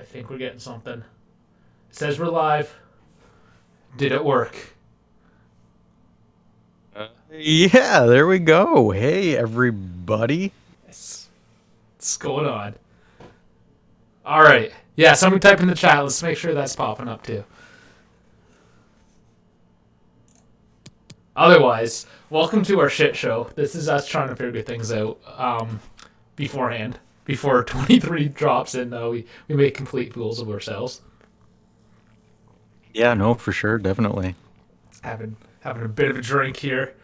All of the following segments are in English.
I think we're getting something. It says we're live. Did it work? Yeah, there we go. Hey, everybody. Yes. What's going on? All right. Yeah, somebody type in the chat. Let's make sure that's popping up too. Otherwise, welcome to our shit show. This is us trying to figure things out beforehand. Before 23 drops in, we make complete fools of ourselves. Yeah, no, for sure, definitely. Having a bit of a drink here.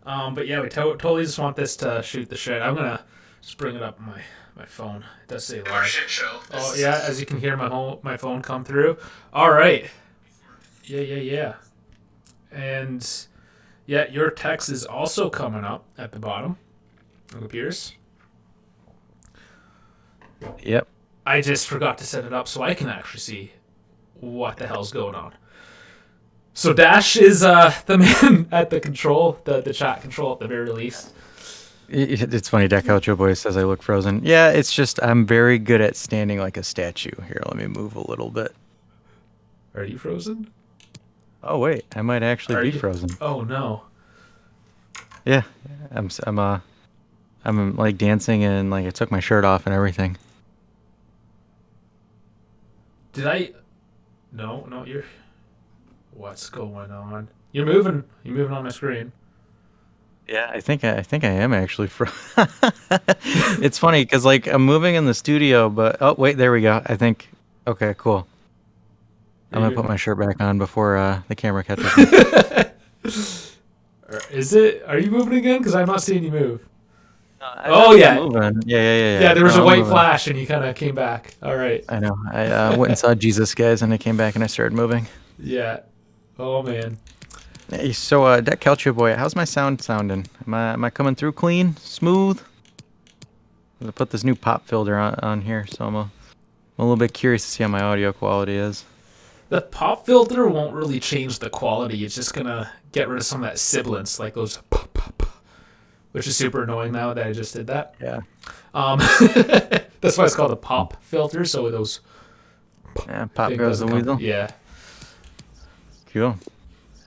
But yeah, we totally just want this to shoot the shit. I'm going to just bring it up on my phone. It does say live. Our shit show. Oh, yeah, as you can hear my phone come through. All right. Yeah. And, yeah, your text is also coming up at the bottom. It appears. Yep. I just forgot to set it up so I can actually see what the hell's going on. So Dash is the man at the control, the chat control at the very least. It's funny, Deck Boy says I look frozen. Yeah, it's just I'm very good at standing like a statue. Here, let me move a little bit. Are you frozen? Oh wait, I might actually be frozen. Oh no. Yeah, I'm like dancing and like I took my shirt off and everything. Did I? No, you're. What's going on? You're moving on my screen. Yeah, I think I am actually It's funny because like I'm moving in the studio, but oh wait, there we go. I think okay, cool. I'm gonna put my shirt back on before the camera catches me. Is it? Are you moving again? Because I'm not seeing you move. Yeah. Moving. Yeah. Yeah, there was a white flash and you kind of came back. All right. I know. I went and saw Jesus, guys, and I came back and I started moving. Yeah. Oh man. Hey, so Deck Boy, how's my sound sounding? Am I coming through clean, smooth? I'm gonna put this new pop filter on here, so I'm a little bit curious to see how my audio quality is. The pop filter won't really change the quality. It's just gonna get rid of some of that sibilance, like those pop, which is super annoying now that I just did that. Yeah. That's why it's called a pop filter. So those. Yeah, pop goes the weasel. Yeah. Cool.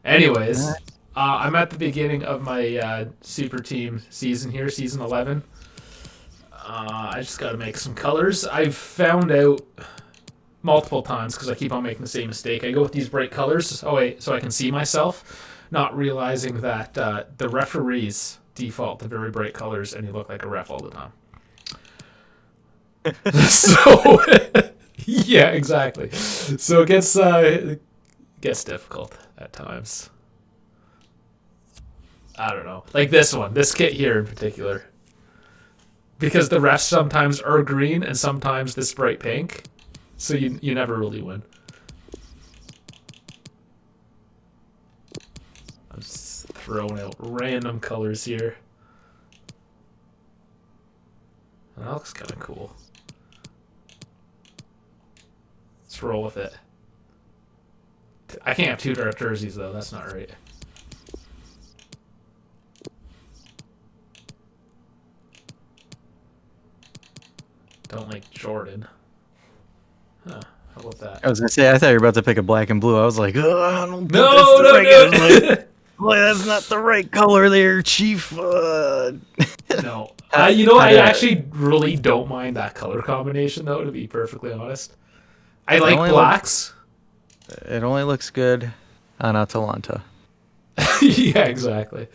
Anyways, I'm at the beginning of my super team season here, season 11. I just got to make some colors. I've found out multiple times because I keep on making the same mistake. I go with these bright colors so I can see myself, not realizing that the referees default to very bright colors and you look like a ref all the time. So yeah, exactly. So it gets difficult at times. I don't know, like this kit here in particular, because the refs sometimes are green and sometimes this bright pink, so you never really win. I'm just throwing out random colors here. That looks kind of cool. Let's roll with it. I can't have two dark jerseys though. That's not right. Don't like Jordan. Huh. How about that? I was gonna say I thought you were about to pick a black and blue. I was like, oh, I don't think No. like, that's not the right color there, Chief. No. I actually really don't mind that color combination though. To be perfectly honest, I like blacks. It only looks good on Atalanta. Yeah, exactly.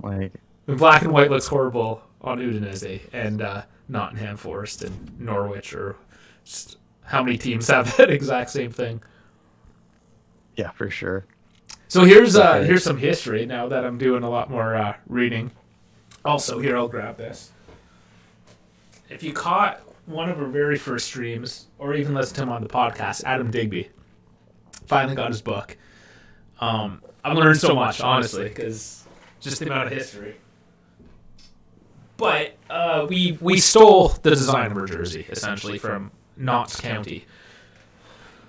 Like black and white looks horrible on Udinese and Nottingham Forest and Norwich, or just how many teams have that exact same thing. Yeah, for sure. So here's some history now that I'm doing a lot more reading. Also, here, I'll grab this. If you caught one of our very first streams, or even listened to him on the podcast, Adam Digby finally got his book. I've learned so much, honestly, because just the amount of history. But we stole the design of our jersey, essentially, from Notts County.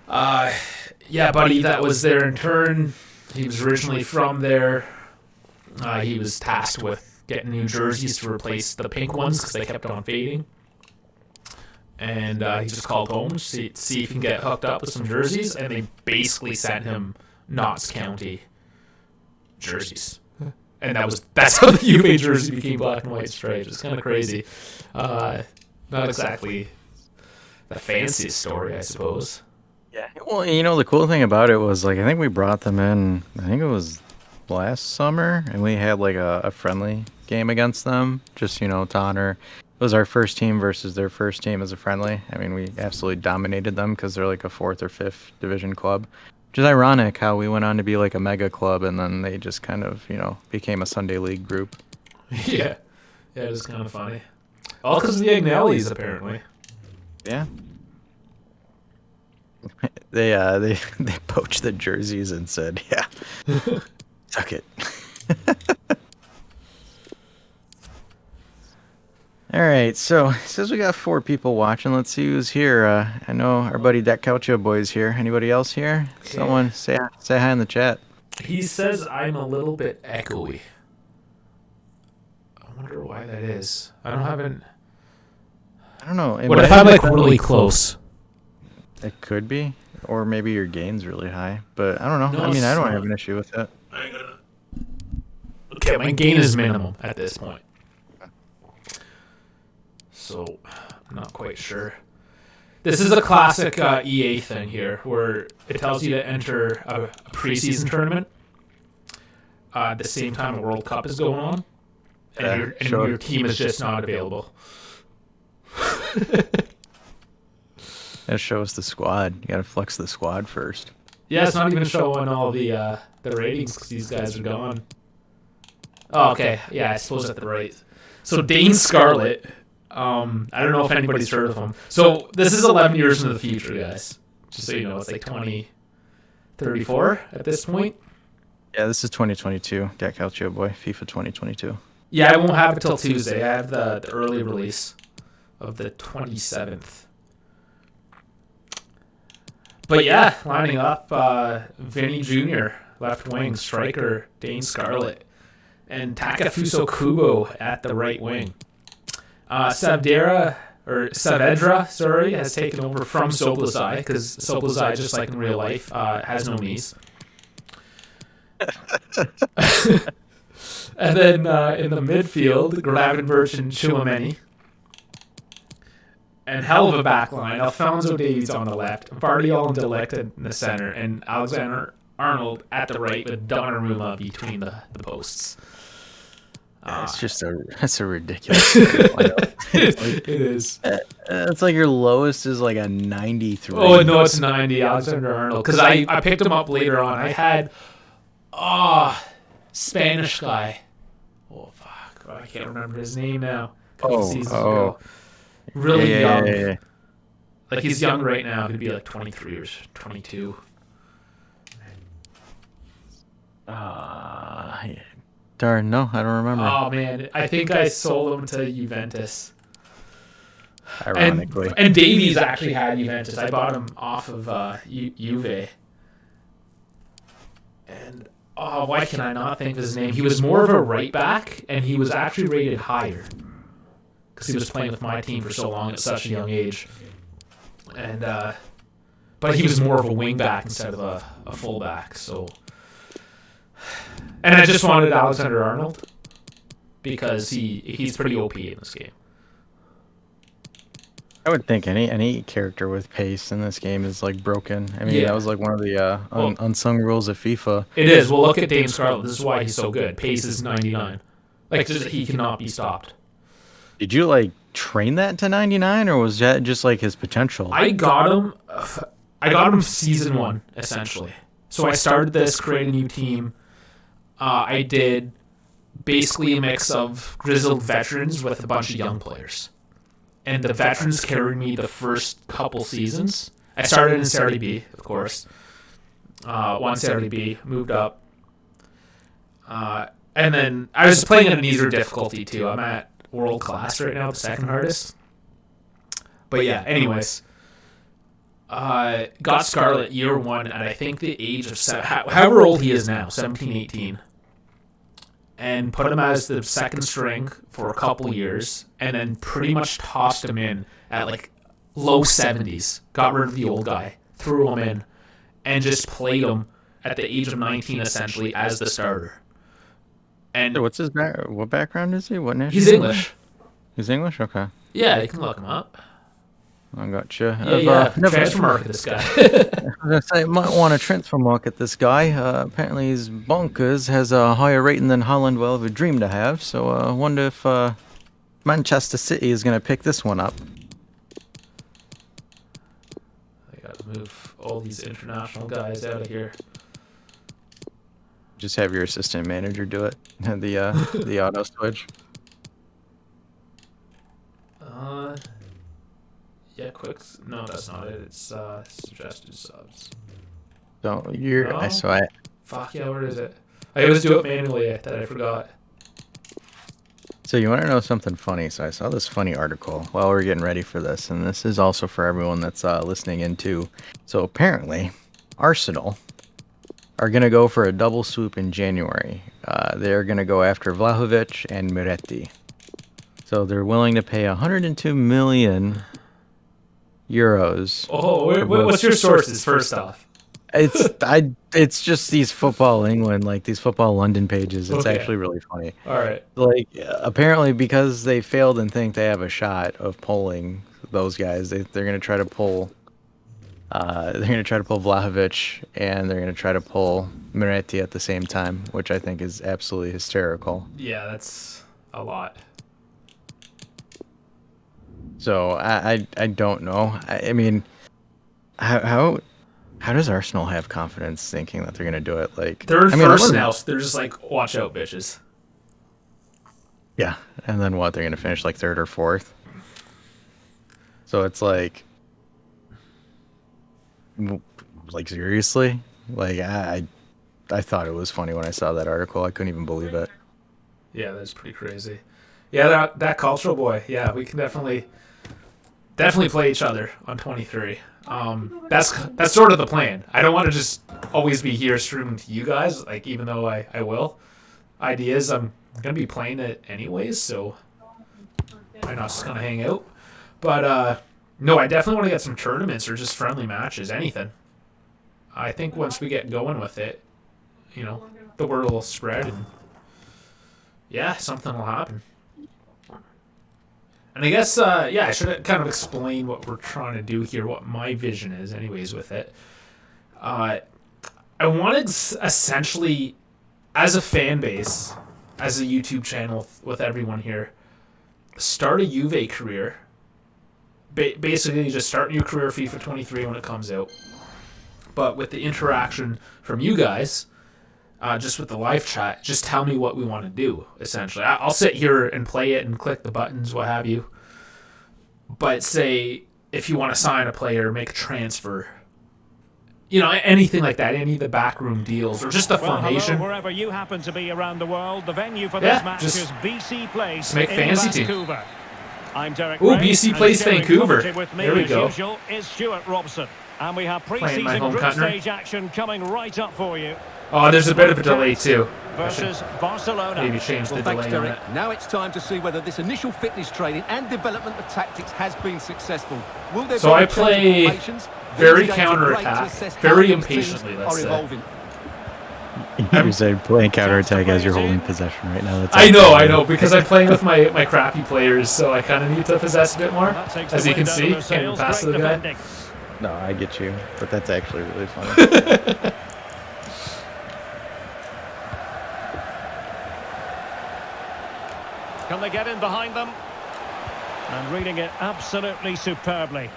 Yeah, buddy, that was there in turn. He was originally from there. He was tasked with getting new jerseys to replace the pink ones because they kept on fading. and he just called home to see if he can get hooked up with some jerseys, and they basically sent him Notts County jerseys. And that's how the Juve jersey became black and white stripes. It's kind of crazy. Not exactly the fanciest story, I suppose. Yeah. Well, the cool thing about it was, like, I think we brought them in, I think it was last summer, and we had, like, a friendly game against them. Just, to honor. It was our first team versus their first team as a friendly. I mean, we absolutely dominated them because they're like a 4th or 5th division club. Which is ironic how we went on to be like a mega club, and then they just kind of, became a Sunday league group. Yeah. Yeah, it was kind of funny. All because of the Agnellis, apparently. Yeah. They poached the jerseys and said, yeah, suck it. All right, so it says we got 4 people watching. Let's see who's here. I know our buddy Deck Coucho Boy's here. Anybody else here? Okay. Someone say hi in the chat. He says I'm a little bit echoey. I wonder why that is. I don't know. What if I'm like really close? It could be, or maybe your gain's really high. But I don't know. No, I mean, I don't have an issue with that. Okay, my gain is minimum at this point. So, I'm not quite sure. This is a classic EA thing here, where it tells you to enter a preseason tournament at the same time a World Cup is going on, and your team is just not available. That shows the squad. You gotta flex the squad first. Yeah, it's not even showing all the ratings because these guys are gone. Oh, okay. Yeah, I suppose at the right. So Dane Scarlett. I don't know if anybody's heard of him. So this is 11 years into the future, guys. Just so you know, it's like 2034 at this point. Yeah, this is 2022. Deck Coucho Boy, FIFA 2022. Yeah, I won't have it till Tuesday. I have the early release of the 27th. But yeah, lining up Vinny Jr., left wing, striker Dane Scarlett, and Takafuso Kubo at the right wing. Saavedra has taken over from Soblazai, because Soblazai, just like in real life, has no knees. And then in the midfield, Gravenberch and Chouameni. And hell of a back line. Alphonso Davies on the left, Vardiol and Delict in the center, and Alexander-Arnold at the right with Donnarumma between the posts. It's a ridiculous lineup. It is. It's like your lowest is like a 93. Oh, no, it's 90, Alexander-Arnold. Because I picked him up later on. I had, Spanish guy. Oh, fuck. I can't remember his name now. A couple seasons ago. Really young. Yeah. Like, he's young right now. He'd be like 23 or 22. Darn, no, I don't remember. Oh, man. I think I sold him to Juventus. Ironically. And Davies actually had Juventus. I bought him off of Juve. And, why can I not think of his name? He was more of a right back, and he was actually rated higher. Because he was playing with my team for so long at such a young age. And, but he was more of a wing back instead of a full back, so... And I just wanted Alexander-Arnold because he's pretty OP in this game. I would think any character with pace in this game is like broken. I mean, that was like one of the unsung rules of FIFA. It is. Well, look at Dane Scarlett. This is why he's so good. Pace is 99. Like, just, he cannot be stopped. Did you like train that to 99, or was that just like his potential? I got him season 1 essentially. So I started this, created a new team. I did basically a mix of grizzled veterans with a bunch of young players. And the veterans carried me the first couple seasons. I started in Serie B, of course. Won Serie B, moved up. And then I was playing at an easier difficulty too. I'm at world class right now, the second hardest. But yeah, anyways. Got Scarlett year 1 at I think the age of however old he is now, 17, 18. And put him as the second string for a couple years, and then pretty much tossed him in at like low 70s, got rid of the old guy, threw him in, and just played him at the age of 19 essentially as the starter. And So what's his what background is he? What nationality? he's English. He's English? Okay. Yeah, you can look him up. I gotcha. Yeah. Transfer market this guy. I was gonna say, might want to transfer market this guy. Apparently he's bonkers, has a higher rating than Holland will ever dream to have. So I wonder if Manchester City is going to pick this one up. I gotta move all these international guys out of here. Just have your assistant manager do it. The auto switch. Yeah, quick. No, that's not it. It's suggested subs. So you're No? so I Fuck yeah, where is it? I always do it manually that I forgot. So you want to know something funny? So I saw this funny article while we are getting ready for this, and this is also for everyone that's listening in too. So apparently, Arsenal are going to go for a double swoop in January. They're going to go after Vlahovic and Miretti. So they're willing to pay 102 million euros. Oh, what's your sources first off? It's just these Football England, like these Football London pages. It's Okay. actually really funny. All right. Like apparently because they failed and think they have a shot of pulling those guys, they're gonna try to pull. They're gonna try to pull Vlahovic and they're gonna try to pull Miretti at the same time, which I think is absolutely hysterical. Yeah, that's a lot. So I don't know. I mean, how does Arsenal have confidence thinking that they're gonna do it? Like They're in I mean, first now, so they're just like, watch out, bitches. Yeah, and then what? They're gonna finish like third or fourth. So it's like seriously, like I thought it was funny when I saw that article. I couldn't even believe it. Yeah, that's pretty crazy. Yeah, that cultural boy. Yeah, we can definitely play each other on 23. That's sort of the plan. I don't want to just always be here streaming to you guys, like even though I will. Idea is I'm gonna be playing it anyways, so I'm not just gonna hang out. But no, I definitely want to get some tournaments or just friendly matches, anything. I think once we get going with it, you know, the word will spread and yeah, something will happen. And I guess, yeah, I should kind of explain what we're trying to do here, what my vision is, anyways, with it. I wanted, essentially, as a fan base, as a YouTube channel with everyone here, start a Juve career. Basically, just start your career FIFA 23 when it comes out. But with the interaction from you guys, just with the live chat, just tell me what we want to do, essentially. I'll sit here and play it and click the buttons, what have you. But say, if you want to sign a player, make a transfer, you know, anything like that, any of the backroom deals, or just the formation. Hello, wherever you happen to be around the world, the venue for this match is BC Place make fantasy in Vancouver. I'm Derek. Ooh, BC Place Vancouver. There we go. Usual is Stuart Robson. And we have pre-season group stage action coming right up for you. Oh, there's a bit of a delay too. Versus Barcelona. Maybe change the delay on it. Now it's time to see whether this initial fitness training and development of tactics has been successful. Will there so be I play very counter-attack, very impatiently, let's say. You're saying playing counter-attack as you're holding possession right now. That's I know, because I'm playing with my crappy players, so I kind of need to possess a bit more. As you can see, can't pass to the guy. No, I get you, but that's actually really funny. Can they get in behind them? And reading it absolutely superbly.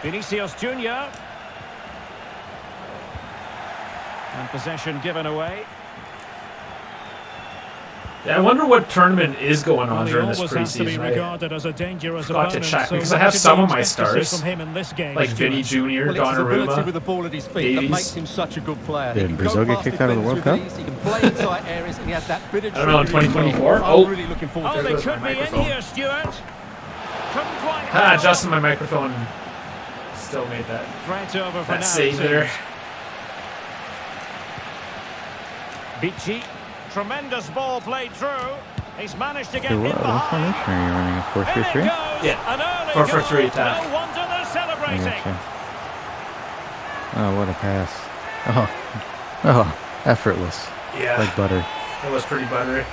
Vinicius Junior. And possession given away. Yeah, I wonder what tournament is going on during this preseason. I forgot to check because I have some of my stars, like Vinny Jr., Donnarumma, with the ball at his feet Davies. that makes him such a good player. Did Brazil get kicked out of the World Cup? He can play in tight areas and he has that bit of I don't know, in 2024? I'm really looking forward to they it. could be in here, Stuart. Couldn't quite adjusting my microphone. Still made that threat over for now. save there. Bici. Tremendous ball played through. He's managed to get So in what behind. formation are you running? A In it 4-3-3? goes. Yeah, An early 4-4-3 goal. attack. No wonder they're I celebrating. gotcha. Oh, what a pass. Oh, effortless. Yeah, Like butter. it was pretty buttery.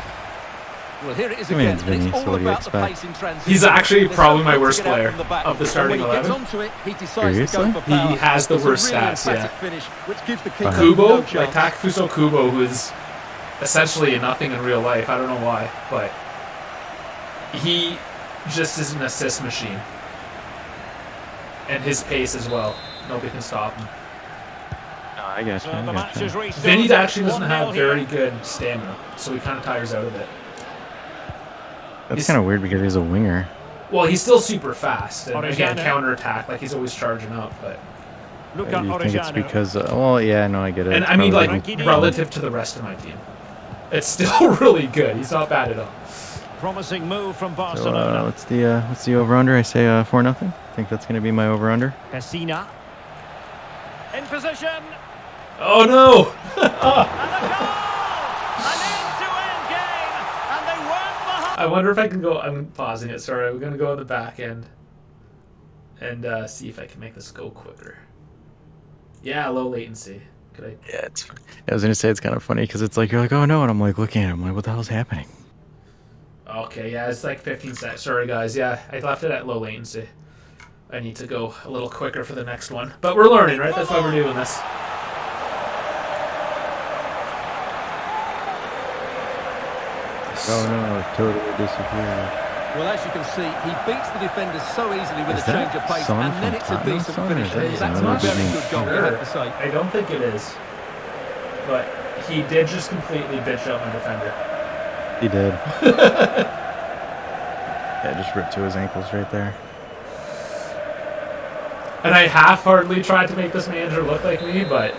Well, here it is I mean, again. it's Vinny, It's all so what do you about the expect? pace in transition. He's actually There's probably so my much worst to get out player from the back. of the And starting when he gets 11. onto it, he decides to Seriously? go for power. He has the It's a worst really stats, yeah. emphatic finish, which gives the keeper Kubo, no like chance. Takefuso Kubo, who is essentially nothing in real life. I don't know why, but he just is an assist machine. And his pace as well. Nobody can stop him. I got So you. the match is restarted. Vinny actually doesn't 1-0 have here. very good stamina, so he kind of tires out of it. That's kind of weird because he's a winger. Well, he's still super fast, and again, Orejano. counterattack, like he's always charging up. But Luka You think it's Orejano. because? Well, yeah, no, I get it. and It's I mean, probably like Frankie relative to the rest of my team, it's still really good. He's not bad at all. Promising move from So, Barcelona. what's the over/under? I say 4-0. I think that's going to be my over/under. Pessina. In position. Oh no! And a goal! An end-to-end game. And they weren't behind. I wonder if I can go. I'm pausing it. Sorry, we're gonna go on the back end and see if I can make this go quicker. Yeah, low latency. Could I? Yeah, I was going to say it's kind of funny because it's like you're like, oh no, and I'm like looking at him, like, what the hell's happening? Okay, yeah, it's like 15 seconds. Sorry, guys. Yeah, I left it at low latency. I need to go a little quicker for the next one. But we're learning, right? That's why we're doing this. Oh no, it totally disappeared. Well, as you can see, he beats the defenders so easily with Is a that change of pace, Son and then from it's a Tottenham decent Son, or finish. is that That's another a very name? good goal, you have to say. I don't think it is. But he did just completely bitch out my defender. He did. Yeah, just ripped to his ankles right there. And I half-heartedly tried to make this manager look like me, but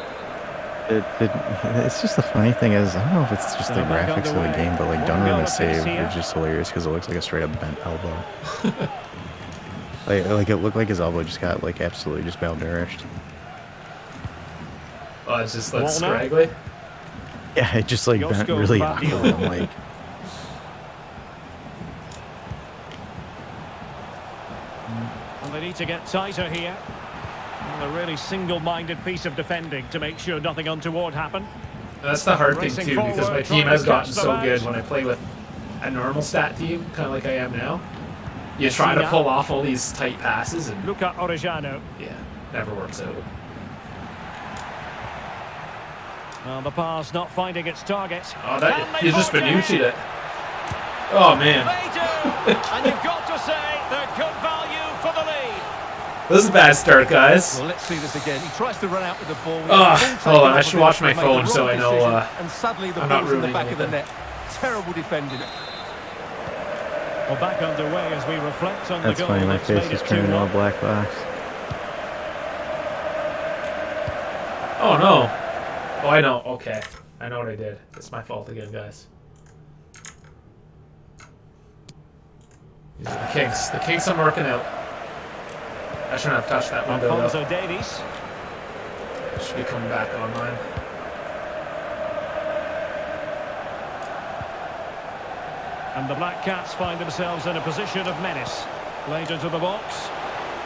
It's just the funny thing is, I don't know if it's just the So back graphics of the underway. game, but like 1-0 Donnaruma's apiece save here. is just hilarious because it looks like a straight up bent elbow. like it looked like his elbow just got like absolutely just malnourished. oh, it just looks Walnut. scraggly. Yeah, it just like Your bent score really back. awkward. I'm like, And they need to get tighter here. And a really single-minded piece of defending to make sure nothing untoward happened. That's the hard thing Racing too, because forward, my trying team to has gotten catch them so out. good when I play with a normal stat team, kind of like I am now. You try to pull off all these tight passes, and Luka Orejano. yeah, never works out. Well, the pass not finding its target. Oh, Can that they you just hold it? Benucci'd it. Oh man, They do! And you've got to say they're good value for the lead. this is a bad start, guys. Well, let's see this again. He tries to run out with the ball. Hold on, I should watch my phone so I know, and suddenly the I'm not ball's in the ruining back of the anything. net. Terrible defending. Well, back underway as we reflect on that's the goal funny. My that's face made is it turning 2-1. all black box. Oh no. Oh, I know. Okay, I know what I did. It's my fault again, guys. These are the kinks. The kinks I'm working out. I shouldn't have touched that window Alphonso though. Davies. Should be coming back online. And the Black Cats find themselves in a position of menace. Laid into the box.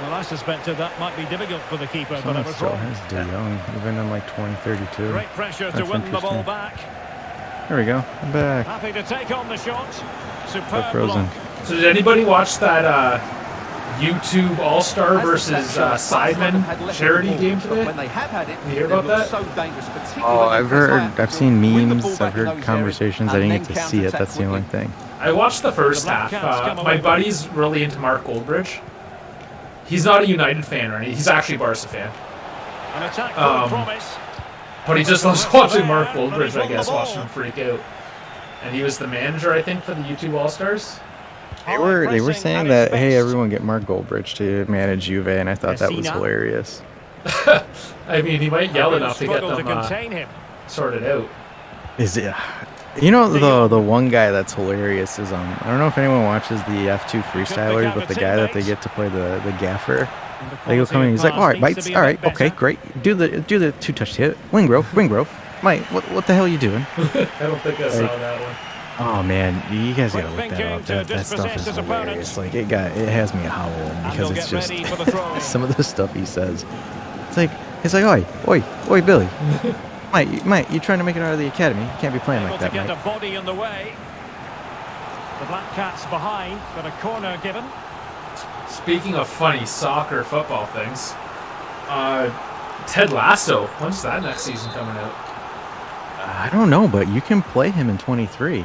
Well, I suspected that might be difficult for the keeper, but I Someone was still wrong. has De Jong, even in like 2032. Great pressure to That's win the ball interesting. back. There we go. I'm back. Happy to take on the shot. They're Superb frozen. block. So did anybody watch that YouTube All-Star versus Sidemen charity game today? When they have had it, You hear they've about looked that? so dangerous, particularly Oh, when they I've press heard, high. I've seen Win the memes, ball I've back in heard those conversations. I areas didn't and get to then see it. counter-attack That's the only quickly. thing. I watched the first The Black half. Cats come My away. buddy's really into Mark Goldbridge. He's not a United fan or anything. He's actually a Barca fan. An attack full of promise. But he just loves watching Mark Goldbridge, I guess, watching him freak out. And he was the manager, I think, for the YouTube All-Stars. They were saying that, hey, everyone get Mark Goldbridge to manage Juve, and I thought that was Pessina. hilarious. I mean, he might yell enough to get Struggled to them contain him. sorted out. Is it? You know the one guy that's hilarious is I don't know if anyone watches the F2 freestylers, but the guy that they get to play the gaffer. They go come in, he's like, all right, bites, all right, okay, great. Do the two-touch hit, wing growth. Mate, what the hell are you doing? I don't think I saw that one. Oh man, you guys gotta Quick look that thinking up. to That stuff dispossess is his hilarious. opponents. Like it has me howling because he'll it's get just ready for the throw. some of the stuff he says. It's like, oi, Billy, Mate, you trying to make it out of the academy? You can't be playing Able like that, to get mate. a body in the way. The Black Cats behind, but a corner given. Speaking of funny soccer football things, Ted Lasso, when's that next season coming out? I don't know, but you can play him in 23.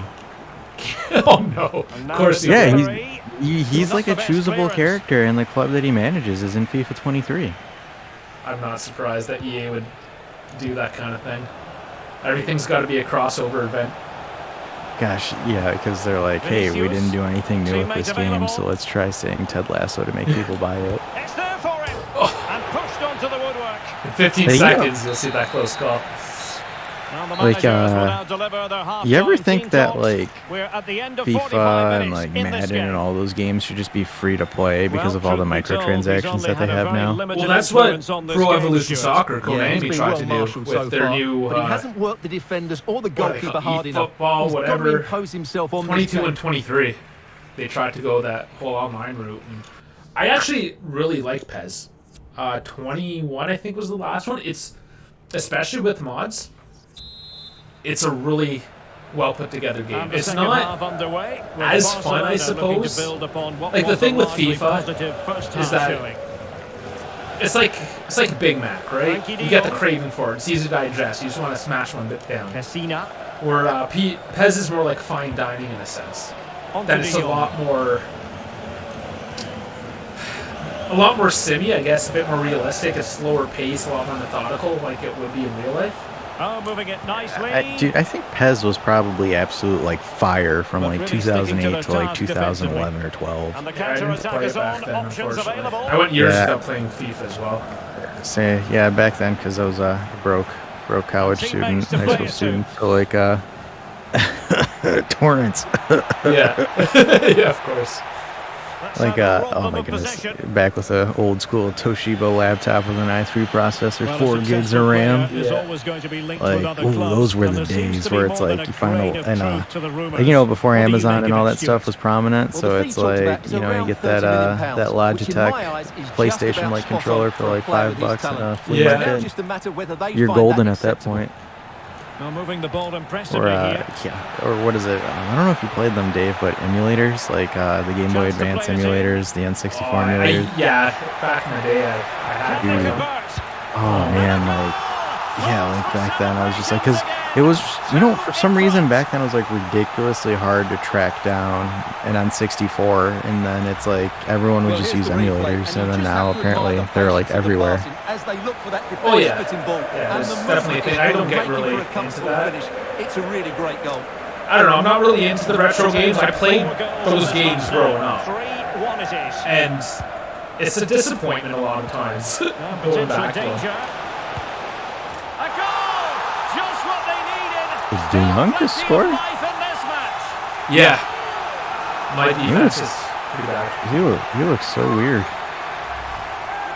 Oh no! Of course he Yeah, will. he's like a Not the best choosable clearance. character, and the club that he manages is in FIFA 23. I'm not surprised that EA would do that kind of thing. Everything's got to be a crossover event. Gosh, yeah, because they're like, hey, we didn't do anything new with this game, so let's try saying Ted Lasso to make people buy it. It's there for him. Oh. And pushed onto the woodwork. In 15 There you go. seconds, you'll see that close call. Well, the Like, managers will now deliver their You ever half-time think team that talks. like We're at the end of 45 FIFA and minutes like in this Madden game. and all those games should just be free to play because Well, of all the truth be told, he's microtransactions only that they had a have very now? limited Well, that's what influence on this Pro game, Evolution Stuart. Soccer, Yeah, he's Konami been tried well to do marshalled with so their far, new but he hasn't worked the defenders or the goalkeeper hard enough. football, He's got to whatever. impose himself on this 22 game. and 23. They tried to go that whole online route. And I actually really like PES. 21, I think, was the last one. It's, especially with mods, it's a really well put together game. And the It's second not half underway, with as fun, I Barcelona looking to suppose. build upon what Like, the was thing a with largely FIFA positive first is half that showing. it's like Big Mac, right? Frankie You get the de Jong. craving for it. It's easy to digest. You just want to smash one bit down. Messina Where PES is more like fine dining in a sense. onto That de it's a Jong. lot more simmy, I guess, a bit more realistic, a slower pace, a lot more methodical, like it would be in real life. Oh, moving it nicely. Dude, I think PES was probably absolute like fire from But like really sticking to 2008 their to like task 2011 or 12. And the Yeah, I didn't counter-attack play it is back on. then, Options unfortunately. available. I went years Yeah. without playing FIFA as well. Say, yeah, back then because I was a broke college Teammates student, to high play school it to. student, so like torrents. Yeah. Yeah, of course. That's Like, how they rob oh them my of goodness, possession. back with a old school Toshiba laptop with an i3 processor, Well, a 4 gigs successful of RAM. player is Yeah. always going to be linked with Like, other ooh, clubs, those were and the there seems days to be where more it's than like a you find grain a, of and truth to the rumours. like, you know, before What do you Amazon make and of all it, that stuff Stuart? was prominent, Well, so the fee it's talked about like, is you know, you around get £30 million, that which in Logitech my eyes is just PlayStation about like spot controller on for for a like player with his $5 in a talent. flea Yeah. Now market. just a matter whether they You're find golden that at that acceptable. point. Now moving the ball impressively Or here. yeah, or what is it? I don't know if you played them, Dave, but emulators like the Game Boy Chance to Advance play it in. emulators, the N64 I, emulators. yeah, back in the day, I had Can they Dude. convert? Oh man, like yeah, like back then I was just like, because it was, you know, for some reason back then it was like ridiculously hard to track down an N64, and then it's like everyone would Well, just here's use the replay, emulators, and and you then just now have to admire apparently the they're like patience of the everywhere. passing as they look for that Oh, yeah. defensive ball. Yeah, And there's the definitely movement a thing. is I don't good, get making really for a into comfortable that. finish. It's a really great goal. I don't know, I'm not really into the retro games. I played 4 goals those in games this growing match. up. 3-1 it is. And it's a disappointment a lot of times Now going potential back to them. danger. A goal! Just what they needed. Is De Still Jong just plenty of scored? life in this match. Yeah. My defense Yes. is pretty bad. He looks so weird.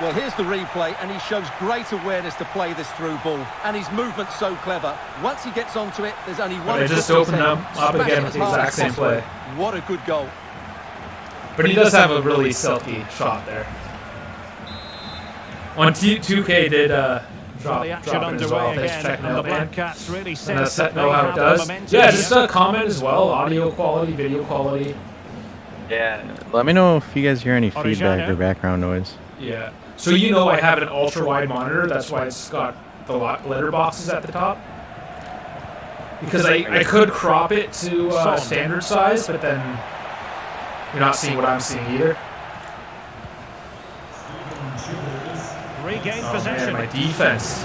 Well, here's the replay, and he shows great awareness to play this through ball. And his movement's so clever. Once he gets onto it, there's only one. they just shot to opened take. up Smash again it with as the hard exact as same possible. play. What a good goal. But he does have a really silky shot there. On 2K did drop The action it as well. underway Thanks for again, checking and the out, man. Black Cats really And sense let that know they how have it the does. momentum Yeah, here. just a comment as well. Audio quality, video quality. Yeah. Let me know if you guys hear any feedback Orejano. or background noise. Yeah. So you know I have an ultra wide monitor. That's why it's got the glitter boxes at the top. Because I could crop it to standard size, but then you're not seeing what I'm seeing either. Regained Oh possession. man, my defense.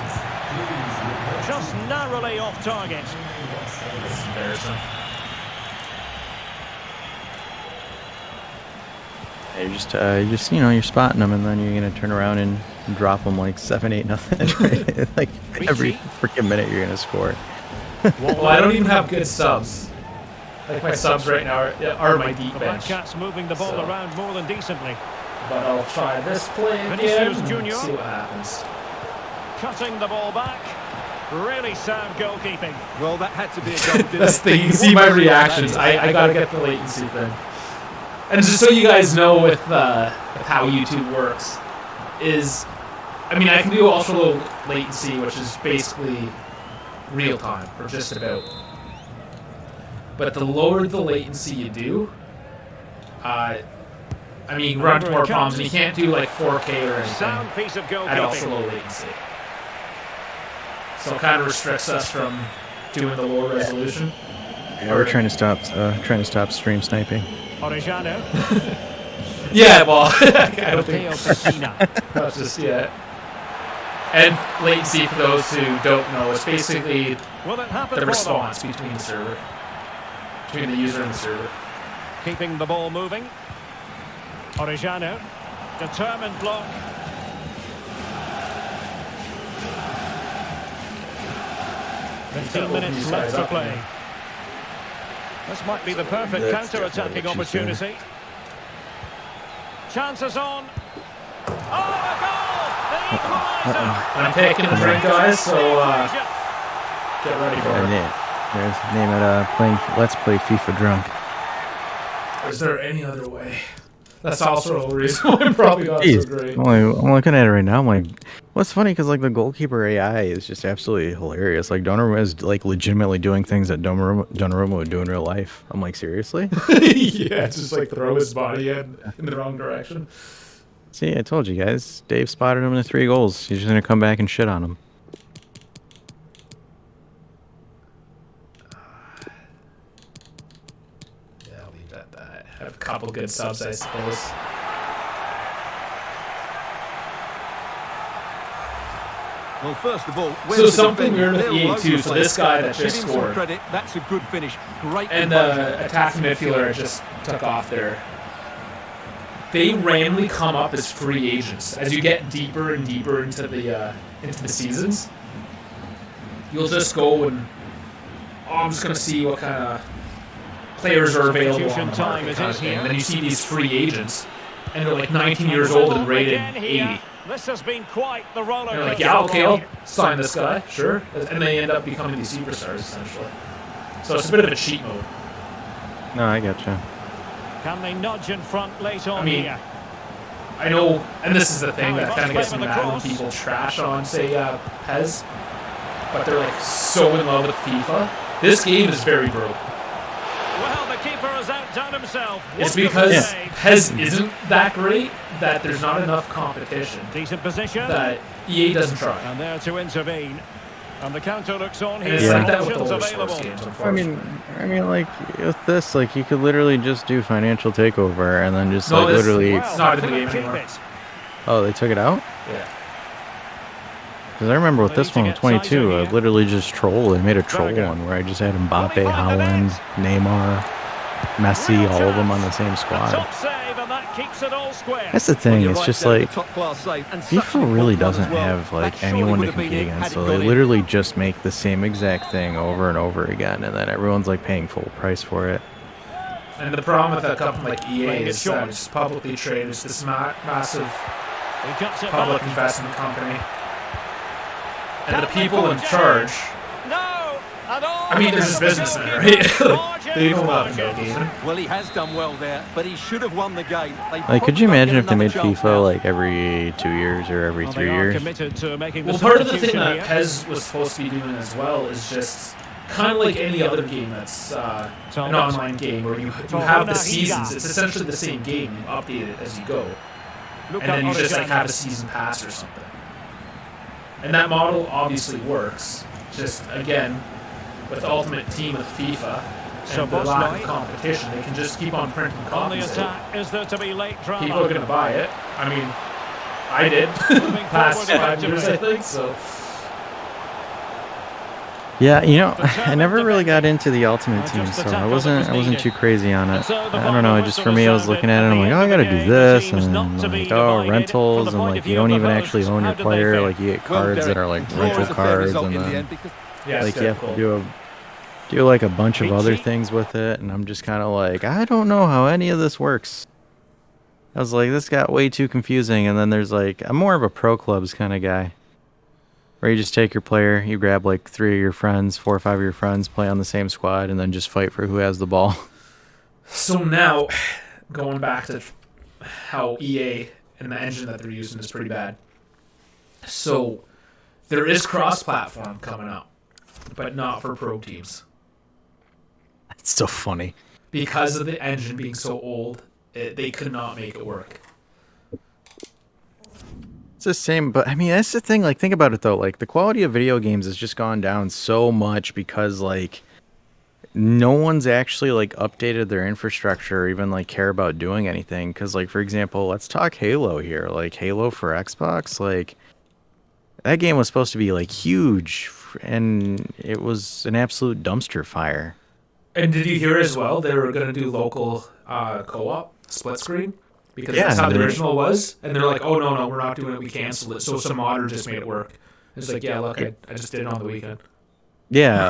Just narrowly off target. It's embarrassing. Yeah, you're just you know, you're spotting them, and then you're gonna turn around and drop them like 7-8 nothing. Like every freaking minute you're gonna score. Well, I don't even have good subs. Like my subs right now are my deep The Black bench. Cats moving the ball So. around more than decently. But I'll try this play again Vinicius and Junior. see what happens. Cutting the ball back. Really sound goalkeeping. Well, that had to be a goal, didn't That's it? the thing. You can see my reactions. I gotta get the latency thing. And just so you guys know with how YouTube works, I can do ultra low latency, which is basically real time, or just about. But the lower the latency you do, run into more problems, and you can't do like 4K or Sound anything piece of at ultra goalkeeping. low latency. So it kind of restricts us from doing the lower resolution. Yeah, we're trying to stop stream sniping. Orejano. Yeah, well, I don't think Matteo Pessina. that's just yet. And latency, for those who don't know, is basically Will it happen the for response them? between the user and the server. Keeping the ball moving. Orejano. Determined block. Open 15 minutes these left guys to up, play. man. This might be the perfect That's counter-attacking definitely what you opportunity. Chances on. Oh, a goal! The equaliser! I'm taking a drink, guys, so get ready for it. Name it playing. Let's play FIFA drunk. Is there any other way? That's also a reason why I'm probably not so Jeez, great. I'm looking at it right now. I'm like, what's funny because like the goalkeeper AI is just absolutely hilarious. Like Donnarumma is like legitimately doing things that Donnarumma would do in real life. I'm like, seriously? Yeah, just like throw his body in the wrong direction. See, I told you guys. Dave spotted him in the 3 goals. He's just gonna come back and shit on him. Yeah, I'll leave that. Have a couple good subs, I suppose. Well, first of all, So something weird with EA too. So this guy that just give him some scored, credit. That's a good finish. Great. and composure. the attacking midfielder just took off there. They randomly come up as free agents as you get deeper and deeper into the seasons. You'll just go and I'm just gonna see what kind of players are available on the market, kind of thing. And then you see these free agents, and they're like 19 years old and rated 80. This has been quite the roller And they're like, coaster. yeah, okay, I'll sign this guy, sure. And they end up becoming these superstars, essentially. So it's a bit of a cheat mode. No, I gotcha. Can they nudge in front late on here? I know, and this is the thing that kind of gets me mad when people trash on, say, PES, but they're like so in love with FIFA. This game is very broke. Well, the keeper has outdone himself. It's Wonderful because save. PES isn't that great that there's not enough competition Decent position. that EA doesn't try. And there to intervene. And the counter looks on And here. it's like that with Options older sports available. games, I unfortunately. mean, like with this, like you could literally just do financial takeover and then just No, like this- literally. Well, It's not in the couldn't game keep anymore. it. Oh, they took it out. Yeah. Because I remember with They this need one, to with get size 22, on I here. literally just trolled. I made a troll Very good. one where I just had Will he Mbappe, find the Haaland, net? Neymar, Messi, Real all of them on the chance. same A squad. top save, and that keeps it all square. That's the Well, thing. you're It's right just there, like the top-class save, and such an FIFA really important one as doesn't well. have like That surely anyone would to have been compete in against, had so it they gone in. literally just make the same exact thing over and over again, and then everyone's like paying full price for it. And the problem with a company like EA Playing it is short. that it's publicly traded. It's this massive He cuts it public back. investment company. And the Can they people in forge ahead? charge, No, at all. I mean, they're just businessmen, right? Like, they know nothing about gaming. Well, he has done well there, but he should have won the game. They Like, could you probably imagine won't if they get made another chance FIFA now. like every 2 years or every Well, 3 they are years? committed to making Well, part of the thing substitution that here. PES was supposed to be doing as well is just kind of like any other game that's an online game where you have the seasons. It's essentially the same game. You update it as you go. Look And then up you just like Orejano. have a season pass or something. And that model obviously works. Just again, with Ultimate Team with FIFA So and the lack of Bosniak. competition, they can just keep on printing On the copies. out. attack, is there to be late drama? People are gonna buy it. I mean, I did Moving past forward 5 years, I effectively. think. So Yeah, you know, I never really got into the Ultimate Just Team, the so tackle I that wasn't was too needed. crazy on it. So the I don't final know. Just whistle for was me, I was sounded looking at it, at and I'm the like, oh, I end of gotta the do game. this, The team's and not to be like, oh, divided rentals, from the and point like of you view don't of the even hosts. actually own How your did they player. fare? Like you get Well, cards that Derek, are like the draw rental is a fair cards, result and in the then end because yeah, like it's you have to difficult. do like a bunch of other Vinci. things with it, and I'm just kind of like, I don't know how any of this works. I was like, this got way too confusing, and then there's like, I'm more of a pro clubs kind of guy, Where you just take your player, you grab like 3 of your friends, 4 or 5 of your friends, play on the same squad, and then just fight for who has the ball. So now, going back to how EA and the engine that they're using is pretty bad. So there is cross-platform coming up, but not for pro teams. It's so funny. Because of the engine being so old, they could not make it work. It's the same, but I mean, that's the thing. Like, think about it though. Like, the quality of video games has just gone down so much because, like, no one's actually like updated their infrastructure or even like care about doing anything. Because, like, for example, let's talk Halo here. Like, Halo for Xbox, like, that game was supposed to be like huge, and it was an absolute dumpster fire. And did you hear as well they were going to do local co-op split screen? Because Yeah, that's how the they- original was. And they're like, oh, no, we're not doing it. We canceled it. So some modder just made it work. It's like, yeah, look, I just did it on the weekend. Yeah,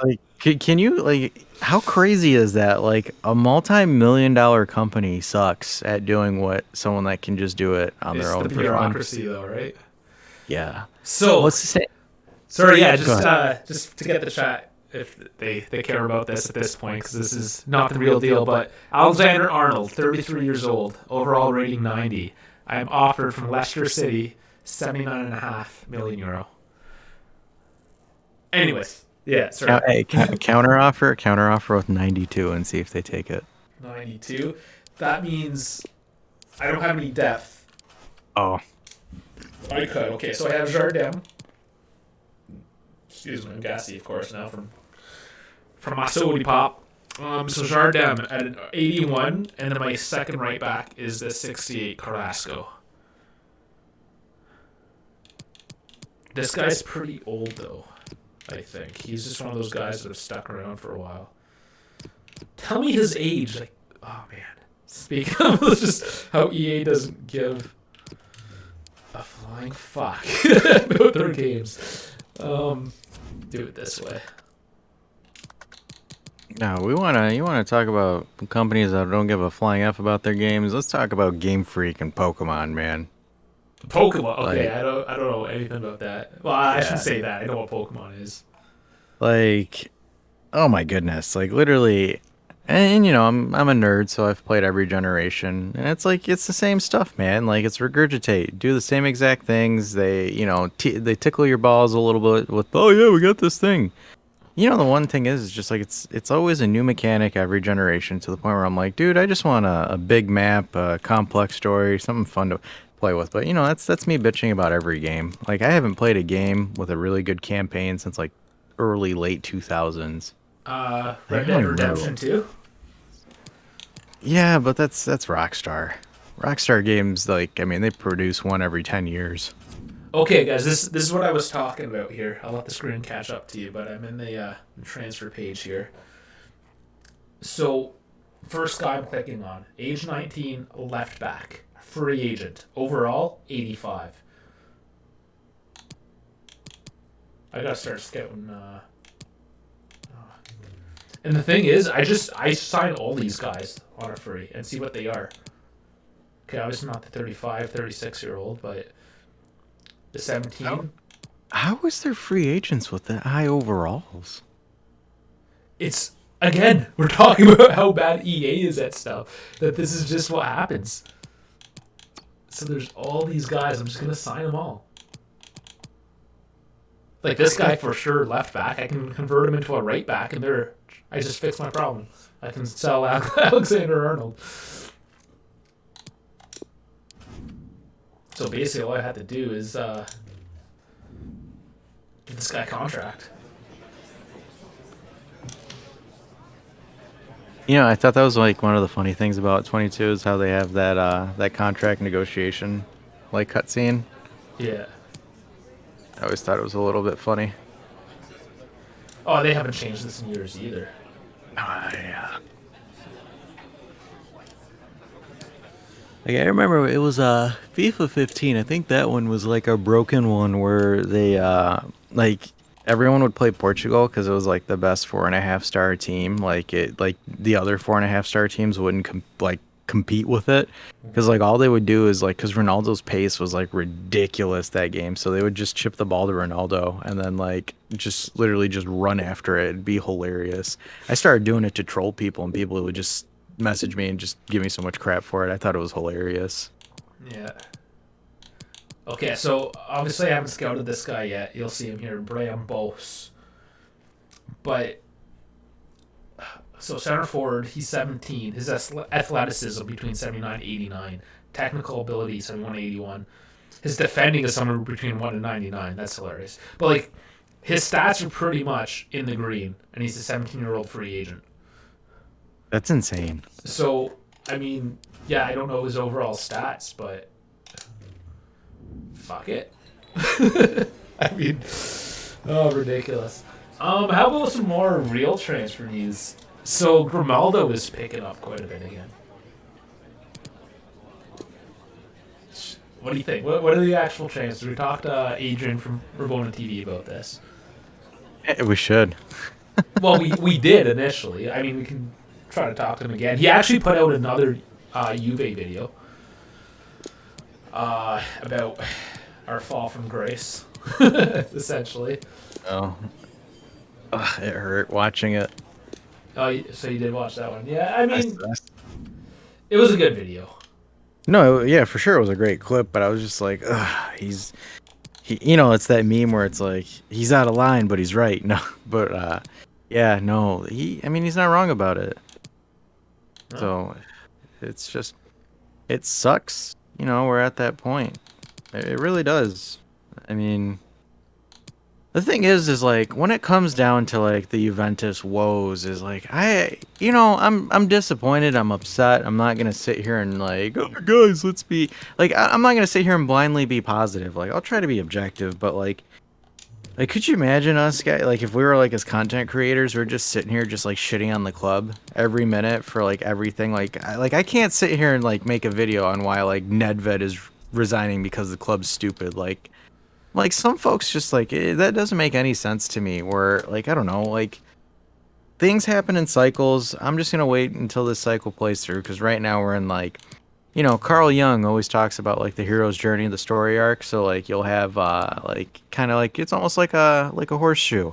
like, can you, like, how crazy is that? Like, a multi-million-dollar company sucks at doing what someone that can just do it on It's their own the for fun. bureaucracy, though, right? Yeah. So, What's the same? sorry, yeah, Go just to get the chat, if they care about this at this point, because this is not the real deal, but Alexander Arnold, 33 years old, overall rating 90. I am offered from Leicester City, 79.5 million euro. Anyways, yeah, sorry. Hey, counter offer with 92 and see if they take it. 92. That means I don't have any depth. Oh, I could. Okay, so I have Jardem. Excuse me, I'm gassy, of course, now from my sody pop. So Jardem at an 81, and then my second right back is the 68 Carrasco. This guy's pretty old, though, I think. He's just one of those guys that have stuck around for a while. Tell me his age. Like, oh, man. Speaking of just how EA doesn't give a flying fuck about their games. Do it this way. no, you wanna talk about companies that don't give a flying F about their games. Let's talk about Game Freak and Pokemon, man. Pokemon. Okay, Like- I don't know anything about that. Well, I shouldn't say that. I know what Pokemon is. Like, oh my goodness, like literally, and you know, I'm a nerd, so I've played every generation, and it's like it's the same stuff, man. Like, it's regurgitate, do the same exact things. They, you know, they tickle your balls a little bit with, oh yeah, we got this thing. You know, the one thing is just like it's always a new mechanic every generation, to the point where I'm like, dude, I just want a big map, a complex story, something fun to play with. But you know, that's me bitching about every game. Like, I haven't played a game with a really good campaign since like late 2000s. Red don't Dead know. Redemption 2? Yeah, but that's Rockstar. Rockstar games, like, I mean, they produce one every 10 years. Okay, guys, this is what I was talking about here. I'll let the screen catch up to you, but I'm in the transfer page here. So, first guy I'm clicking on, age 19, left back, free agent. Overall, 85. I gotta start scouting. And the thing is, I sign all these guys on a free and see what they are. Okay, obviously not the 35, 36-year-old, but the 17. How is there free agents with that high overalls? It's, again, we're talking about how bad EA is at stuff. That this is just what happens. So there's all these guys. I'm just gonna sign them all. Like this guy for sure, left back. I can convert him into a right back, and I just fixed my problem. I can sell Alexander Arnold. So basically, all I had to do is give this guy a contract. You know, I thought that was like one of the funny things about 22 is how they have that contract negotiation like cutscene. Yeah. I always thought it was a little bit funny. Oh, they haven't changed this in years either. Yeah. Like, I remember it was FIFA 15. I think that one was like a broken one where they like everyone would play Portugal because it was like the best 4.5-star team. Like the other 4.5-star teams wouldn't compete with it, because like all they would do is like, because Ronaldo's pace was like ridiculous that game, so they would just chip the ball to Ronaldo and then like just literally just run after it. It'd be hilarious. I started doing it to troll people, and people would just message me and just give me so much crap for it. I thought it was hilarious. Yeah. Okay, so obviously I haven't scouted this guy yet. You'll see him here, Brian Bose. But so center forward, he's 17. His athleticism between 79 and 89. Technical ability 71 81. His defending is somewhere between 1 and 99. That's hilarious. But like his stats are pretty much in the green, and he's a 17-year-old free agent. That's insane. So I mean, yeah, I don't know his overall stats, but fuck it. I mean, oh, ridiculous. How about some more real transfer news? So Grimaldo is picking up quite a bit again. What do you think? What are the actual transfers? We talked to Adrian from Rabona TV about this. We should. Well, we did initially. I mean, we can try to talk to him again. He actually put out another Juve video about our fall from grace, essentially. Oh, it hurt watching it. Oh, so you did watch that one? Yeah, I mean, it was a good video. No, yeah, for sure it was a great clip, but I was just like, ugh, you know, it's that meme where it's like he's out of line, but he's right. No, but yeah, no, I mean, he's not wrong about it. No. So it's just, it sucks. You know, we're at that point. It really does. I mean, the thing is like when it comes down to like the Juventus woes, is like I'm disappointed. I'm upset. I'm not gonna sit here and like, oh guys, let's be like, I'm not gonna sit here and blindly be positive. Like I'll try to be objective, but like could you imagine us guys, like if we were like as content creators, we're just sitting here just like shitting on the club every minute for like everything. Like I can't sit here and like make a video on why like Nedved is resigning because the club's stupid. Like some folks just like that doesn't make any sense to me, where like I don't know, like things happen in cycles. I'm just gonna wait until this cycle plays through, because right now we're in like, you know, Carl Jung always talks about like the hero's journey, the story arc. So like you'll have like kind of like it's almost like a horseshoe.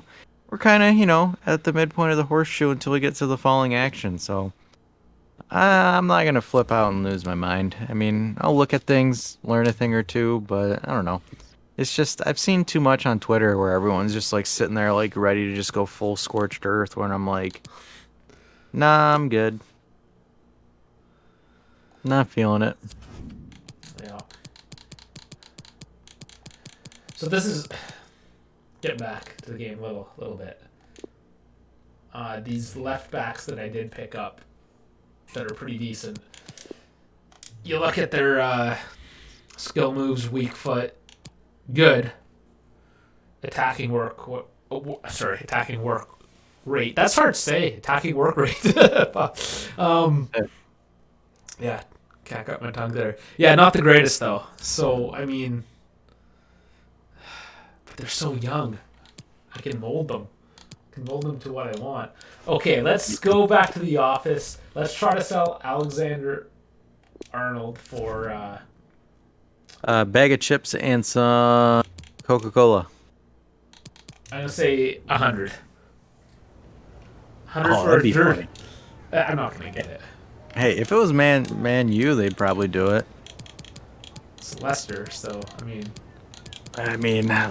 We're kind of, you know, at the midpoint of the horseshoe until we get to the falling action. So I'm not gonna flip out and lose my mind. I mean, I'll look at things, learn a thing or two, but I don't know. It's just, I've seen too much on Twitter where everyone's just like sitting there like ready to just go full scorched earth, when I'm like, nah, I'm good. Not feeling it. Yeah. So this is, get back to the game a little bit. These left backs that I did pick up that are pretty decent. You look at their skill moves, weak foot, good. Attacking work rate. That's hard to say. Attacking work rate. Yeah, can't cut my tongue there. Yeah, not the greatest though. So I mean, but they're so young. I can mold them. To what I want. Okay, let's go back to the office. Let's try to sell Alexander Arnold for a bag of chips and some Coca-Cola. I'm gonna say 100. 100 Oh, for that'd a be third. funny. I'm not gonna get it. Hey, if it was Man U, they'd probably do it. It's Leicester, so I mean,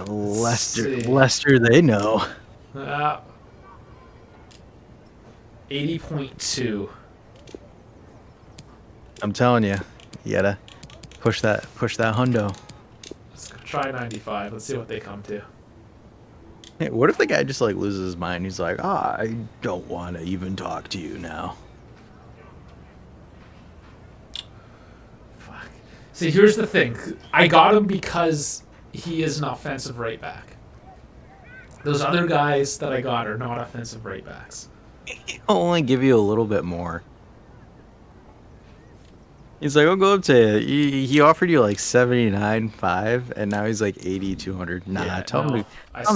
Leicester, they know. 80.2. I'm telling you, you gotta push that hundo. Let's try 95. Let's see what they come to. Hey, what if the guy just like loses his mind? He's like, I don't want to even talk to you now. Fuck. See, here's the thing. I got him because he is an offensive right back. Those other guys that I got are not offensive right backs. He'll only give you a little bit more. He's like, I'll go up to you. He offered you like 79.5, and now he's like 80-200. Nah, Yeah, tell no, him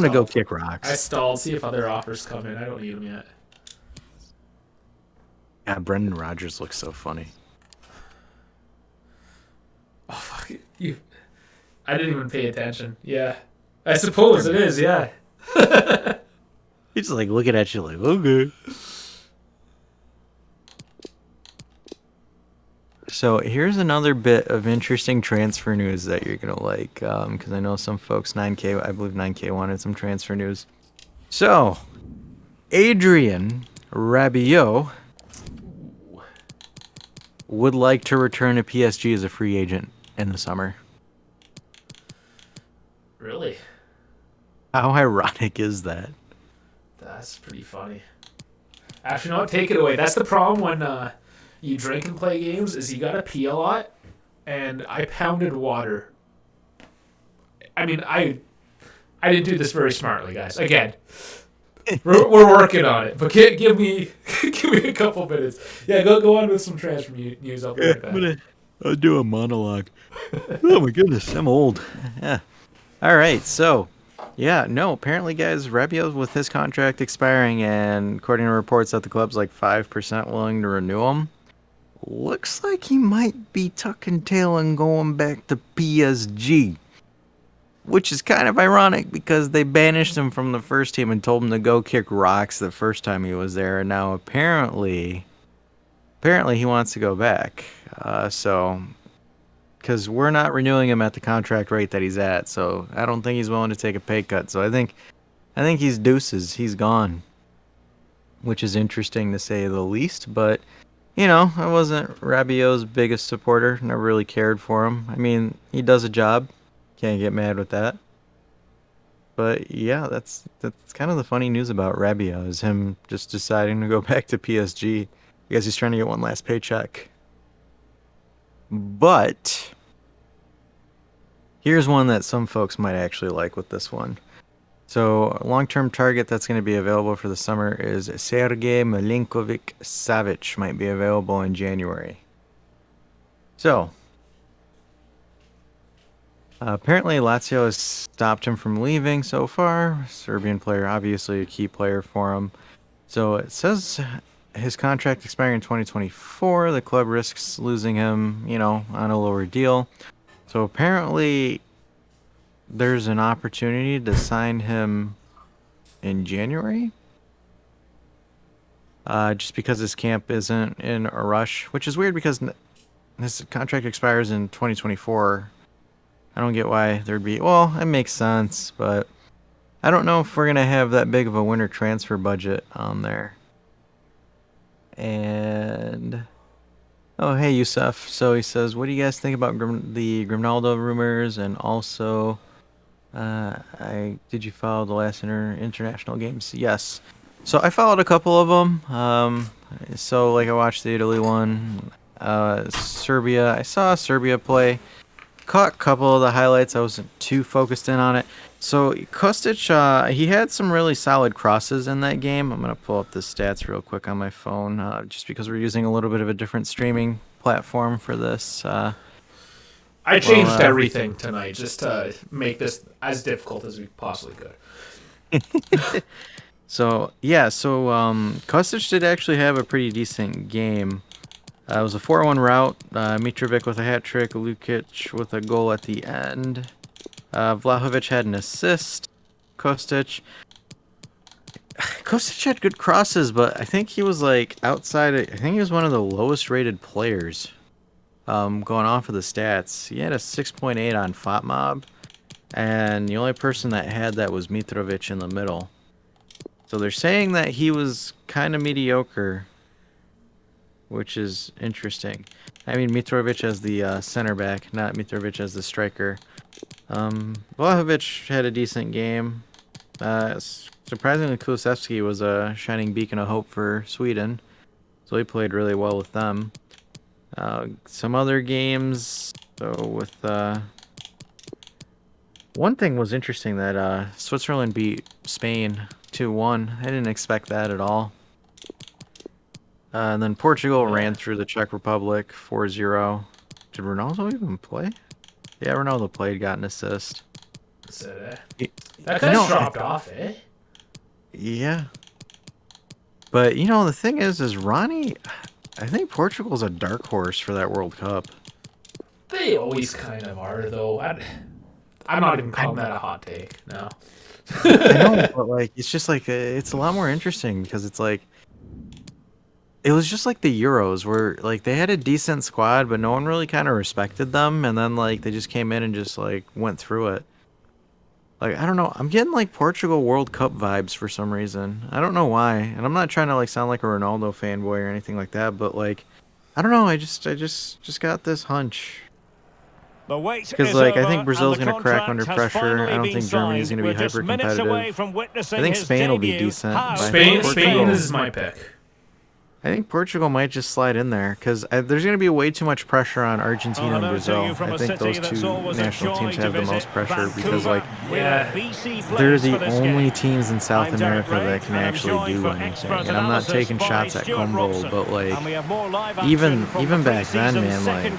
to go kick rocks. I stalled. See if other offers come in. I don't need them yet. Yeah, Brendan Rodgers looks so funny. You, I didn't even pay attention. Yeah. I suppose it is, yeah. He's just like looking at you like, okay. So here's another bit of interesting transfer news that you're gonna like, because I know some folks, 9K, I believe 9K wanted some transfer news. So, Adrian Rabiot would like to return to PSG as a free agent in the summer. Really? How ironic is that? That's pretty funny. Actually, no, take it away. That's the problem when you drink and play games is you gotta pee a lot, and I pounded water. I mean, I didn't do this very smartly, guys. Again, we're working on it, but give me a couple minutes. Yeah, go on with some transfer news. I'll be right back. I'll do a monologue. Oh my goodness, I'm old. Yeah. All right, so yeah, no, apparently, guys, Rabiot with his contract expiring, and according to reports that the club's like 5% willing to renew him, looks like he might be tucking tail and going back to PSG. Which is kind of ironic because they banished him from the first team and told him to go kick rocks the first time he was there, and now apparently he wants to go back. So, because we're not renewing him at the contract rate that he's at, so I don't think he's willing to take a pay cut. So I think he's deuces. He's gone, which is interesting to say the least. But you know, I wasn't Rabiot's biggest supporter. Never really cared for him. I mean, he does a job. Can't get mad with that. But yeah, that's kind of the funny news about Rabiot is him just deciding to go back to PSG because he's trying to get one last paycheck. But here's one that some folks might actually like with this one. So a long-term target that's going to be available for the summer is Sergei Milinkovic-Savic, might be available in January. So apparently, Lazio has stopped him from leaving so far. Serbian player, obviously a key player for him. So it says his contract expiring in 2024. The club risks losing him, you know, on a lower deal. So apparently, there's an opportunity to sign him in January. Just because his camp isn't in a rush, which is weird because his contract expires in 2024. I don't get why there'd be... Well, it makes sense, but I don't know if we're going to have that big of a winter transfer budget on there. And... Oh, hey, Yusuf. So he says, what do you guys think about the Grimaldo rumors? And also, did you follow the last international games? Yes. So I followed a couple of them. So, like, I watched the Italy one. Serbia. I saw Serbia play. Caught a couple of the highlights. I wasn't too focused in on it. So Kostic, he had some really solid crosses in that game. I'm going to pull up the stats real quick on my phone, just because we're using a little bit of a different streaming platform for this. I changed everything tonight just to make this as difficult as we possibly could. So Kostic did actually have a pretty decent game. It was a 4-1 route. Mitrovic with a hat trick, Lukic with a goal at the end. Vlahovic had an assist. Kostic had good crosses, but I think he was like outside. I think he was one of the lowest rated players. Going off of the stats, he had a 6.8 on FOTMob, and the only person that had that was Mitrovic in the middle. So they're saying that he was kind of mediocre, which is interesting. I mean, Mitrovic as the center back, not Mitrovic as the striker. Vlahovic had a decent game. Surprisingly, Kulusevski was a shining beacon of hope for Sweden, so he played really well with them. Some other games, so with one thing was interesting that Switzerland beat Spain 2-1. I didn't expect that at all. And then Portugal ran through the Czech Republic 4-0. Did Ronaldo even play? Yeah, Ronaldo played, got an assist. So, that kind of dropped off, eh? Yeah. But, you know, the thing is Ronnie, I think Portugal's a dark horse for that World Cup. They always kind of are, though. I'm not even calling that a hot take. No. I know, but like it's just like it's a lot more interesting because it's like it was just like the Euros where like they had a decent squad, but no one really kind of respected them, and then like they just came in and just like went through it. Like I don't know, I'm getting like Portugal World Cup vibes for some reason. I don't know why, and I'm not trying to like sound like a Ronaldo fanboy or anything like that, but like I don't know, I just got this hunch. The wait Because is like I over, think and Brazil's the gonna crack under contract has pressure. I finally don't been think Germany's signed. gonna be We're just hyper minutes away competitive. from witnessing I think his Spain will be debut. decent. How But Spain Portugal, is my pick. I think Portugal might just slide in there because there's going to be way too much pressure on Argentina and Brazil. I think those two national teams have the most pressure because, like, Yeah. they're the only teams in South America that can actually do anything. And I'm not taking shots at Combo, but like, even back then, man, like,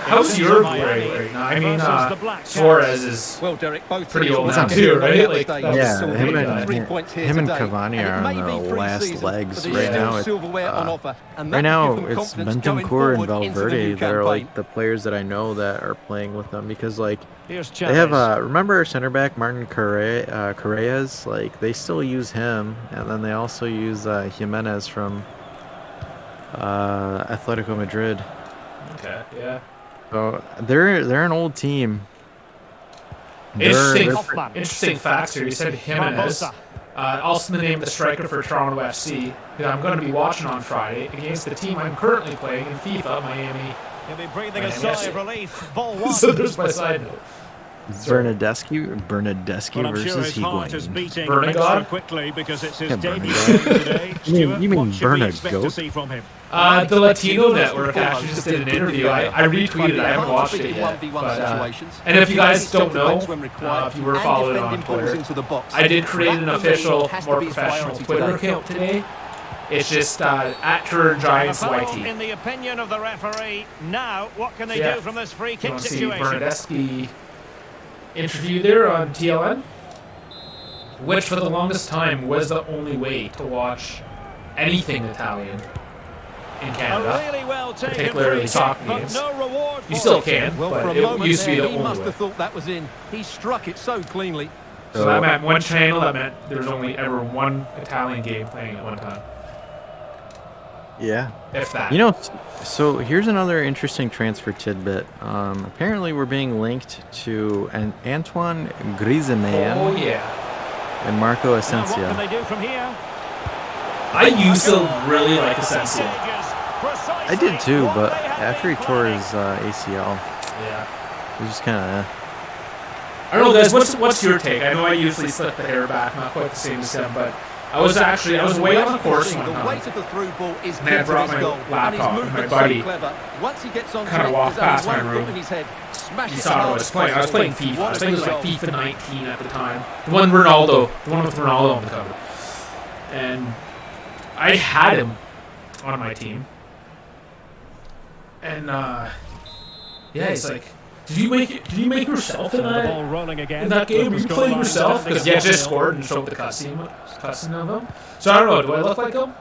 How's Uruguay right now? I mean, Suarez is Well, Derek, both pretty teams old will now have too, to right? make Like, mistakes. that was yeah, so There's big, him, 3 points here him and today, Cavani and are it on may be the last pre-season, legs but there's right still now. silverware on offer, and Right that will now, give them it's confidence going Bentancur and forward into the Valverde new that are campaign. like the players that I know that are playing with them because like Here's they have Chavez. remember center back Martin Correas, like they still use him, and then they also use Jimenez from Atletico Madrid. Okay, yeah. So they're an old team. Interesting facts here. You said Jimenez. Also the name of the striker for Toronto FC, that I'm going to be watching on Friday against the team I'm currently playing in FIFA, Miami. He'll be breathing a sigh of relief. Ball one. So there's my side note. Bernadeschi But I'm sure versus his heart is Higuain. beating Bernagod? extra quickly because it's his Yeah, debut Bernagod. game today. Stuart, You mean what should we expect to Bernagod? see from him? The Latino Network actually just did an interview. I retweeted it. I haven't watched it yet. But, and if you guys don't know, if you were following it on Twitter, I did create an official, more professional Twitter account today. It's just at Giants Foul YT. in the opinion of the referee. Now, what can they Yeah. do from this free You kick want to see situation? Bernadeschi interview there on TLN, which for the longest time was the only way to watch anything Italian in A Canada, really well taken particularly free soccer kick, but games. no reward You for still it. can, Well, for but a moment it used to be there, the he only must way. have thought that was in. He struck it so cleanly. So that meant one channel, that meant there was only ever one Italian game playing at one time, Yeah. if that. You know, so here's another interesting transfer tidbit. Apparently, we're being linked to an Antoine Griezmann Oh yeah. and Marco Now, what can Asensio. they do from here? I used to really like Asensio. I did too, but after he tore his ACL, Yeah. it was just kind of. I don't know, guys. What's your take? I know I usually slip the hair back, not quite the same as him, but I was way on the course one The time. weight of the through ball is And I key to brought this my goal, laptop and his and my movement's buddy so clever. Once he gets onto kinda it, walked there's only past my one room. foot in his head. Smash He it saw what I hard was as playing. I was playing possible. FIFA. What I a think it was like result. FIFA 19 at the time. The one with Ronaldo on the cover. And I had him on my team. And yeah, he's like, did you make yourself in The ball that rolling again. game? You played yourself? Because he had just scored and showed the cutscene of him. So I don't know. Do I look like him?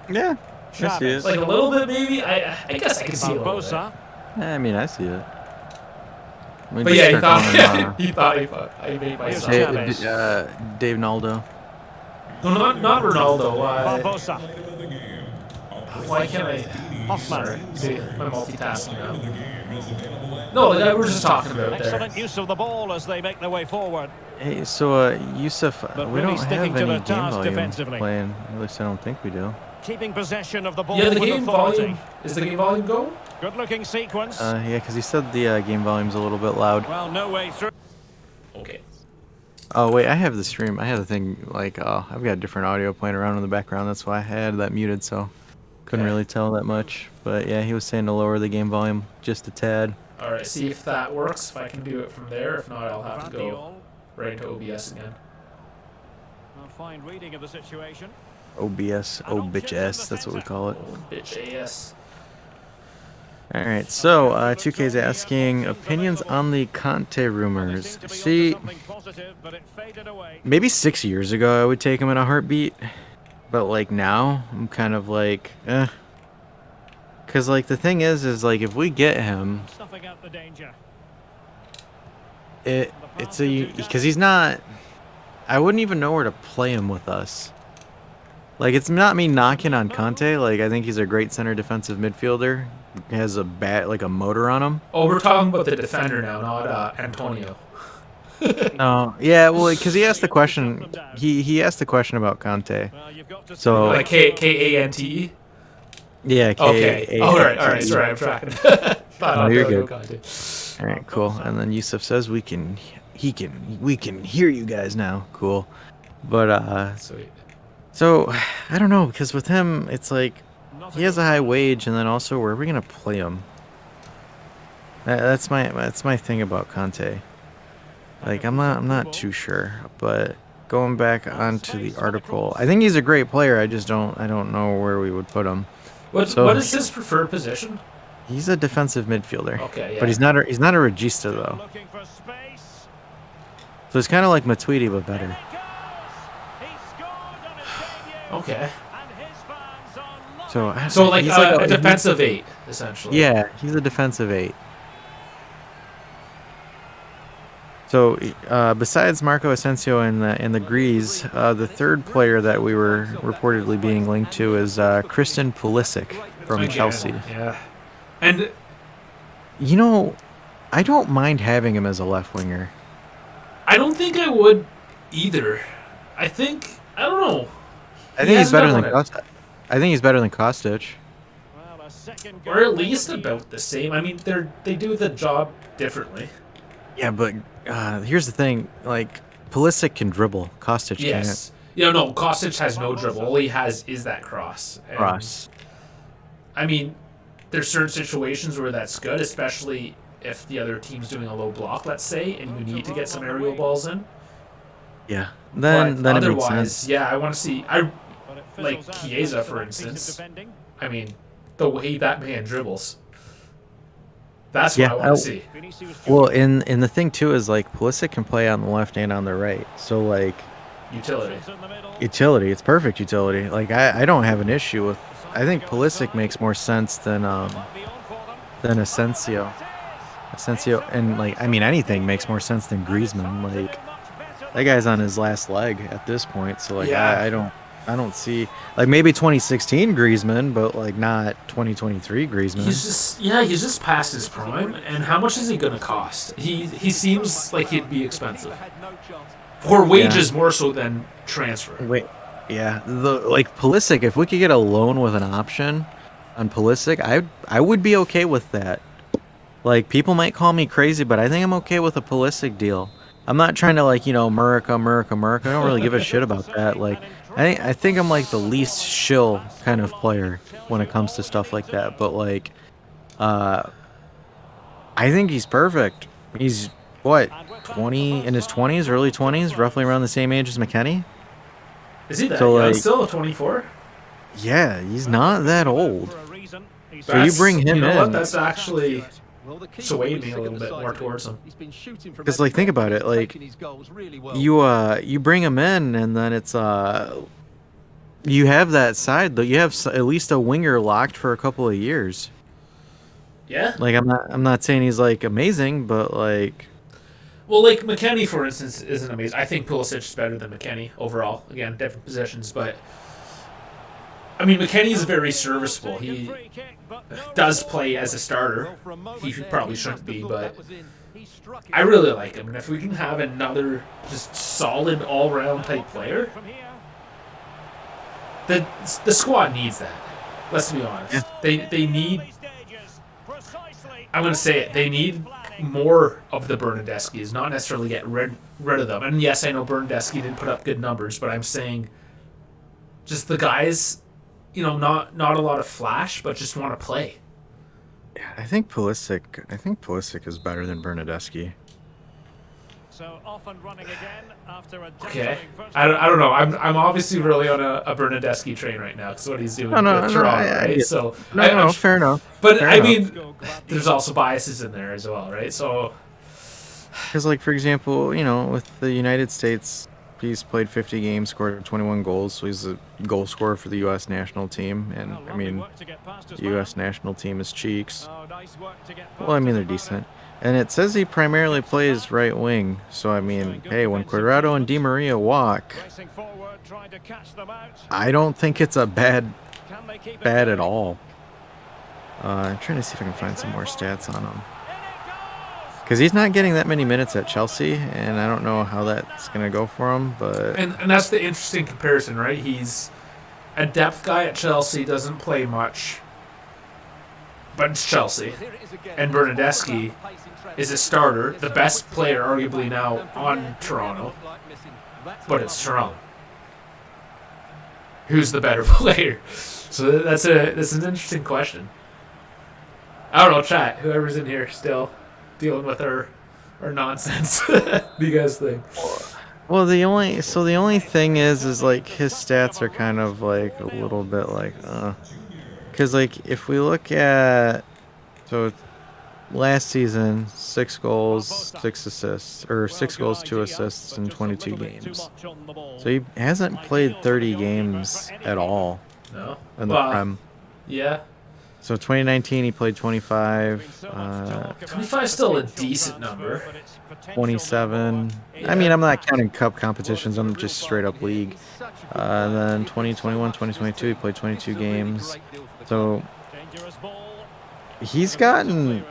Yeah, I see it. Like a little bit, maybe. I guess I can see a little bit. Barbosa. I mean, I see it. But yeah, he thought I made myself. Dave Naldo. No, not Ronaldo. Barbosa. Why can't I? Hoffman. Sorry, see, I'm multitasking now. No, like we were just talking about there. Excellent use of the ball as they make their way forward. Hey, so Yusuf, But we really don't sticking have to any their game task volume defensively. playing. At least I don't think we do. Keeping possession of the ball Yeah, the with game authority. volume. Is the game volume going? Good looking sequence. Yeah, because he said the game volume's a little bit loud. Well, no way through. Okay. Oh wait, I have the stream. I have the thing like I've got different audio playing around in the background. That's why I had that muted, so couldn't Okay. really tell that much. But yeah, he was saying to lower the game volume just a tad. All right. See if that works. If I can do it from there. If not, I'll have to go right into OBS again. A fine reading of the situation. OBS, oh bitch ass, that's what we call it. Bitch AS. All right, so 2K's asking opinions on the Conte rumors. See, maybe 6 years ago I would take him in a heartbeat, but like now I'm kind of like, because like the thing is like if we get him, Snuffing out the danger. it's because he's not. I wouldn't even know where to play him with us. Like it's not me knocking on Conte. Like I think he's a great center defensive midfielder. He has a like a motor on him. Oh, we're talking about the defender now, not Antonio. No, yeah, well, because he asked the question. He asked the question about Conte. Well, you've got to So Like Kante. yeah, Okay. All right. Sorry, I'm tracking. No, you're good. Kante. All right, cool. And then Yusuf says we can hear you guys now. Cool. But Sweet. so I don't know because with him it's like he has a high wage and then also where are we gonna play him? That's my thing about Conte. Like I'm not too sure, but going back onto the article, I think he's a great player. I don't know where we would put him. What is his preferred position? He's a defensive midfielder. Okay, yeah. But he's not a regista though. looking for space. So it's kind of like Matuidi but better. He scored on his debut. Okay. And his fans are So So like he's a defensive 8, essentially. Yeah, he's a defensive 8. So besides Marco Asensio and the Grease, the third player that we were reportedly being linked to is Christian Pulisic from Again, Chelsea. Yeah. And You know, I don't mind having him as a left winger. I don't think I would either. I don't know. I think he's better than Kostic. Kostic. I think he's better than Kostic. Well, a second Or goal at least for the about the same. I mean, they do the job differently. Yeah, but here's the thing: like Pulisic can dribble, Kostic Yes. Yeah, no, Kostic has no dribble. All he has is that cross. can't. And, Cross. I mean, there's certain situations where that's good, especially if the other team's doing a low block, let's say, and you need to get some aerial balls in. Yeah. But Then it makes otherwise, sense. yeah, I want to see. But it like fizzles out Chiesa, for for that piece of instance. defending. I mean, the way that man dribbles. That's Yeah, what I want to see. Vinicius Well, Junior in the thing too is like Pulisic can play on the left and on the right. So like Utility. sits in the middle. utility, it's perfect utility. Like I don't have an issue with. I think Pulisic makes more sense than Might be on for them. Asensio. Asensio and like I mean anything makes more sense than Griezmann. Like that guy's on his last leg at this point. So like Yeah. I don't see like maybe 2016 Griezmann, but like not 2023 Griezmann. He's just past his prime. And how much is he gonna cost? He seems like he'd be expensive for wages more so than transfer. Wait, yeah, like Pulisic. If we could get a loan with an option on Pulisic, I would be okay with that. Like people might call me crazy, but I think I'm okay with a Pulisic deal. I'm not trying to like America. I don't really give a shit about that. Like I think I'm like the least shill kind of player when it comes to stuff like that. But like, I think he's perfect. He's what 20 in his 20s, early 20s, roughly around the same age as McKennie. Is he that So, young like- still? 24? Yeah, he's not that old. For a reason. He's So you bring him you know in. What? That's actually Well, the key swayed always me a stick little at the bit side more of it. towards him. He's been shooting from 'Cause, like, think about it, like, taking his goals really well. You bring him in, and then it's you have that side though. You have at least a winger locked for a couple of years. yeah. Like I'm not saying he's like amazing, but like Well, like McKennie, for instance, isn't amazing. I think Pulisic is better than McKennie overall. Again, different positions, but I mean McKennie's very serviceable. He free kick, but no does goal. play as a starter. Well, for a moment He there, probably you shouldn't must have be, thought but that was in. He struck it. I really like him. And if we can have another just solid all-round type player, From here. the squad needs that. Let's be honest. They need. I'm going to say it. They need more of the Bernadeskis, not necessarily get rid of them. And yes, I know Bernadeschi didn't put up good numbers, but I'm saying just the guys, not a lot of flash, but just want to play. I think Pulisic is better than Bernadeschi. So off and running again after a Okay, jostling first I don't know. I'm obviously really on a Bernadeschi train right now because what he's doing No, with Toronto, I right? get- So No, fair enough. but fair I enough. mean, there's also biases in there as well, right? So Because like for example, with the United States He's played 50 games, scored 21 goals, so he's a goal scorer for the U.S. national team. And, I mean, the U.S. national team is cheeks. Well, I mean, they're decent. And it says he primarily plays right wing. So, I mean, hey, when Cuadrado and Di Maria walk, I don't think it's a bad at all. I'm trying to see if I can find some more stats on him. Because he's not getting that many minutes at Chelsea, and I don't know how that's going to go for him. But And that's the interesting comparison, right? He's a depth guy at Chelsea, doesn't play much, but it's Chelsea. And Bernadeschi is a starter, the best player arguably now on Toronto, but it's Toronto. Who's the better player? So that's an interesting question. I don't know, chat. Whoever's in here still dealing with our nonsense. What do you guys think? well, the only thing is like his stats are kind of like a little bit like because like if we look at last season 6 goals 6 assists or 6 goals 2 assists in 22 games, so he hasn't played 30 games at all. No. In the Prem. Yeah. So 2019 he played 25. 25 is still a decent number. 27. Yeah. I mean, I'm not counting cup competitions. I'm just straight up league. And then 2021, 2022 he played 22 games. So he's gotten.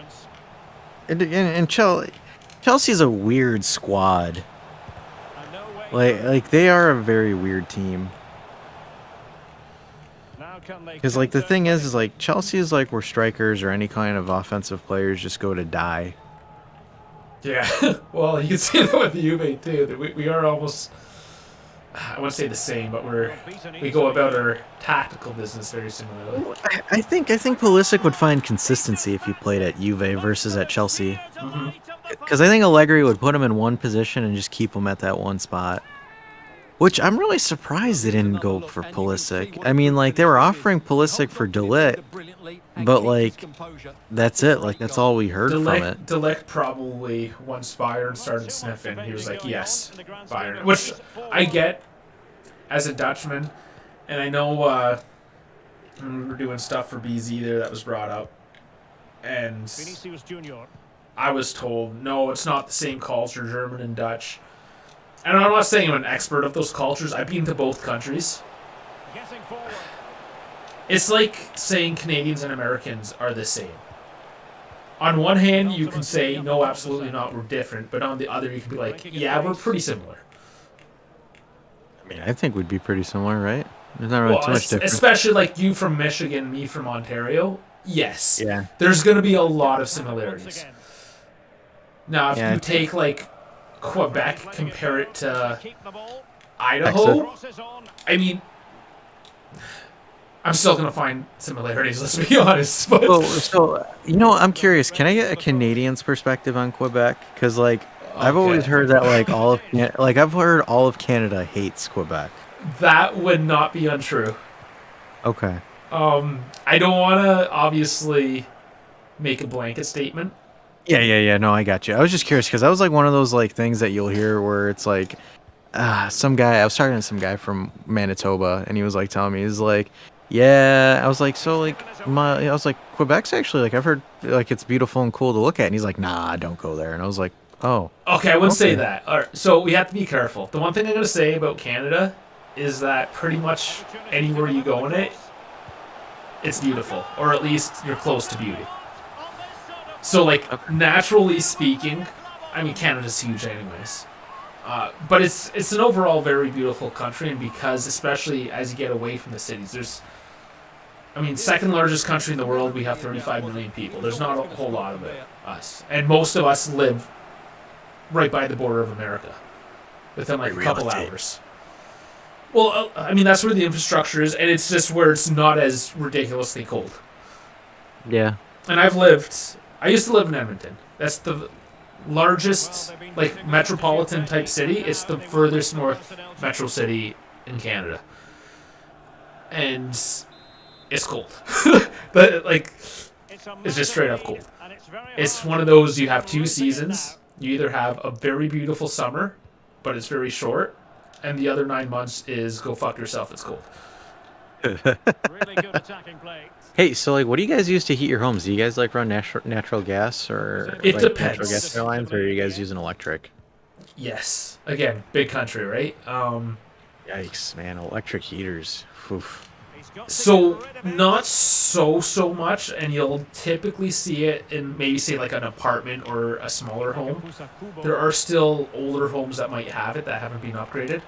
And Chelsea's a weird squad. Like they are a very weird team. Because like the thing is like Chelsea is like where strikers or any kind of offensive players just go to die. Yeah. Well, you can see that with the Juve too. That we are almost, I wouldn't say the same, but we go about our tactical business very similarly. I think Pulisic would find consistency if he played at Juve versus at Chelsea. Because I think Allegri would put him in one position and just keep him at that one spot. Which I'm really surprised they didn't go for Pulisic. I mean, like, they were offering Pulisic for De Ligt, but, like, that's it. Like, that's all we heard from it. De Ligt probably, once Bayern started sniffing, he was like, yes, Bayern. Which I get as a Dutchman, and I know when we were doing stuff for BZ there that was brought up, and I was told, no, it's not the same culture, German and Dutch. And I'm not saying I'm an expert of those cultures. I've been to both countries. It's like saying Canadians and Americans are the same. On one hand, you can say, no, absolutely not, we're different. But on the other, you can be like, yeah, we're pretty similar. I mean, I think we'd be pretty similar, right? There's not really too much difference. Especially like you from Michigan, me from Ontario. Yes. Yeah. There's going to be a lot of similarities. Now, if you take like Quebec, compare it to Idaho, I mean, I'm still going to find similarities, let's be honest. But so, you know, I'm curious. Can I get a Canadian's perspective on Quebec? Because, like, I've always heard that, like, I've heard all of Canada hates Quebec. That would not be untrue. Okay. I don't want to, obviously, make a blanket statement. Yeah. No, I got you. I was just curious because that was like one of those like things that you'll hear where it's like, some guy. I was talking to some guy from Manitoba, and he was like telling me, he's like, yeah. I was like, so like I was like, Quebec's actually like I've heard like it's beautiful and cool to look at, and he's like, nah, don't go there. And I was like, oh. Okay, I wouldn't say that. All right, so we have to be careful. The one thing I'm going to say about Canada is that pretty much anywhere you go in it, it's beautiful, or at least you're close to beauty. So, like, naturally speaking, I mean, Canada's huge anyways. But it's an overall very beautiful country, and because, especially as you get away from the cities, second largest country in the world, we have 35 million people. There's not a whole lot of us. And most of us live right by the border of America, within like a couple hours. Well, that's where the infrastructure is, and it's just where it's not as ridiculously cold. Yeah. And I used to live in Edmonton. That's the largest, like, metropolitan type city. It's the furthest north metro city in Canada. And it's cold. But, like, it's just straight up cold. It's one of those, you have 2 seasons. You either have a very beautiful summer, but it's very short, and the other 9 months is go fuck yourself. It's cold. Really good attacking play. Hey, so like, what do you guys use to heat your homes? Do you guys like run natural gas or It like depends. natural gas airlines, or are you guys using electric? Yes. Again, big country, right? Yikes, man! Electric heaters. Oof. So not so much, and you'll typically see it in maybe say like an apartment or a smaller home. There are still older homes that might have it that haven't been upgraded.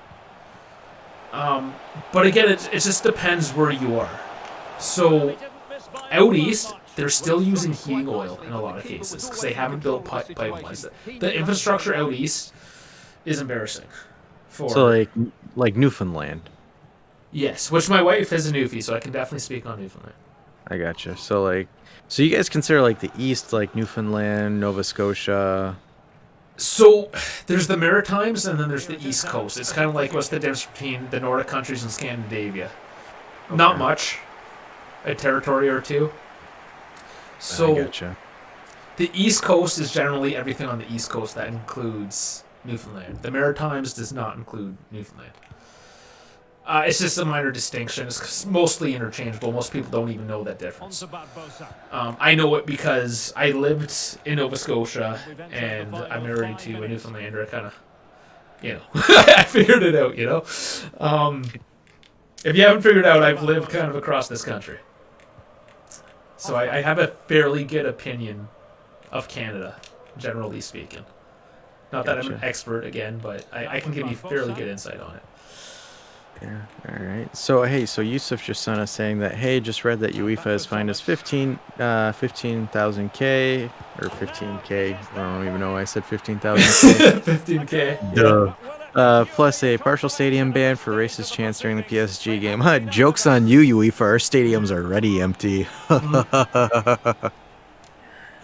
But again, it just depends where you are. So out east, they're still using heating oil in a lot of cases because they haven't built pipelines. The infrastructure out east is embarrassing. So like Newfoundland. Yes, which my wife is a Newfie, so I can definitely speak on Newfoundland. I gotcha. So so you guys consider like the east, like Newfoundland, Nova Scotia. So there's the Maritimes and then there's the East Coast. It's kind of like what's the difference between the Nordic countries and Scandinavia? Okay. Not much, a territory or two. So I gotcha. The East Coast is generally everything on the East Coast that includes Newfoundland. The Maritimes does not include Newfoundland. It's just a minor distinction. It's mostly interchangeable. Most people don't even know that difference. I know it because I lived in Nova Scotia and I'm married to a Newfoundlander. I kind of, I figured it out, If you haven't figured it out, I've lived kind of across this country. So I have a fairly good opinion of Canada, generally speaking. Not that I'm an expert, again, but I can give you fairly good insight on it. Yeah. All right. So hey, Yusuf just sent us saying that hey, just read that UEFA has fined us 15,000 K or 15K. I don't even know why I said 15,000. 15K. Duh. Plus a partial stadium ban for racist chants during the PSG game. Joke's on you, UEFA. Our stadiums are already empty.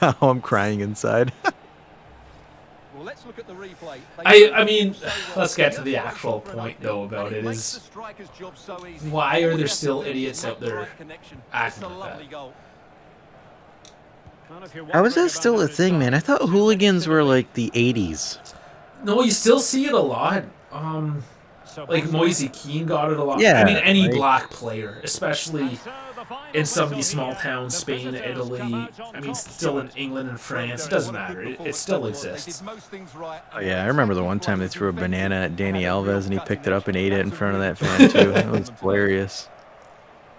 I'm crying inside. Let's look at the replay. I mean, let's get to the actual point, though, about it is why are there still idiots out there acting like that? How is that still a thing, man? I thought hooligans were like the 80s. No, you still see it a lot. Like Moise Keane got it a lot. Yeah, I mean, any black player, especially in some of these small towns, Spain, Italy, I mean, still in England and France, it doesn't matter. It still exists. Oh, yeah, I remember the one time they threw a banana at Danny Alves and he picked it up and ate it in front of that fan, too. That was hilarious.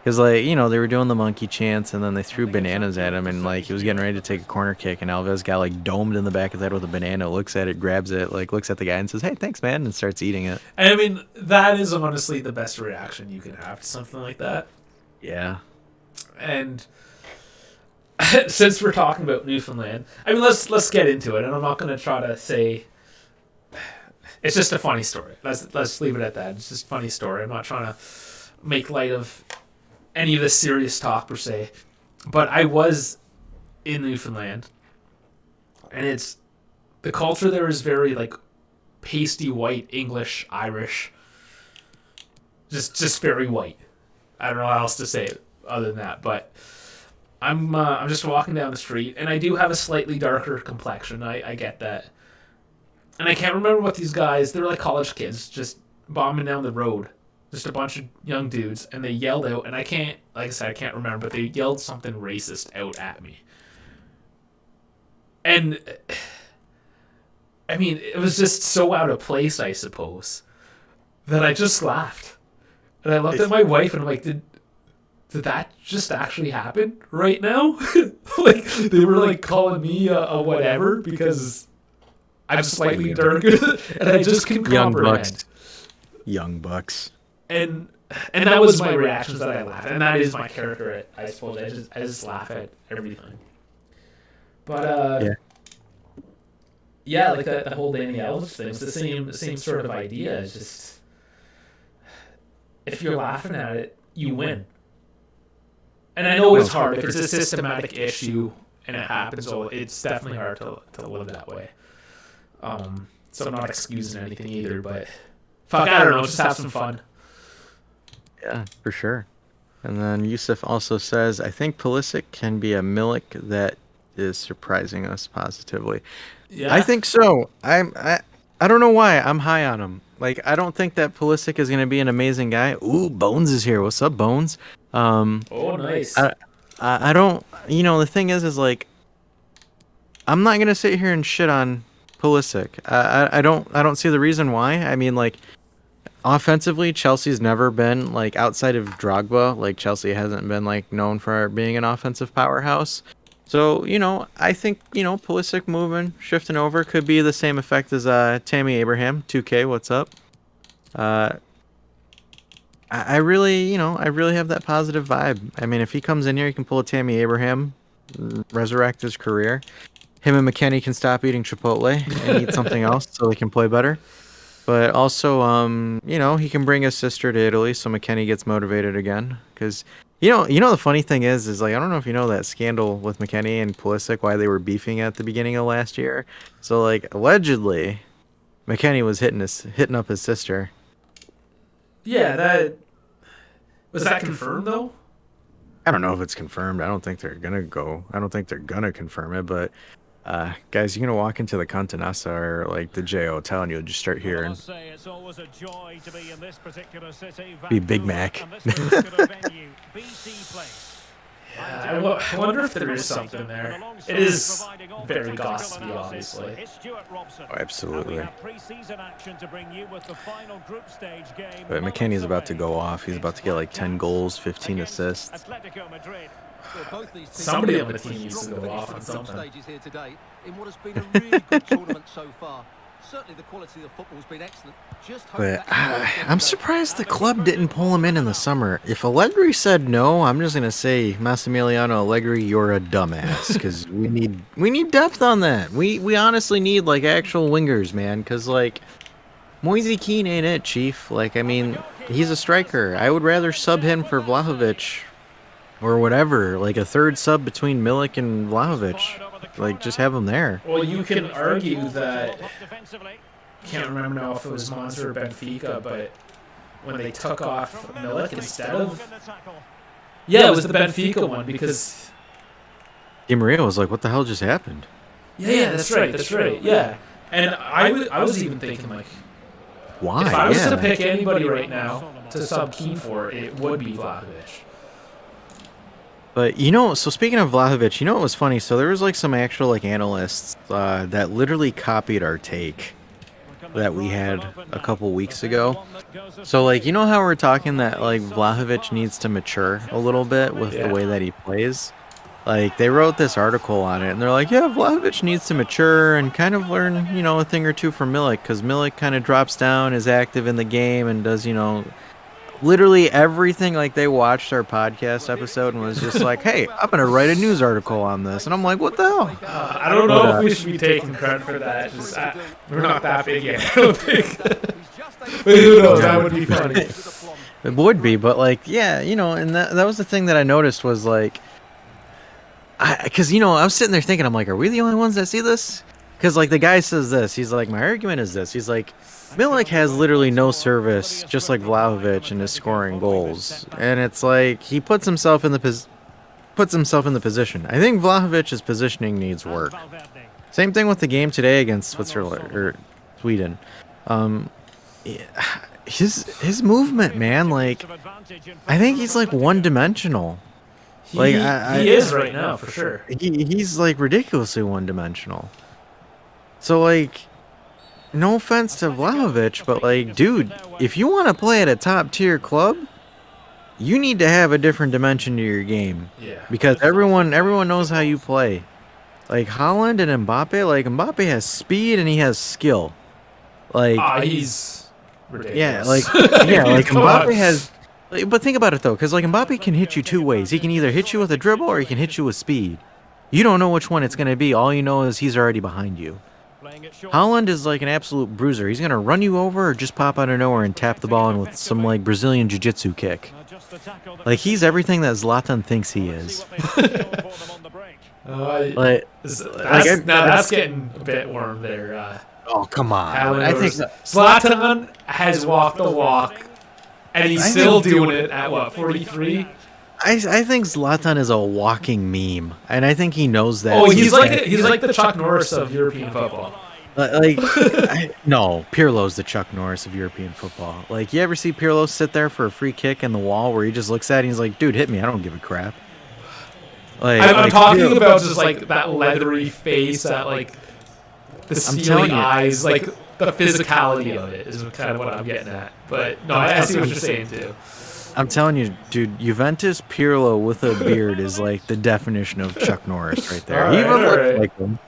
Because, like, they were doing the monkey chants and then they threw bananas at him and, like, he was getting ready to take a corner kick and Alves got, like, domed in the back of the head with a banana, looks at it, grabs it, like, looks at the guy and says, hey, thanks, man, and starts eating it. I mean, that is honestly the best reaction you can have to something like that. Yeah. And since we're talking about Newfoundland, I mean, let's get into it. And I'm not going to try to say it's just a funny story. Let's leave it at that. It's just a funny story. I'm not trying to make light of any of this serious talk per se. But I was in Newfoundland, and the culture there is very like pasty white, English, Irish, just very white. I don't know how else to say it other than that, but I'm just walking down the street, and I do have a slightly darker complexion. I get that. And I can't remember what these guys, they were like college kids, just bombing down the road. Just a bunch of young dudes, and they yelled out, and I can't remember, but they yelled something racist out at me. And, I mean, it was just so out of place, I suppose, that I just laughed. And I looked at my wife, and I'm like, did that just actually happen right now? Like, they were, like, calling me a whatever because I'm slightly darker, and I just can comprehend. Young bucks. And that was my reaction, that I laughed. And that is my character, I suppose. I just laugh at everything. But, yeah, like the whole Danny Alves thing, it's the same sort of idea. It's just, if you're laughing at it, you win. And I know it's hard. If it's a systematic issue and it happens, so it's definitely hard to live that way. So I'm not excusing anything either, but fuck, I don't know, just have some fun. Yeah, for sure. And then Yusuf also says, I think Pulisic can be a Milik that is surprising us positively. Yeah. I think so. I don't know why. I'm high on him. Like, I don't think that Pulisic is going to be an amazing guy. Ooh, Bones is here. What's up, Bones? Oh, nice. I don't. The thing is like, I'm not going to sit here and shit on Pulisic. I don't see the reason why. I mean, like, offensively, Chelsea's never been like outside of Drogba. Like, Chelsea hasn't been like known for being an offensive powerhouse. So, I think, Pulisic moving, shifting over could be the same effect as Tammy Abraham. 2K, what's up? I really have that positive vibe. I mean, if he comes in here, he can pull a Tammy Abraham, resurrect his career. Him and McKennie can stop eating Chipotle and eat something else so they can play better. But also, he can bring his sister to Italy so McKennie gets motivated again. Because, the funny thing is like, I don't know if you know that scandal with McKennie and Pulisic, why they were beefing at the beginning of last year. So, like, allegedly, McKennie was hitting up his sister. Yeah, that... Was that confirmed, though? I don't know if it's confirmed. I don't think they're going to confirm it, but... guys, you're gonna walk into the Cantanasa or like the J Hotel and you'll just start hearing be Big Mac. Yeah, I wonder if there is something there. It is very gossipy, obviously. Oh, absolutely. But McKennie's about to go off. He's about to get like 10 goals, 15 assists. Somebody on the team needs to go off on something. Here today in what has been a really good tournament so far. Certainly the quality of the football has been excellent. But I'm surprised the club didn't pull him in the summer. If Allegri said no, I'm just gonna say, Massimiliano Allegri, you're a dumbass, because we need depth on that. We honestly need like actual wingers, man, because like Moise Kean ain't it, Chief. Like, I mean, he's a striker. I would rather sub him for Vlahovic or whatever, like a third sub between Milik and Vlahovic. Like, just have him there. Well, you can argue that... Can't remember now if it was Monza or Benfica, but when they took off Milik instead of... Yeah, it was the Benfica one, because... Di Maria was like, what the hell just happened? Yeah, that's right, yeah. And I was even thinking, like... Why? If I was to pick anybody right now to sub Keane for, it would be Vlahovic. But, so speaking of Vlahovic, what was funny? So there was, like, some actual, like, analysts that literally copied our take that we had a couple weeks ago. So, like, how we're talking that, like, Vlahovic needs to mature a little bit with the way that he plays? Like, they wrote this article on it, and they're like, yeah, Vlahovic needs to mature and kind of learn, a thing or two from Milik, because Milik kind of drops down, is active in the game, and does, literally everything. Like, they watched our podcast episode and was just like, hey, I'm going to write a news article on this. And I'm like, what the hell? I don't know if we should be taking credit for that. Just, we're not that big yet, I don't think. But who knows? That would be funny. It would be, but, like, yeah, and that was the thing that I noticed was, like, because, I was sitting there thinking, I'm like, are we the only ones that see this? Because, like, the guy says this. He's like, my argument is this. He's like, Milik has literally no service, just like Vlahovic, and is scoring goals. And it's like, he puts himself in the position. I think Vlahovic's positioning needs work. Same thing with the game today against Switzerland or Sweden. His movement, man, like, I think he's like one-dimensional. Like, he is right now, for sure. He's like ridiculously one-dimensional. So, like, no offense to Vlahovic, but, like, dude, if you want to play at a top-tier club, you need to have a different dimension to your game. Yeah. Because everyone knows how you play. Like, Haaland and Mbappe, like, Mbappe has speed and he has skill. Like, he's ridiculous. Yeah, like, Mbappe has... But think about it, though, because, like, Mbappe can hit you two ways. He can either hit you with a dribble or he can hit you with speed. You don't know which one it's going to be. All you know is he's already behind you. Haaland is like an absolute bruiser. He's going to run you over or just pop out of nowhere and tap the ball in with some, like, Brazilian jiu-jitsu kick. Like, he's everything that Zlatan thinks he is. That's getting a bit warm there. Oh, come on. I think Zlatan has walked the walk, and he's still doing it at, what, 43? I think Zlatan is a walking meme, and I think he knows that. Oh, he's like the Chuck Norris of European football. No, Pirlo's the Chuck Norris of European football. Like, you ever see Pirlo sit there for a free kick in the wall where he just looks at it and he's like, dude, hit me. I don't give a crap. I'm talking about just like that leathery face, that like the steely eyes, like the physicality of it is kind of what I'm getting at. But no, I see what you're saying too. I'm telling you, dude, Juventus Pirlo with a beard is like the definition of Chuck Norris right there. He even looks like him.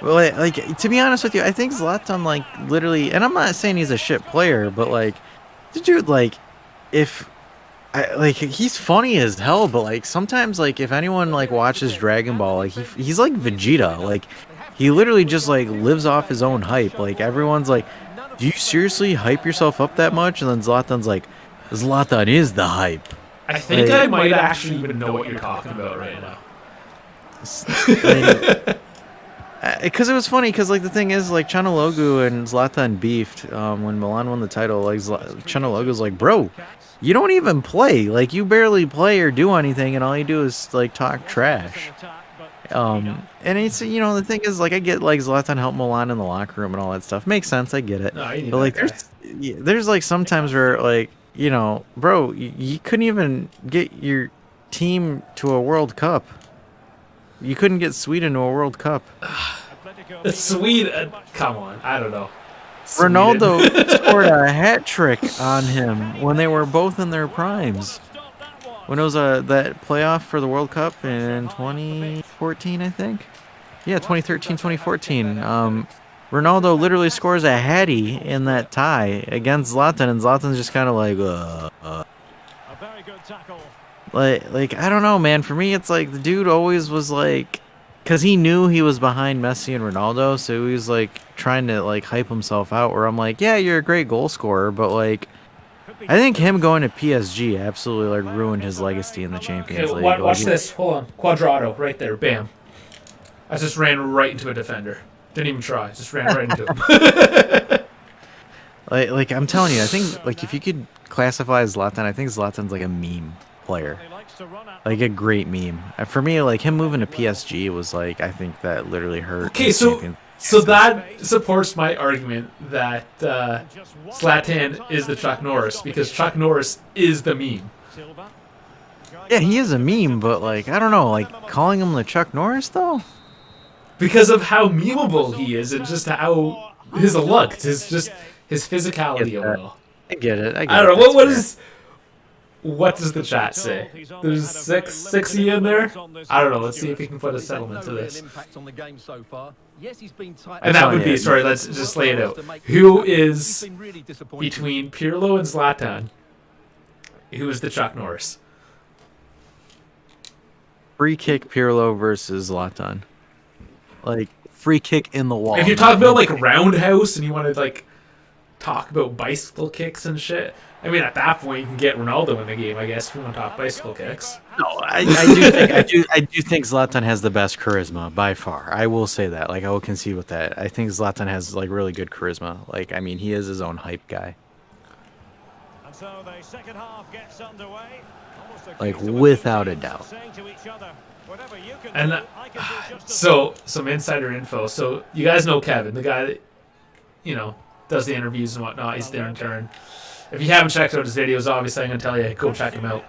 Well, like, to be honest with you, I think Zlatan, like, literally, and I'm not saying he's a shit player, but like, the dude, like, he's funny as hell, but like sometimes, like, if anyone like watches Dragon Ball, like he's like Vegeta, like he literally just like lives off his own hype. Like, everyone's like, do you seriously hype yourself up that much? And then Zlatan's like, Zlatan is the hype. I think I might actually even know what you're talking about right now. Because it was funny, because like the thing is, like, Chanaloglu and Zlatan beefed when Milan won the title. Like, Chanaloglu's like, bro, you don't even play. Like, you barely play or do anything, and all you do is like talk trash. And it's, the thing is, like, I get like Zlatan helped Milan in the locker room and all that stuff. Makes sense, I get it. No, but like, there's like sometimes where, like, bro, you couldn't even get your team to a World Cup. You couldn't get Sweden to a World Cup. Sweden, come on, I don't know. Ronaldo scored a hat trick on him when they were both in their primes. When it was that playoff for the World Cup in 2014, I think. Yeah, 2013, 2014. Ronaldo literally scores a hattie in that tie against Zlatan, and Zlatan's just kind of like, A very good tackle. Like, I don't know, man. For me, it's like the dude always was like, because he knew he was behind Messi and Ronaldo, so he was like trying to like hype himself out. Where I'm like, yeah, you're a great goal scorer, but like, I think him going to PSG absolutely like ruined his legacy in the Champions League. Watch this. Hold on, Quadrado, right there. Bam. I just ran right into a defender. Didn't even try. Just ran right into him. like I'm telling you, I think like if you could classify Zlatan, I think Zlatan's like a meme player, like a great meme. For me, like him moving to PSG was like, I think that literally hurt. Okay, so that supports my argument that Zlatan is the Chuck Norris, because Chuck Norris is the meme. Yeah, he is a meme, but like, I don't know, like calling him the Chuck Norris though, because of how memeable he is and just how his looks, his physicality a little. I get it. I don't know what does the chat say? There's 660 in there. I don't know. Let's see if we can put a settlement to this. And that would be, sorry, let's just lay it out. Who is between Pirlo and Zlatan? Who is the Chuck Norris? Free kick Pirlo versus Zlatan. Like, free kick in the wall. If you're talking about like roundhouse and you want to like talk about bicycle kicks and shit, I mean, at that point you can get Ronaldo in the game, I guess, if you want to talk bicycle kicks. No, I do think Zlatan has the best charisma by far. I will say that. Like, I will concede with that. I think Zlatan has like really good charisma. Like, I mean, he is his own hype guy. And so the second half gets underway. Like, without a doubt. And so some insider info. So you guys know Kevin, the guy that does the interviews and whatnot. He's there in turn. If you haven't checked out his videos, obviously I'm gonna tell you, go check him out.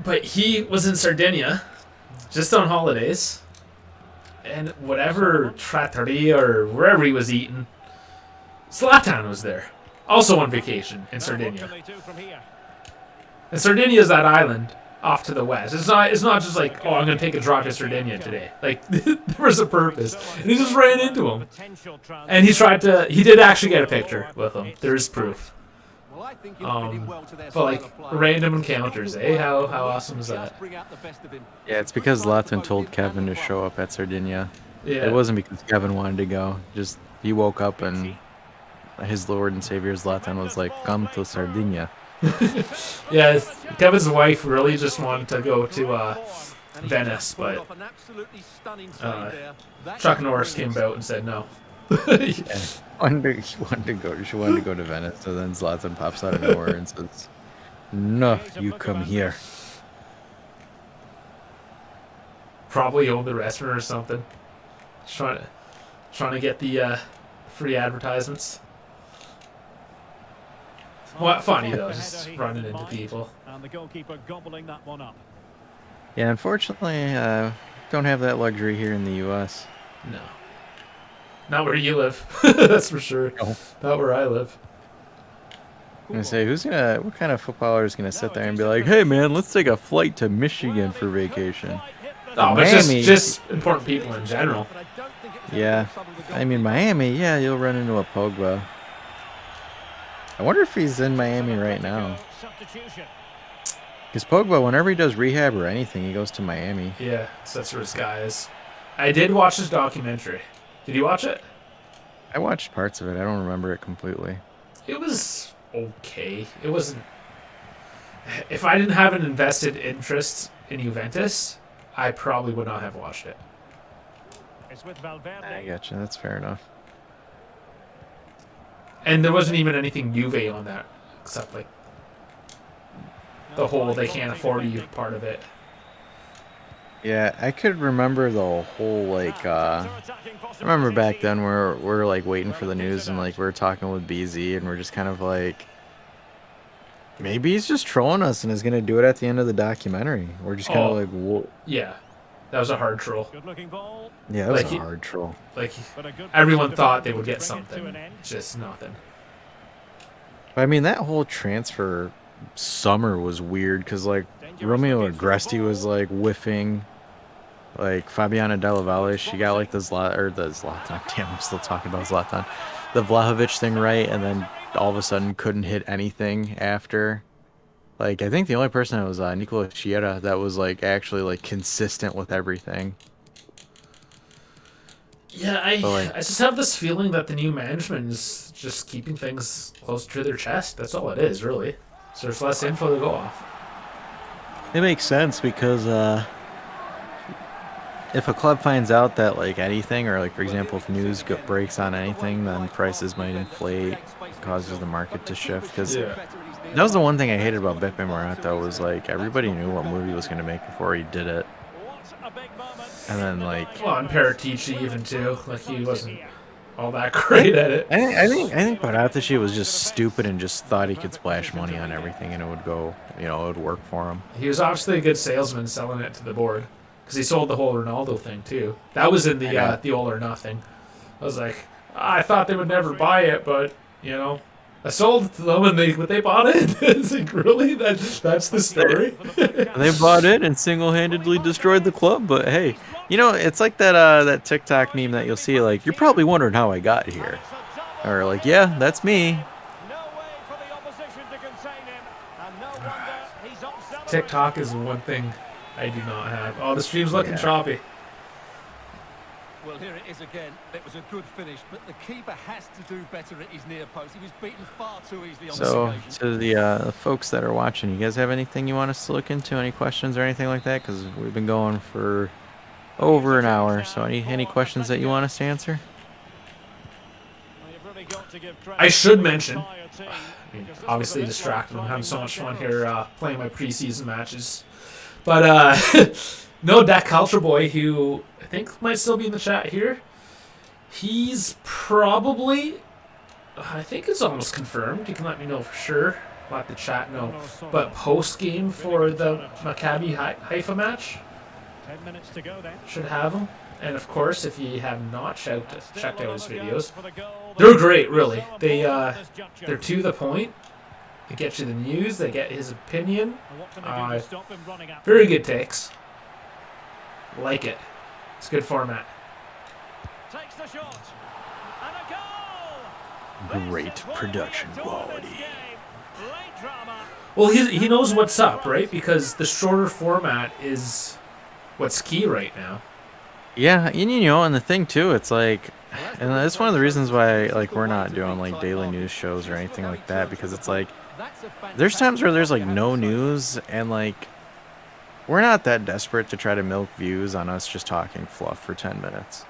But he was in Sardinia, just on holidays, and whatever trattoria or wherever he was eating, Zlatan was there, also on vacation in Sardinia. And Sardinia is that island off to the west. It's not just like, oh, I'm gonna take a drive to Sardinia today. Like, there was a purpose, and he just ran into him. And he did actually get a picture with him. There's proof. But like random encounters, eh? How awesome is that? Yeah, it's because Zlatan told Kevin to show up at Sardinia. Yeah. It wasn't because Kevin wanted to go. Just he woke up and his Lord and Savior Zlatan was like, "Come to Sardinia." Yeah, Kevin's wife really just wanted to go to Venice, but Chuck Norris came out and said no. Yeah. She wanted to go to Venice, so then Zlatan pops out of nowhere and says, "No, you come here." Probably owned the restaurant or something. trying to get the free advertisements. What funny though, just running into people. And the goalkeeper gobbling that one up. Yeah, unfortunately, don't have that luxury here in the U.S. No. Not where you live. That's for sure. No. Not where I live. I'm gonna say, what kind of footballer is gonna sit there and be like, "Hey man, let's take a flight to Michigan for vacation"? Oh, but Miami. just important people in general. Yeah, I mean Miami. Yeah, you'll run into a Pogba. I wonder if he's in Miami right now. Because Pogba, whenever he does rehab or anything, he goes to Miami. Yeah, so that's where his guy is. I did watch his documentary. Did you watch it? I watched parts of it. I don't remember it completely. It was okay. It wasn't... If I didn't have an invested interest in Juventus, I probably would not have watched it. It's with Valverde. I gotcha. That's fair enough. And there wasn't even anything Juve on that, except like the whole they can't afford you part of it. Yeah, I could remember the whole like I remember back then we're like waiting for the news and like we were talking with BZ and we're just kind of like maybe he's just trolling us and is gonna do it at the end of the documentary. We're just kind of like, whoa. Yeah, that was a hard troll. Yeah, that was Like a hard troll. Like everyone thought they would get something, just nothing. But I mean that whole transfer summer was weird because like Romeo Agresti was like whiffing. Like Fabiana Della Valle, she got like the Zlatan. Damn, I'm still talking about Zlatan. The Vlahovic thing right, and then all of a sudden couldn't hit anything after. Like I think the only person that was Nicola Chiera that was like actually like consistent with everything. Yeah, I just have this feeling that the new management is just keeping things close to their chest. That's all it is, really. So there's less info to go off. It makes sense because if a club finds out that like anything, or like for example, if news breaks on anything, then prices might inflate, causes the market to shift. Because that was the one thing I hated about Beppe Morato was like everybody knew what movie he was going to make before he did it. And then like, well, and Paratici even too. Like he wasn't all that great at it. I think Paratici was just stupid and just thought he could splash money on everything and it would go, it would work for him. He was obviously a good salesman selling it to the board. Because he sold the whole Ronaldo thing, too. That was in the All or Nothing. I was like, I thought they would never buy it, but, I sold it to them and they bought it. It's like, really? That's the story? They bought it and single-handedly destroyed the club, but hey, it's like that TikTok meme that you'll see, like, you're probably wondering how I got here. Or like, yeah, that's me. TikTok is one thing I do not have. Oh, the stream's looking choppy. Well, here it is again. It was a good finish, but the keeper has to do better at his near post. He was beaten far too easily on this occasion. So, to the folks that are watching, you guys have anything you want us to look into? Any questions or anything like that? Because we've been going for over an hour. So, any questions that you want us to answer? I should mention, obviously distracted. I'm having so much fun here playing my preseason matches. But no, that Culture Boy, who I think might still be in the chat here, he's probably, I think it's almost confirmed. You can let me know for sure. Let the chat know. But post-game for the Maccabi Haifa match, 10 minutes to go then. Should have him. And of course, if you have not checked out his videos, they're great, really. They're to the point. They get you the news. They get his opinion. Very good takes. Like it. It's good format. Takes the shot. And a goal. Great production quality. Well, he knows what's up, right? Because the shorter format is what's key right now. Yeah, and the thing too, it's like, and that's one of the reasons why like we're not doing like daily news shows or anything like that, because it's like there's times where there's like no news and like we're not that desperate to try to milk views on us just talking fluff for 10 minutes.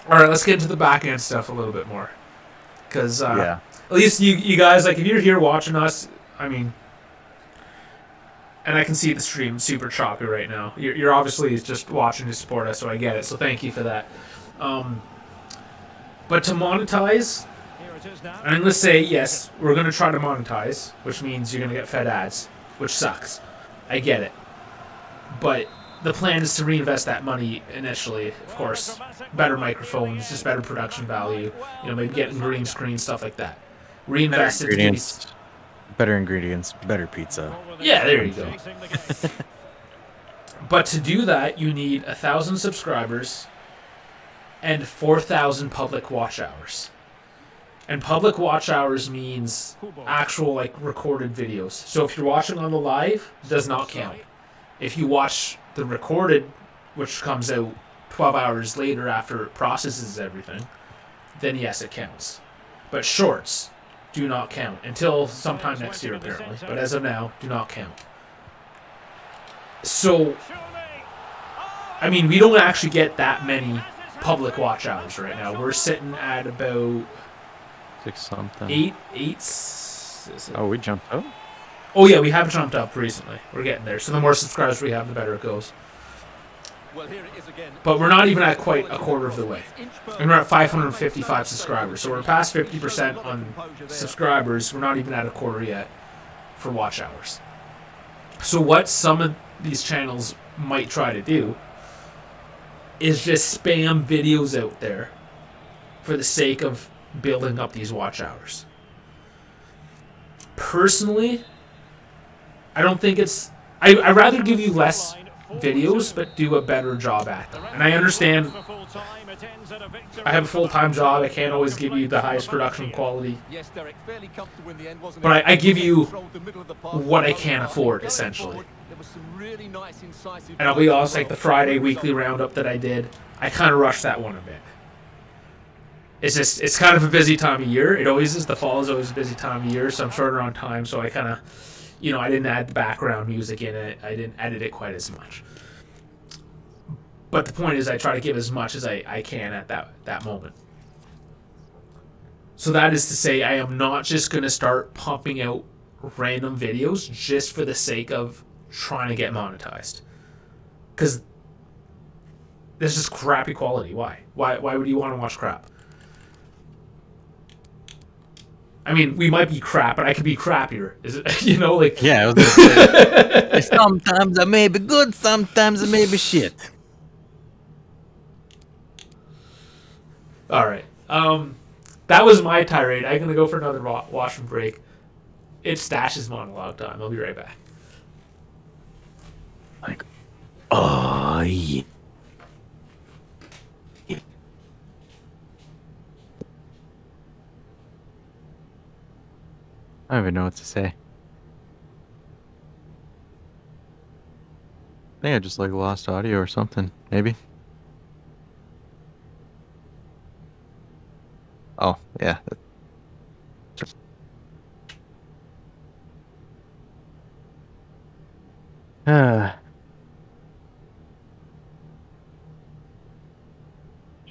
All right, let's get into the back end stuff a little bit more, because at least you guys, like if you're here watching us, I mean, and I can see the stream super choppy right now. You're obviously just watching to support us, so I get it. So thank you for that. But to monetize, Here it is now. I'm going to say, yes, we're going to try to monetize, which means you're going to get fed ads, which sucks. I get it. But the plan is to reinvest that money initially, of course. Better microphones, just better production value, maybe getting green screen, stuff like that. Reinvest it to give me... Better ingredients, better pizza. Yeah, there you go. But to do that, you need 1,000 subscribers and 4,000 public watch hours. And public watch hours means actual, recorded videos. So if you're watching on the live, it does not count. If you watch the recorded, which comes out 12 hours later after it processes everything, then yes, it counts. But shorts do not count until sometime next year, apparently. But as of now, do not count. So, I mean, we don't actually get that many public watch hours right now. We're sitting at about 6 something. eight. Oh, we jumped up? Oh yeah, we have jumped up recently. We're getting there. So the more subscribers we have, the better it goes. Well, here it is again. But we're not even at quite a quarter of the way. And we're at 555 subscribers. So we're past 50% on subscribers. We're not even at a quarter yet for watch hours. So what some of these channels might try to do is just spam videos out there for the sake of building up these watch hours. Personally, I don't think it's... I'd rather give you less videos, but do a better job at them. And I understand I have a full-time job. I can't always give you the highest production quality. But I give you what I can afford, essentially. And I'll be honest, like the Friday weekly roundup that I did, I kind of rushed that one a bit. It's kind of a busy time of year. It always is. The fall is always a busy time of year, so I'm shorter on time, so I kind of... I didn't add the background music in it. I didn't edit it quite as much. But the point is I try to give as much as I can at that moment. So that is to say, I am not just going to start pumping out random videos just for the sake of trying to get monetized. Because there's just crappy quality. Why? Why would you want to watch crap? I mean, we might be crap, but I could be crappier. Is it? Yeah, I was gonna say, sometimes I may be good, sometimes I may be shit. All right. That was my tirade. I'm gonna go for another washroom break. It's Stash's monologue time. I'll be right back. Oh yeah. I don't even know what to say. I think I just lost audio or something, maybe. Oh, yeah.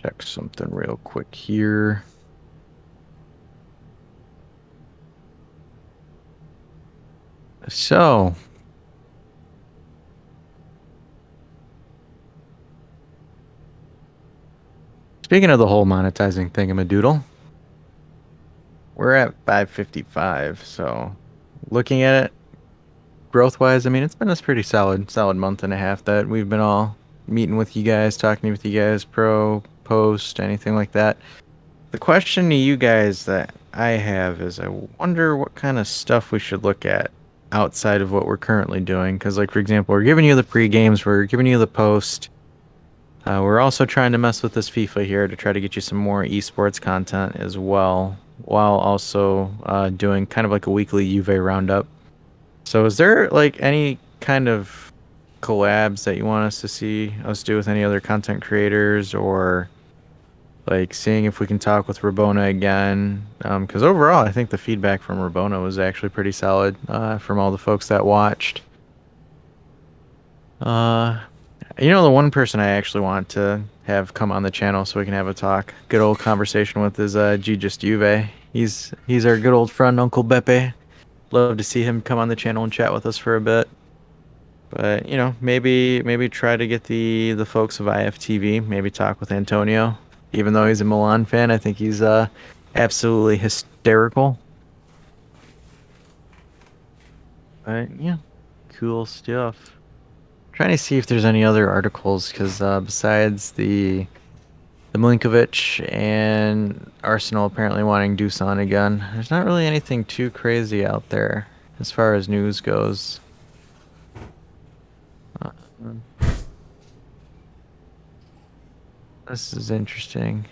Check something real quick here. So, speaking of the whole monetizing thingamadoodle, we're at 555. So, looking at it, growth-wise, I mean, it's been a pretty solid month and a half that we've been all meeting with you guys, talking with you guys, post, anything like that. The question to you guys that I have is, I wonder what kind of stuff we should look at outside of what we're currently doing. Because, for example, we're giving you the pre-games, we're giving you the post. We're also trying to mess with this FIFA here to try to get you some more esports content as well, while also doing kind of like a weekly Juve roundup. So is there any kind of collabs that you want us to see us do with any other content creators, or seeing if we can talk with Rabona again? Because overall, I think the feedback from Rabona was actually pretty solid from all the folks that watched. The one person I actually want to have come on the channel so we can have a talk, good old conversation with, is Just Juve. He's our good old friend, Uncle Beppe. Love to see him come on the channel and chat with us for a bit. But maybe try to get the folks of IFTV, maybe talk with Antonio. Even though he's a Milan fan, I think he's absolutely hysterical. But yeah, cool stuff. Trying to see if there's any other articles because besides the Milinkovic and Arsenal apparently wanting Dusan again, there's not really anything too crazy out there as far as news goes. This is interesting.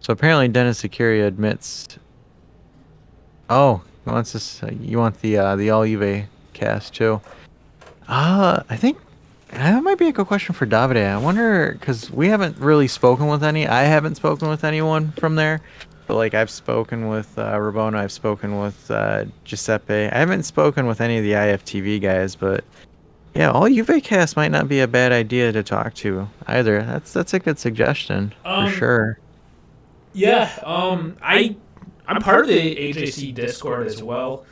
So apparently Dennis Zakaria admits. Oh, he wants this. You want the all Juve cast too? I think that might be a good question for Davide. I wonder because we haven't really spoken with any. I haven't spoken with anyone from there, but like I've spoken with Rabona. I've spoken with Giuseppe. I haven't spoken with any of the IFTV guys, but yeah, all Juve cast might not be a bad idea to talk to either. That's a good suggestion for sure. Yeah, I'm part of the AJC Discord as well.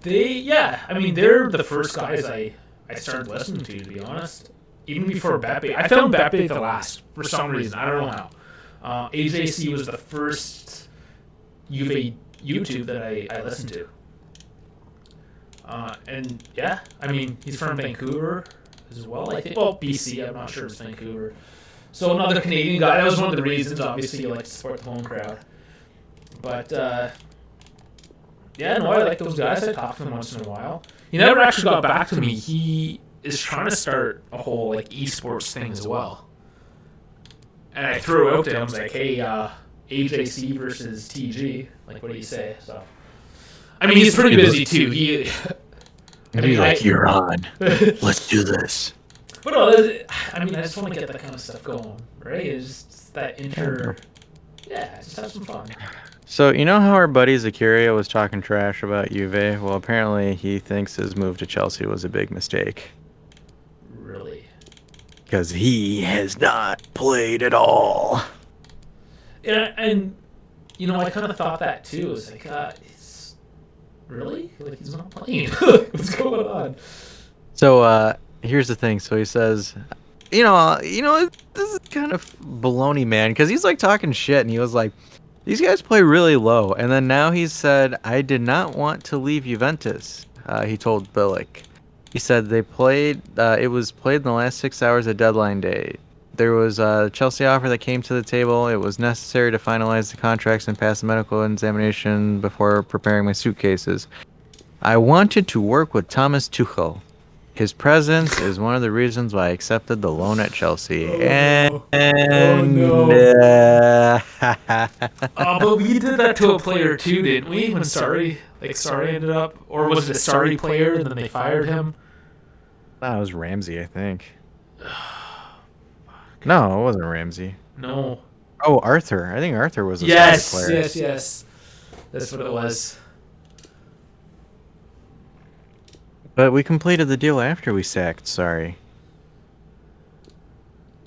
They're the first guys I started listening to be honest. Even before Beppe. I found Beppe the last, for some reason. I don't know how. AJC was the first Juve YouTube that I listened to. And yeah, I mean, he's from Vancouver as well, I think. Well, BC, I'm not sure it's Vancouver. So another Canadian guy. That was one of the reasons, obviously, you like to support the home crowd. But, yeah, no, I like those guys. I talk to them once in a while. He never actually got back to me. He is trying to start a whole, like, esports thing as well. And I threw it out to him. I was like, hey, AJC versus TG. Like, what do you say? So, I mean, he's pretty busy, too. You're on. Let's do this. But I just want to get that kind of stuff going, right? It's just that yeah, just have some fun. So, you know how our buddy Zakaria was talking trash about Juve? Well, apparently he thinks his move to Chelsea was a big mistake. Really? Because he has not played at all. And I kind of thought that too. It's like, really? Like, he's not playing. What's going on? So, here's the thing. So he says, this is kind of baloney, man, because he's like talking shit, and he was like, these guys play really low. And then now he said, I did not want to leave Juventus. He told Bilic. He said they played. It was played in the last 6 hours of deadline day. There was a Chelsea offer that came to the table. It was necessary to finalize the contracts and pass the medical examination before preparing my suitcases. I wanted to work with Thomas Tuchel. His presence is one of the reasons why I accepted the loan at Chelsea. No. But we did that to a player too, didn't we? When Sarri ended up, or was it a Sarri player and then they fired him? No, it was Ramsey, I think. No, it wasn't Ramsey. No. Oh, Arthur. I think Arthur was a Sarri player. Yes. That's what it was. But we completed the deal after we sacked Sarri.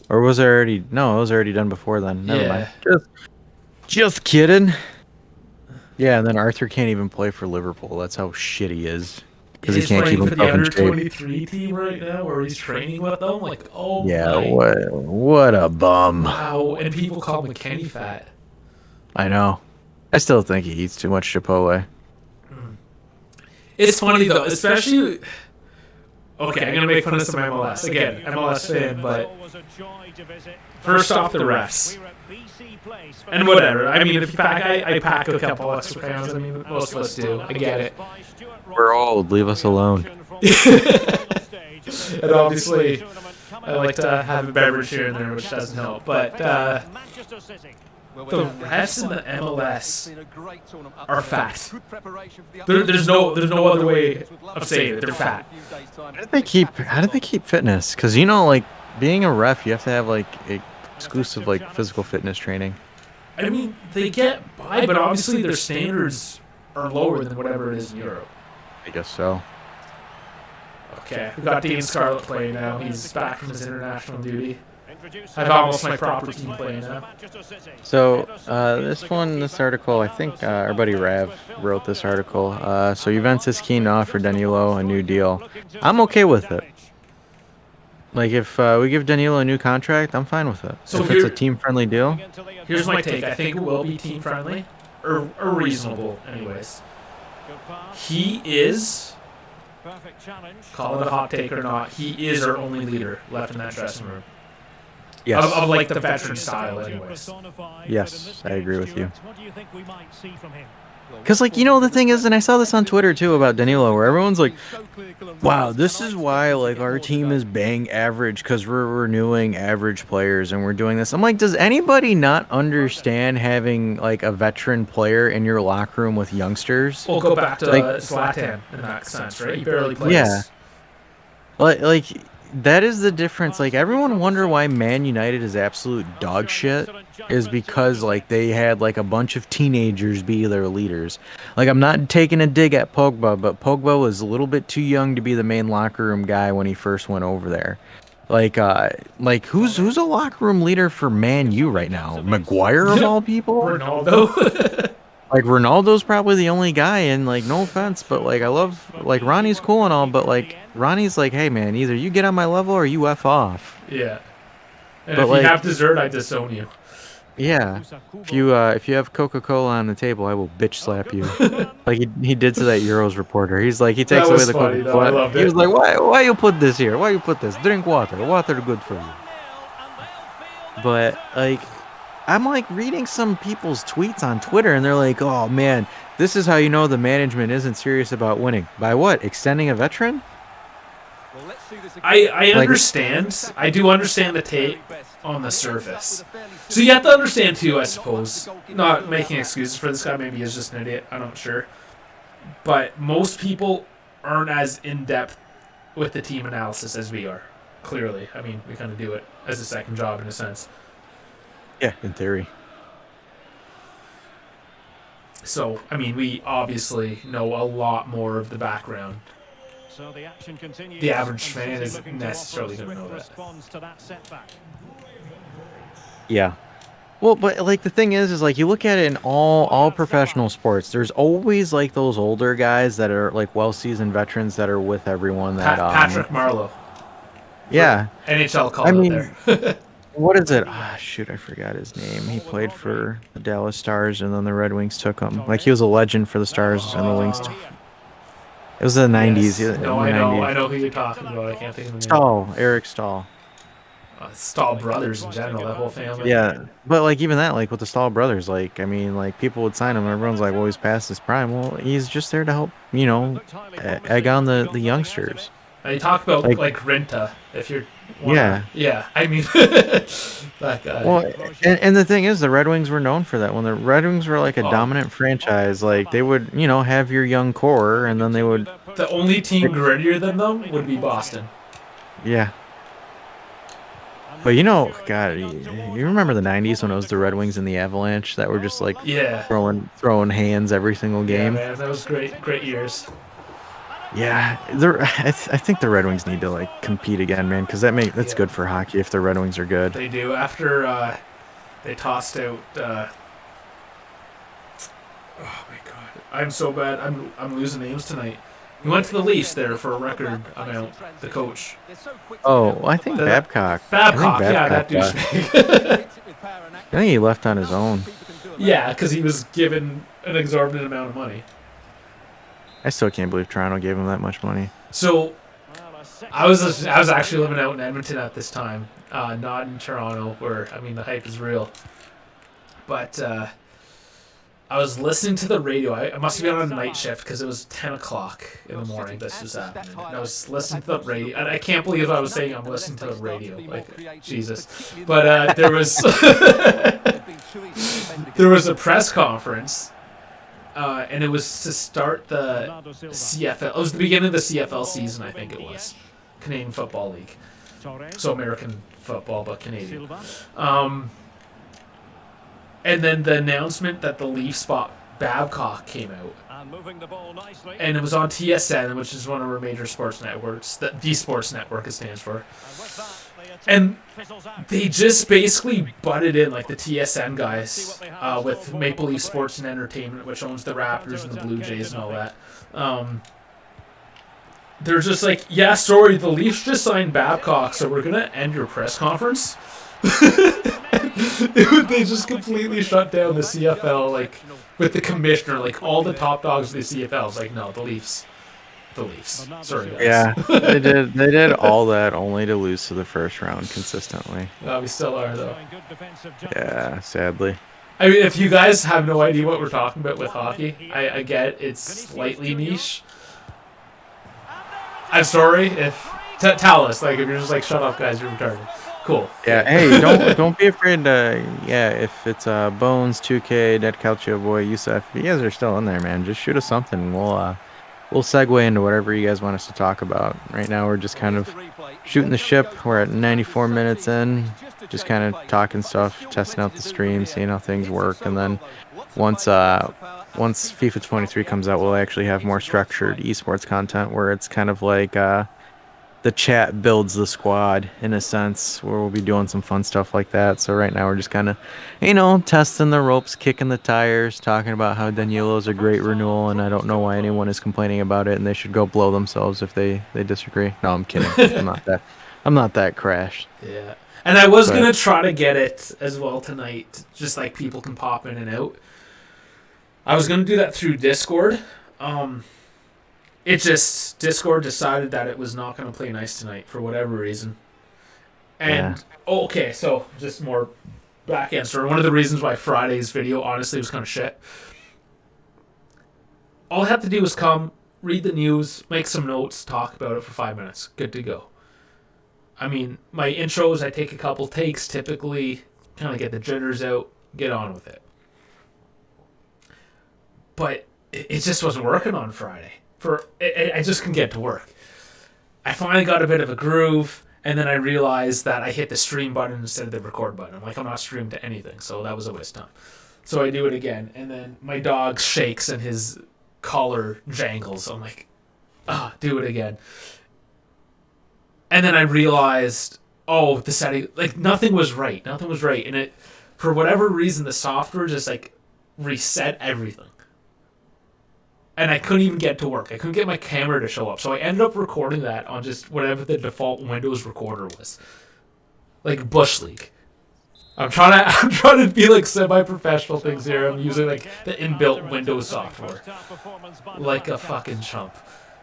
Or was it already... No, it was already done before then. Never mind. Just kidding. Yeah, and then Arthur can't even play for Liverpool. That's how shit he is. Because he can't keep himself in shape. He's playing for the under-23 team right now, where he's training with them. Like, oh yeah, my. What a bum. Wow, and people call him Kenny fat. I know. I still think he eats too much Chipotle. It's funny though, especially. Okay, I'm gonna make fun of some MLS again. MLS fan, but first off, the refs and whatever. I mean, if you pack, I pack a couple extra pounds. I mean, most of us do. I get it. We're old. Leave us alone. And obviously, I like to have a beverage here and there, which doesn't help. But the refs in the MLS are fat. There's no other way of saying it. They're fat. How did they keep fitness? Because like being a ref, you have to have like exclusive like physical fitness training. I mean, they get by, but obviously their standards are lower than whatever it is in Europe. I guess so. Okay, we got Dean Scarlett playing now. He's back from his international duty. I've almost my proper team playing now. So this article, I think our buddy Rav wrote this article. So Juventus keen to offer Danilo a new deal. I'm okay with it. Like if we give Danilo a new contract, I'm fine with it. So if it's a team-friendly deal. Here's my take. I think it will be team friendly, or reasonable, anyways. He is, call it a hot take or not, he is our only leader left in that dressing room. Yes. Of like the veteran style, anyways. Yes, I agree with you. Because, like, you know, the thing is, and I saw this on Twitter, too, about Danilo, where everyone's like, wow, this is why, like, our team is bang average, because we're renewing average players, and we're doing this. I'm like, does anybody not understand having, like, a veteran player in your locker room with youngsters? We'll go back to Zlatan in that sense, right? He barely plays. Yeah. Like, that is the difference. Like, everyone wonder why Man United is absolute dog shit is because, like, they had, like, a bunch of teenagers be their leaders. Like, I'm not taking a dig at Pogba, but Pogba was a little bit too young to be the main locker room guy when he first went over there. Like who's a locker room leader for Man U right now? Maguire of all people? Ronaldo. Like, Ronaldo's probably the only guy, and, like, no offense, but, like, I love, like, Ronnie's cool and all, but, like, Ronnie's like, hey, man, either you get on my level or you F off. Yeah. And but if like, you have dessert, I disown you. Yeah. If you have Coca-Cola on the table, I will bitch slap you. Like he did to that Euros reporter. He's like, he takes away the Coca-Cola. He was like, why you put this here? Why you put this? Drink water. Water good for you. But, like, I'm like reading some people's tweets on Twitter, and they're like, oh man, this is how you know the management isn't serious about winning. By what? Extending a veteran? I understand. I do understand the take on the surface. So you have to understand too, I suppose. Not making excuses for this guy. Maybe he's just an idiot. I'm not sure. But most people aren't as in-depth with the team analysis as we are. Clearly. I mean, we kind of do it as a second job in a sense. Yeah, in theory. So, I mean, we obviously know a lot more of the background. So the action continues. The average fan isn't necessarily going to know that. Yeah. Well, but, like, the thing is like, you look at it in all professional sports, there's always, like, those older guys that are, like, well-seasoned veterans that are with everyone that... Patrick Marleau. Yeah. NHL call there. What is it? Shoot, I forgot his name. He played for the Dallas Stars, and then the Red Wings took him. Like, he was a legend for the Stars, and the Wings took him. It was the 90s. Yes. No, I know who you're talking about. I can't think of the name. Stahl, Eric Stahl. Stahl brothers in general, that whole family. Yeah, but, like, even that, like, with the Stahl brothers, like, I mean, like, people would sign him, and everyone's like, well, he's past his prime. Well, he's just there to help, you know, egg on the youngsters. You talk about, like Renta, if you're... Yeah, I mean, that guy. Well, and the thing is, the Red Wings were known for that. When the Red Wings were, like, a dominant franchise, like, they would, you know, have your young core, and then they would... The only team grittier than them would be Boston. Yeah. But, you know, God, you remember the 90s when it was the Red Wings and the Avalanche that were just, like, throwing hands every single game? Yeah, man, that was great years. Yeah, I think the Red Wings need to, like, compete again, man, because that's good for hockey if the Red Wings are good. They do. After they tossed out... oh, my God. I'm so bad. I'm losing names tonight. He went to the Leafs there for a record amount, the coach. Oh, I think Babcock. Babcock, yeah, that douchebag. I think he left on his own. Yeah, because he was given an exorbitant amount of money. I still can't believe Toronto gave him that much money. So, I was actually living out in Edmonton at this time, not in Toronto, where, I mean, the hype is real. But I was listening to the radio. I must have been on a night shift because it was 10 o'clock in the morning. This was happening. And I was listening to the radio. And I can't believe I was saying I'm listening to the radio. Like, Jesus. But there was there was a press conference. And it was to start the CFL. It was the beginning of the CFL season, I think it was. Canadian Football League. So American football, but Canadian. And then the announcement that the Leafs bought Babcock came out. And it was on TSN, which is one of our major sports networks. The Sports Network it stands for. And they just basically butted in, like the TSN guys, with Maple Leaf Sports and Entertainment, which owns the Raptors and the Blue Jays and all that. they're just like, yeah, sorry, the Leafs just signed Babcock, so we're gonna end your press conference. They just completely shut down the CFL, like with the commissioner, like all the top dogs of the CFL. It's like, no, the Leafs. Sorry, guys. Yeah, they did. They did all that only to lose to the first round consistently. We still are though. Yeah, sadly. I mean, if you guys have no idea what we're talking about with hockey, I get it's slightly niche. I'm sorry if tell us, like, if you're just like, shut up, guys, you're retarded. Cool. Yeah. Hey, don't be afraid to. Yeah, if it's Bones, 2K, Dead Calcio Boy, Yusuf, if you guys are still in there, man, just shoot us something. We'll segue into whatever you guys want us to talk about. Right now, we're just kind of shooting the ship. We're at 94 minutes in, just kind of talking stuff, testing out the stream, seeing how things work, and then once FIFA 23 comes out, we'll actually have more structured esports content where it's kind of like the chat builds the squad in a sense, where we'll be doing some fun stuff like that. So right now we're just kind of, testing the ropes, kicking the tires, talking about how Danielo's a great renewal, and I don't know why anyone is complaining about it, and they should go blow themselves if they disagree. No, I'm kidding. I'm not that crashed. Yeah. And I was gonna try to get it as well tonight, just like people can pop in and out. I was gonna do that through Discord. Discord decided that it was not going to play nice tonight for whatever reason. And, okay, so just more back end story. One of the reasons why Friday's video honestly was kind of shit. All I had to do was come, read the news, make some notes, talk about it for 5 minutes. Good to go. I mean, my intros, I take a couple takes typically, kind of get the jitters out, get on with it. But it just wasn't working on Friday. I just couldn't get to work. I finally got a bit of a groove, and then I realized that I hit the stream button instead of the record button. I'm like, I'm not streamed to anything, so that was a waste of time. So I do it again, and then my dog shakes and his collar jangles. I'm like, do it again. And then I realized, the setting, like, nothing was right. And it, for whatever reason, the software just, like, reset everything. And I couldn't even get to work. I couldn't get my camera to show up. So I ended up recording that on just whatever the default Windows recorder was. Like Bush League. I'm trying to be like semi-professional things here. I'm using like the inbuilt Windows software. Like a fucking chump.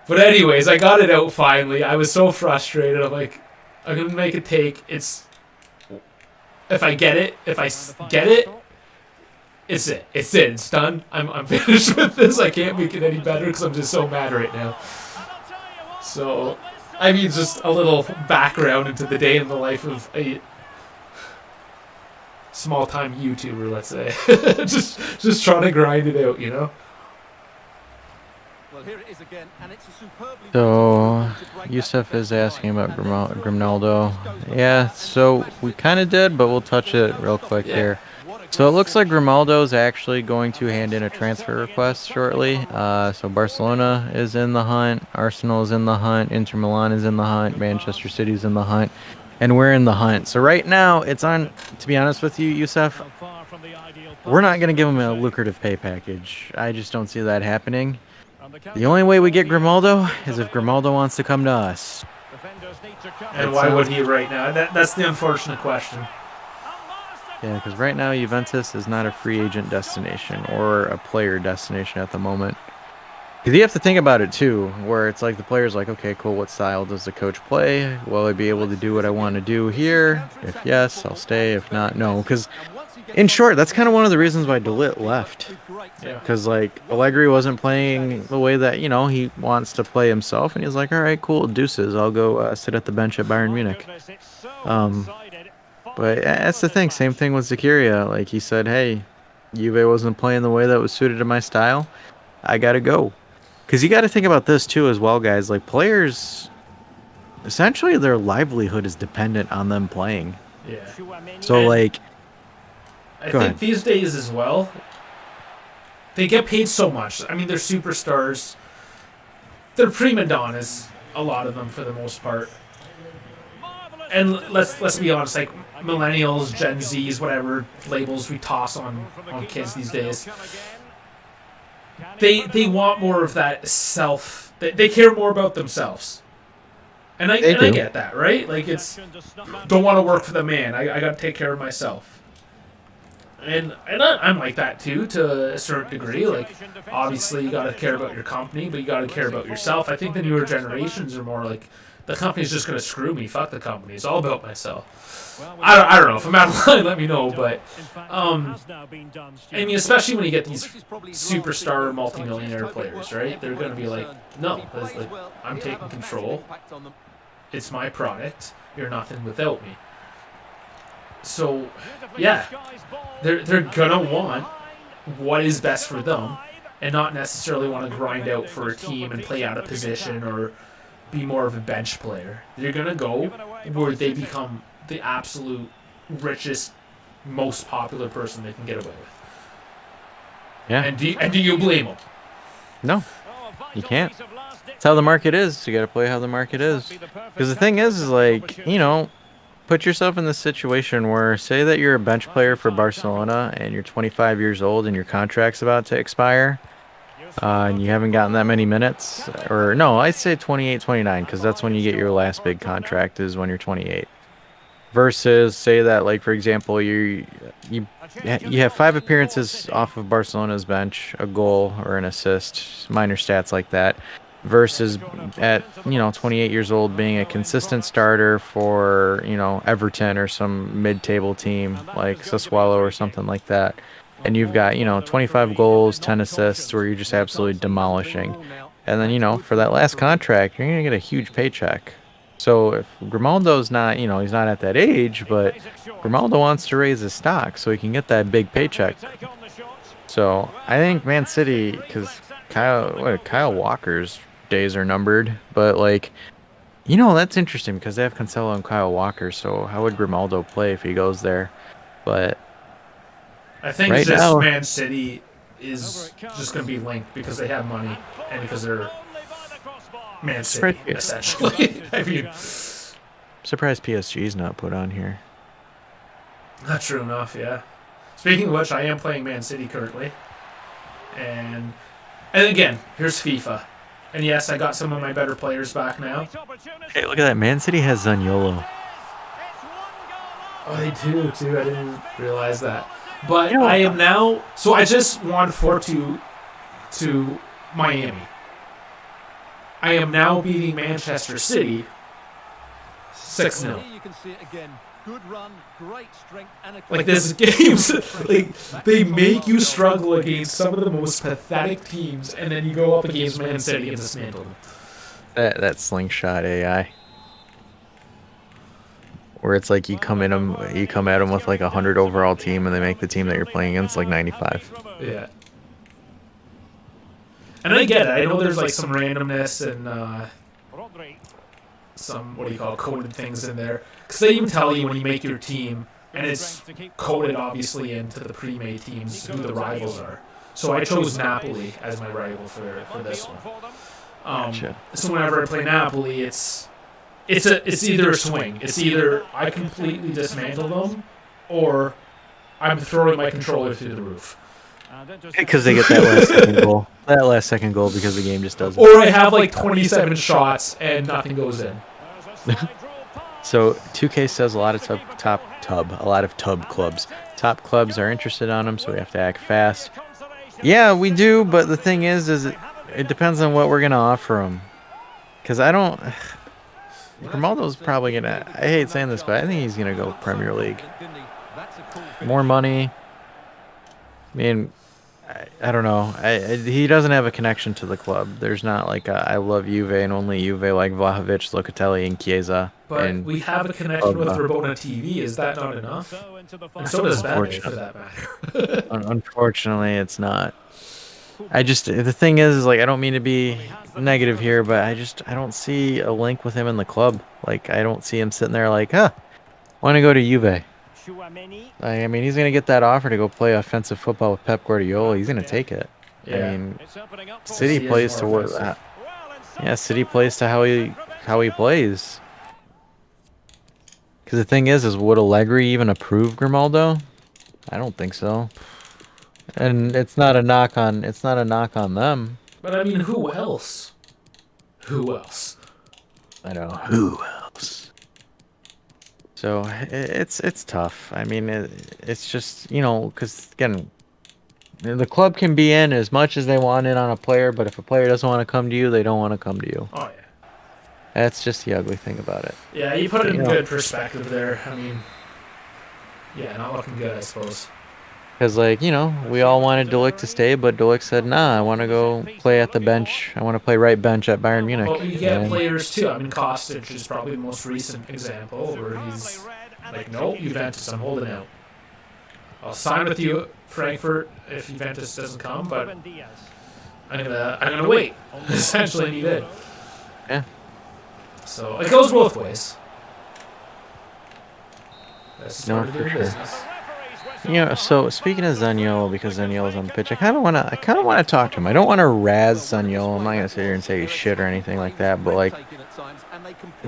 But anyways, I got it out finally. I was so frustrated. I'm like, I'm going to make a take. If I get it, it's it. It's done. I'm finished with this. I can't make it any better because I'm just so mad right now. So, I mean, just a little background into the day in the life of a small-time YouTuber, let's say. just trying to grind it out, Well, here it is again, and it's a superbly So, Yusuf is asking about Grimaldo. Yeah, so we kind of did, but we'll touch it real quick here. So it looks like Grimaldo is actually going to hand in a transfer request shortly. So Barcelona is in the hunt, Arsenal is in the hunt, Inter Milan is in the hunt, Manchester City is in the hunt, and we're in the hunt. So right now, it's on, to be honest with you, Yusuf, we're not going to give him a lucrative pay package. I just don't see that happening. The only way we get Grimaldo is if Grimaldo wants to come to us. And why would he right now? That's the unfortunate question. Yeah, because right now Juventus is not a free agent destination or a player destination at the moment. Because you have to think about it too, where it's like the player's like, okay, cool, what style does the coach play? Will I be able to do what I want to do here? If yes, I'll stay. If not, no. Because in short, that's kind of one of the reasons why De Ligt left. Because like Allegri wasn't playing the way that, he wants to play himself. And he's like, all right, cool, deuces. I'll go sit at the bench at Bayern Munich. But that's the thing. Same thing with Zakaria. Like he said, hey, Juve wasn't playing the way that was suited to my style. I got to go. Because you got to think about this too as well, guys. Like players, essentially their livelihood is dependent on them playing. Yeah. So like, I think these days as well, they get paid so much. I mean, they're superstars. They're prima donnas, a lot of them for the most part. And let's be honest, like millennials, Gen Zs, whatever labels we toss on kids these days, they want more of that self They care more about themselves. And I get that, right? Like, it's don't want to work for the man. I got to take care of myself. And I'm like that too, to a certain degree. Like, obviously you got to care about your company, but you got to care about yourself. I think the newer generations are more like, the company's just gonna screw me. Fuck the company. It's all about myself. I don't know. If I'm out of line, let me know. But I mean, especially when you get these superstar multimillionaire players, right? They're gonna be like, no, like, I'm taking control. It's my product. You're nothing without me. So, yeah, they're gonna want what is best for them, and not necessarily want to grind out for a team and play out of position or be more of a bench player. They're gonna go where they become the absolute richest, most popular person they can get away with. Yeah. And do you blame them? No, you can't. It's how the market is. You got to play how the market is. Because the thing is like, you know, put yourself in this situation where, say that you're a bench player for Barcelona and you're 25 years old and your contract's about to expire. And you haven't gotten that many minutes, or no, I'd say 28, 29, because that's when you get your last big contract, is when you're 28. Versus, say that, like, for example, you have 5 appearances off of Barcelona's bench, a goal or an assist, minor stats like that, versus at 28 years old being a consistent starter for Everton or some mid-table team like Sassuolo or something like that. And you've got, 25 goals, 10 assists, where you're just absolutely demolishing. And then, for that last contract, you're going to get a huge paycheck. So if Grimaldo's not, he's not at that age, but Grimaldo wants to raise his stock so he can get that big paycheck. So I think Man City, because Kyle Walker's days are numbered, but like, that's interesting because they have Cancelo and Kyle Walker. So how would Grimaldo play if he goes there? But I think right it's just now, Man City is just going to be linked because they have money and because they're Man City, essentially. I mean, surprised PSG's not put on here. Not true enough, yeah. Speaking of which, I am playing Man City currently. And again, here's FIFA. And yes, I got some of my better players back now. Hey, look at that. Man City has Zaniolo. Oh, they do, too. I didn't realize that. But I am now... So I just won 4-2 to Miami. I am now beating Manchester City 6-0. Like, this game's... Like, they make you struggle against some of the most pathetic teams, and then you go up against Man City and dismantle them. That slingshot AI. Where it's like you come at them with like 100 overall team, and they make the team that you're playing against like 95. Yeah. And I get it. I know there's like some randomness and some, coded things in there. Because they even tell you when you make your team, and it's coded obviously into the pre-made teams, who the rivals are. So I chose Napoli as my rival for this one. So whenever I play Napoli, it's either a swing. It's either I completely dismantle them, or I'm throwing my controller through the roof. Because they get that last second goal. That last second goal because the game just doesn't. Or I have like 27 shots and nothing goes in. So 2K says a lot of tub clubs. Top clubs are interested on them, so we have to act fast. Yeah, we do, but the thing is it depends on what we're gonna offer them. Because Grimaldo's probably gonna. I hate saying this, but I think he's gonna go Premier League. More money. I mean, I don't know. He doesn't have a connection to the club. There's not like I love Juve and only Juve like Vlahovic, Locatelli, and Chiesa. But and we have a connection with Rabona TV. Is that not enough? And so does Batman, for that matter. Unfortunately, it's not. The thing is like, I don't mean to be negative here, but I don't see a link with him in the club. Like, I don't see him sitting there like, want to go to Juve. I mean, he's going to get that offer to go play offensive football with Pep Guardiola. He's going to take it. Yeah. I mean, City plays to what? City plays to how he plays. Because the thing is would Allegri even approve Grimaldo? I don't think so. And it's not a knock on them. But I mean, who else? Who else? I know. Who else? So it's tough. I mean, it's just, because again, the club can be in as much as they want in on a player, but if a player doesn't want to come to you, they don't want to come to you. Oh yeah. That's just the ugly thing about it. Yeah, you put it in good perspective there. I mean, yeah, not looking good, I suppose. Because, we all wanted Delic to stay, but Delic said, nah, I want to go play at the bench. I want to play right bench at Bayern Munich. But we get players, too. I mean, Kostic is probably the most recent example where he's like, nope, Juventus, I'm holding out. I'll sign with you, Frankfurt, if Juventus doesn't come, but I'm gonna wait. Essentially, and he did. Yeah. So it goes both ways. That's No, part of for their sure. business. So speaking of Zaniolo, because Zaniolo's on the pitch, I kind of want to talk to him. I don't want to razz Zaniolo. I'm not gonna sit here and say he's shit or anything like that. But like,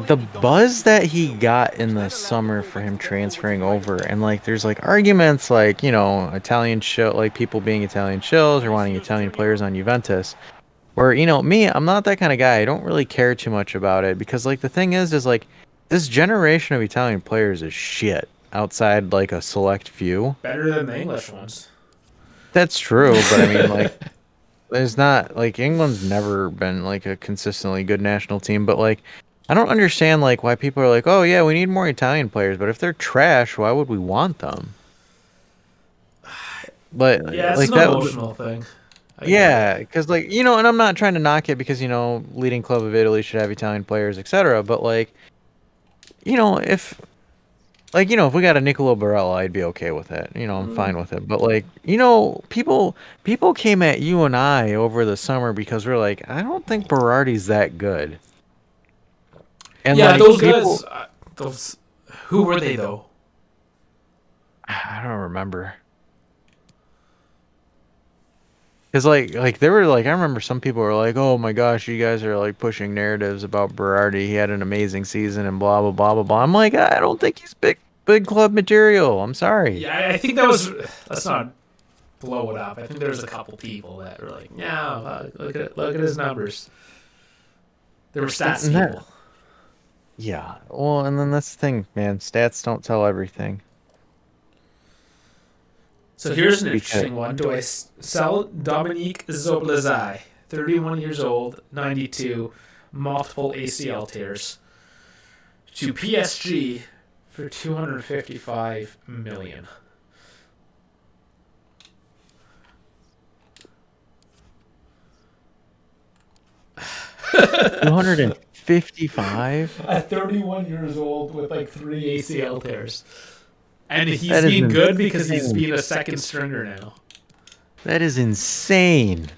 the buzz that he got in the summer for him transferring over, and like, there's like arguments like, Italian shill, like people being Italian shills or wanting Italian players on Juventus. Where, me, I'm not that kind of guy. I don't really care too much about it because like the thing is like this generation of Italian players is shit. Outside like a select few. Better than the English ones. That's true, but I mean, like, there's not, like, England's never been like a consistently good national team, but like, I don't understand like why people are like, oh yeah, we need more Italian players, but if they're trash, why would we want them? But yeah, it's like an that emotional thing. Yeah, because like, and I'm not trying to knock it because leading club of Italy should have Italian players, etc. But like, if if we got a Nicolo Barella, I'd be okay with it. I'm fine with it. But like, people came at you and I over the summer because we're like, I don't think Berardi's that good. And yeah, like, those guys, those who were they though? I don't remember. Because like they were like, I remember some people were like, oh my gosh, you guys are like pushing narratives about Berardi. He had an amazing season and blah blah blah blah blah. I'm like, I don't think he's big club material. I'm sorry. Yeah, I think that was. Let's not blow it up. I think there was a couple people that were like, yeah, look at his numbers. There were stats people. Yeah. Well, and then that's the thing, man. Stats don't tell everything. So here's an interesting one. Do I sell Dominique Zoblazai, 31 years old, 92, multiple ACL tears, to PSG for $255 million? $255 At 31 years old with like 3 ACL tears. And he's being good because he's being a second stringer now. That is insane.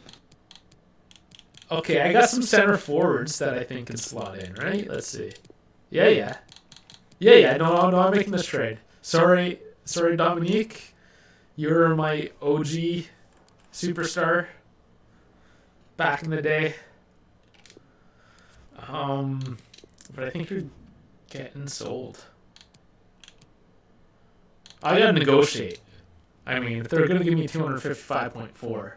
Okay, I got some center forwards that I think can slot in, right? Let's see. Yeah. No, I'm making this trade. Sorry, Dominique. You're my OG superstar back in the day. But I think you're getting sold. I gotta negotiate. I mean, if they're gonna give me 255.4,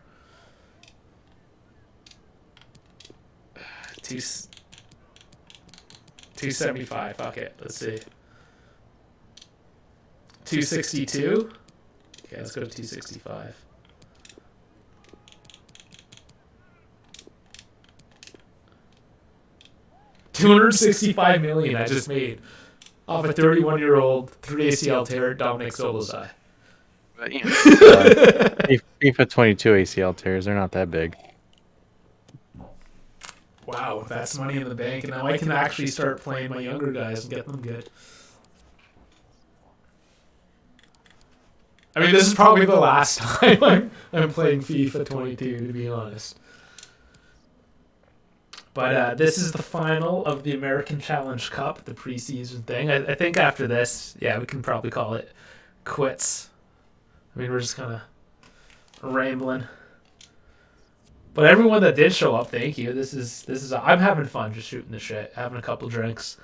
275. Fuck it. Let's see. 262. Okay, let's go to 265. $265 million I just made off a 31-year-old 3 ACL tear Dominic Solozai. FIFA 22 ACL tears, they're not that big. Wow, that's money in the bank, and now I can actually start playing my younger guys and get them good. I mean, this is probably the last time I'm playing FIFA 22, to be honest. But this is the final of the American Challenge Cup, the preseason thing. I think after this, yeah, we can probably call it quits. I mean, we're just kind of rambling. But everyone that did show up, thank you. This is I'm having fun just shooting the shit, having a couple drinks.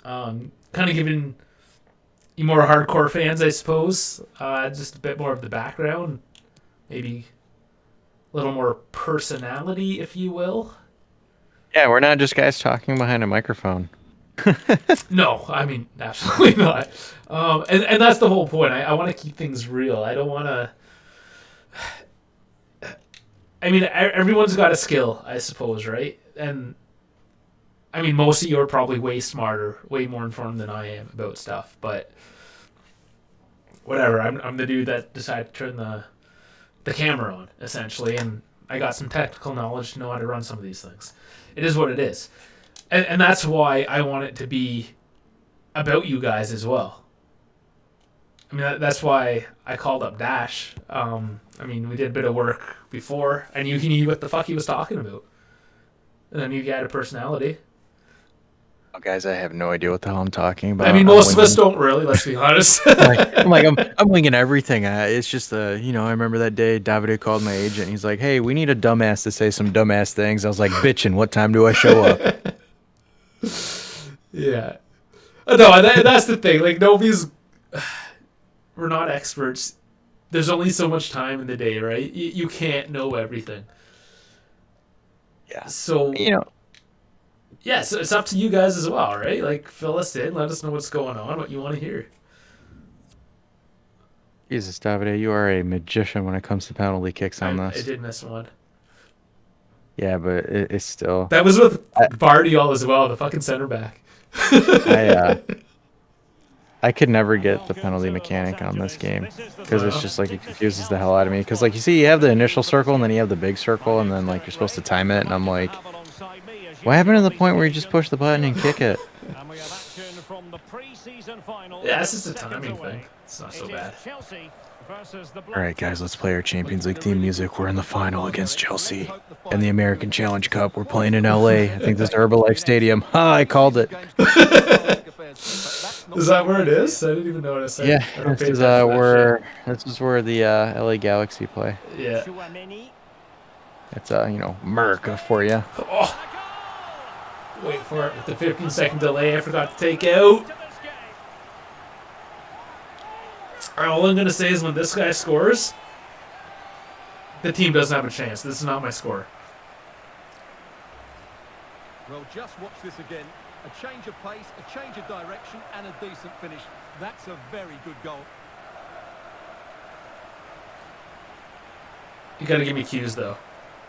Kind of giving you more hardcore fans, I suppose, just a bit more of the background, maybe a little more personality, if you will. Yeah, we're not just guys talking behind a microphone. No, I mean absolutely not. And that's the whole point. I want to keep things real. I don't want to. I mean, everyone's got a skill, I suppose, right? And I mean, most of you are probably way smarter, way more informed than I am about stuff. But whatever. I'm the dude that decided to turn the camera on, essentially, and I got some technical knowledge to know how to run some of these things. It is what it is, and that's why I want it to be about you guys as well. I mean, that's why I called up Dash. I mean, we did a bit of work before, and you knew what the fuck he was talking about. And then you had a personality. Oh, guys, I have no idea what the hell I'm talking about. I mean, most of us don't really. Let's be honest. I'm winging everything. It's just I remember that day Davide called my agent. He's like, "Hey, we need a dumbass to say some dumbass things." I was like, "Bitchin', what time do I show up?" Yeah. No, that's the thing. Like, nobody's. We're not experts. There's only so much time in the day, right? You can't know everything. Yeah. So yeah, so it's up to you guys as well, right? Like, fill us in, let us know what's going on, what you want to hear. Jesus, Davide, you are a magician when it comes to penalty kicks on this. I did miss one. Yeah, but it's still. That was with Bardiol as well, the fucking center back. I could never get the penalty mechanic on this game because it's just like it confuses the hell out of me. Because like you have the initial circle and then you have the big circle and then like you're supposed to time it and I'm like, what happened to the point where you just push the button and kick it? Yeah, it's just a timing thing. It's not so bad. All right, guys, let's play our Champions League theme music. We're in the final against Chelsea and the American Challenge Cup. We're playing in LA. I think this is Herbalife Stadium. Ha! I called it. Is that where it is? I didn't even notice. This is where the LA Galaxy play. Yeah. It's America for you. Oh. Wait for it with the 15-second delay. I forgot to take out. All I'm gonna say is when this guy scores, the team doesn't have a chance. This is not my score. Well, just watch this again. A change of pace, a change of direction, and a decent finish. That's a very good goal. You gotta give me cues, though.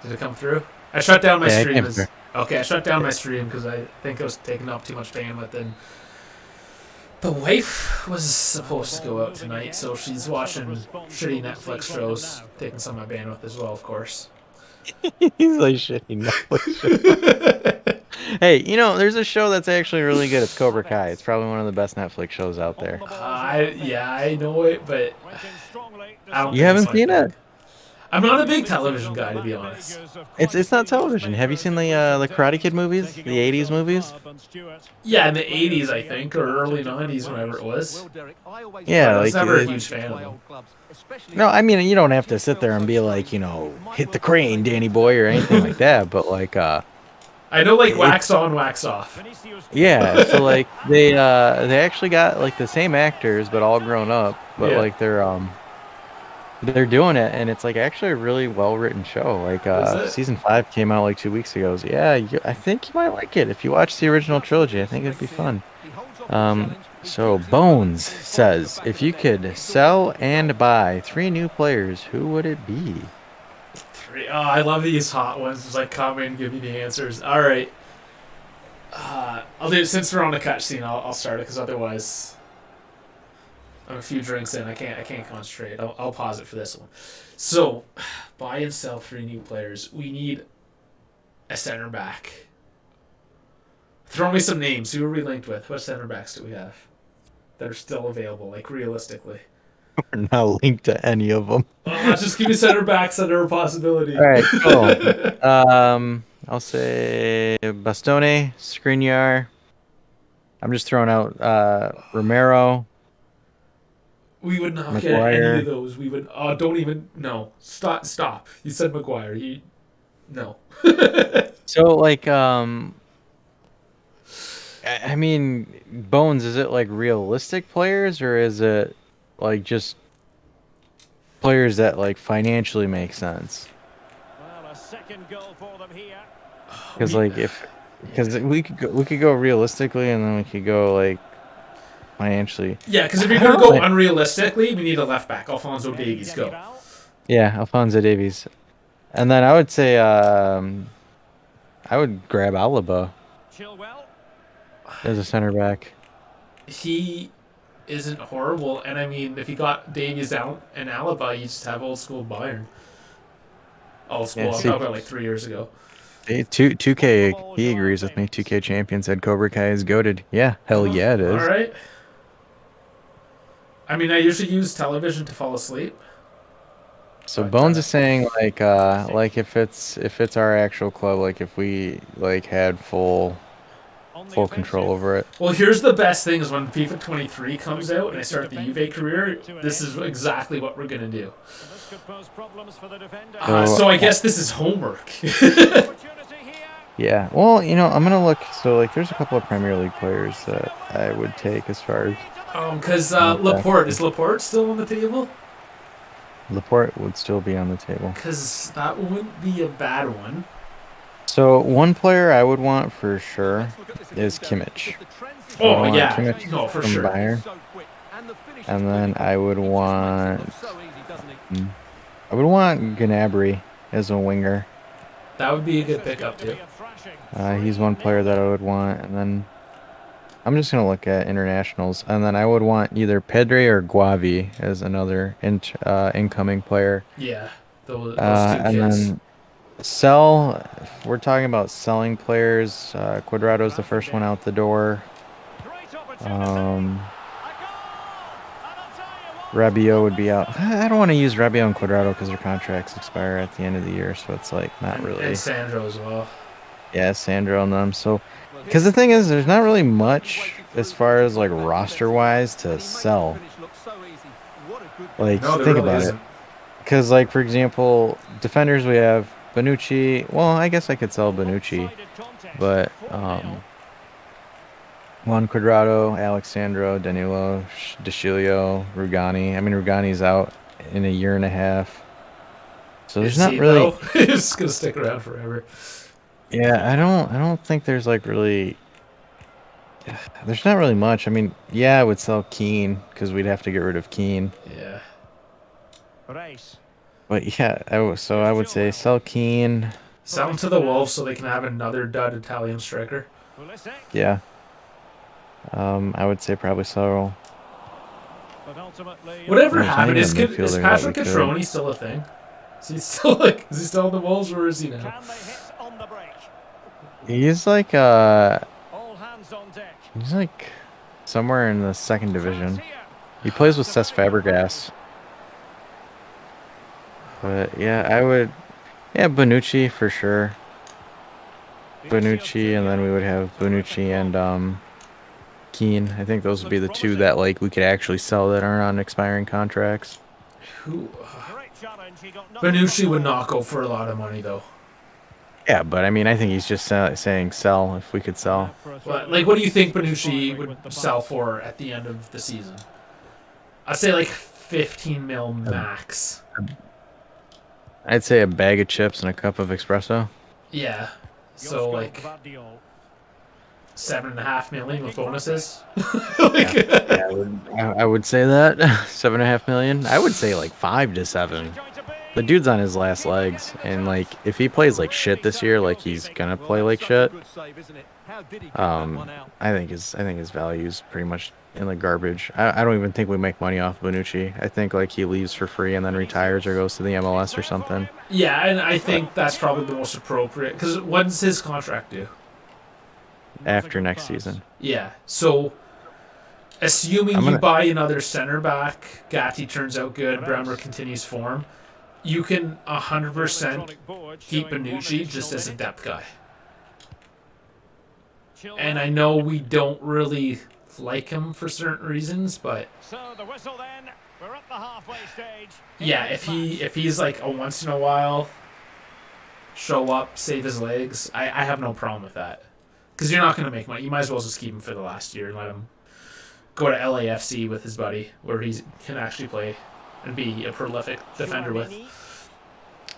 Did it come through? I shut down my stream. Okay, I shut down my stream because I think I was taking up too much bandwidth. And the wife was supposed to go out tonight, so she's watching shitty Netflix shows, taking some of my bandwidth as well, of course. He's like shitty Netflix shows. Hey, there's a show that's actually really good. It's Cobra Kai. It's probably one of the best Netflix shows out there. I know it, but I don't. You haven't seen it? I'm not a big television guy, to be honest. It's not television. Have you seen the Karate Kid movies? The 80s movies? Yeah, in the 80s, I think, or early 90s, whenever it was. Yeah, I was never a huge fan of them. No, I mean, you don't have to sit there and be like, hit the crane, Danny boy, or anything like that, but like, I know, like, wax on, wax off. Yeah, so like they actually got like the same actors but all grown up, but like they're doing it and it's like actually a really well written show. Like season 5 came out like 2 weeks ago. So yeah, I think you might like it if you watch the original trilogy. I think it'd be fun. So Bones says, if you could sell and buy 3 new players, who would it be? 3. Oh, I love these hot ones. Just like comment and give me the answers. All right. I'll do, since we're on the cutscene, I'll start it because otherwise I'm a few drinks in. I can't concentrate. I'll pause it for this one. So, buy and sell 3 new players. We need a center back. Throw me some names. Who are we linked with? What center backs do we have that are still available? Like realistically, we're not linked to any of them. Just give me center backs that are a possibility. All right, cool. I'll say Bastone, Skriniar. I'm just throwing out Romero. We would not McGuire. get any of those. We would. Don't even. No. Stop. You said McGuire. No. So like I mean, Bones, is it like realistic players or is it like just players that like financially make sense? Well, a second goal for them here. Because like because we could go realistically, and then we could go like financially. Yeah, because if you're I going to don't go know. unrealistically, we need a left back. Alfonso Davies, go. Yeah, Alphonso Davies, and then I would say I would grab Alaba Chilwell. as a center back. He isn't horrible, and I mean, if you got Davies out and Alaba, you just have old school Bayern. Old school. Yeah, I'm see, talking about like 3 years ago. 2K, he agrees with me. 2K champion said Cobra Kai is goated. Yeah, hell yeah, it All is. right. I mean, I usually use television to fall asleep. So But Bones is saying like if it's our actual club, like if we like had full control over it. well, here's the best thing is when FIFA 23 comes out and I start the Juve career, this is exactly what we're gonna do. So I guess this is homework. Yeah. Well, I'm gonna look. So like, there's a couple of Premier League players that I would take as far as Because Laporte is Laporte still on the table? Laporte would still be on the table. Because that wouldn't be a bad one. So one player I would want for sure is Kimmich. Oh want yeah, Kimmich no for from sure. Bayern. And then I would want Gnabry as a winger. That would be a good pickup too. He's one player that I would want, and then I'm just gonna look at internationals, and then I would want either Pedri or Guavi as another incoming player. Yeah, those two And kids. then sell. If we're talking about selling players, Cuadrado's the first one out the door. Rabiot would be out. I don't want to use Rabiot and Cuadrado because their contracts expire at the end of the year, so it's like not really. And Sandro as well. Yeah, Sandro and them. So, because the thing is, there's not really much as far as like roster-wise to sell. Like, No, there think really about isn't. it. Because, like, for example, defenders we have Bonucci. Well, I guess I could sell Bonucci, but Juan Cuadrado, Alexandro, Danilo, De Chilio, Rugani. I mean, Rugani's out in a year and a half, so there's Is not he, really. though? It's gonna stick around forever. Yeah, I don't think there's like really. There's not really much. I mean, yeah, I would sell Keane because we'd have to get rid of Keane. Yeah. But yeah, I would say sell Keane. Sell them to the Wolves so they can have another dud Italian striker. Yeah. I would say probably sell. Whatever There's not happened, even is, a is midfielder that Patrick we could. Catroni still a thing? Is he still in the Wolves, or is he now? He's like somewhere in the second division. He plays with Cesc Fabregas. But yeah, I would. Yeah, Bonucci for sure. Bonucci, and then we would have Bonucci and Keane. I think those would be the two that like we could actually sell that aren't on expiring contracts. Who? Benucci would not go for a lot of money though. Yeah, but I mean, I think he's just saying sell if we could sell. But like, what do you think Benucci would sell for at the end of the season? I'd say like 15 mil max. I'd say a bag of chips and a cup of espresso. Yeah. So like 7.5 million with bonuses. I would say that 7.5 million. I would say like 5 to 7. The dude's on his last legs, and like if he plays like shit this year, like he's gonna play like shit. I think his value is pretty much in the garbage. I don't even think we make money off Bonucci. I think like he leaves for free and then retires or goes to the MLS or something. Yeah, and I think that's probably the most appropriate because when's his contract due? After next season. Yeah, so assuming you buy another center back, Gatti turns out good, Bremer continues form, you can 100% keep Benucci just as a depth guy. And I know we don't really like him for certain reasons, but yeah, if he's like a once in a while show up, save his legs, I have no problem with that. Because you're not going to make money. You might as well just keep him for the last year and let him go to LAFC with his buddy, where he can actually play and be a prolific defender with.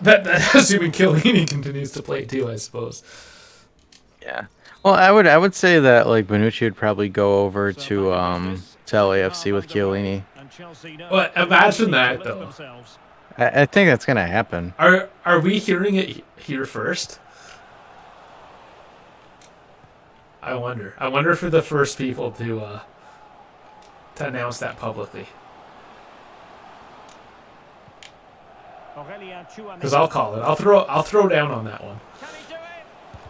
That assuming Chiellini continues to play too, I suppose. Yeah. Well, I would say that like Bonucci would probably go over to LAFC with Chiellini. But imagine that though. I think that's gonna happen. Are we hearing it here first? I wonder. I wonder if we're the first people to announce that publicly. Because I'll call it. I'll throw down on that one.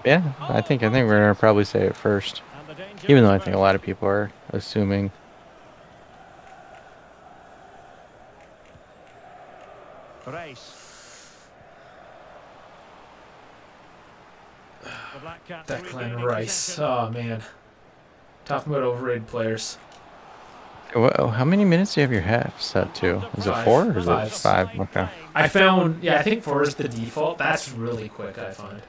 Yeah, I think we're gonna probably say it first, even though I think a lot of people are assuming. Declan Rice. Oh man, talking about overrated players. How many minutes do you have your half set to? Is it 4 or is it 5? Okay. I found, I think 4 is the default. That's really quick, I find.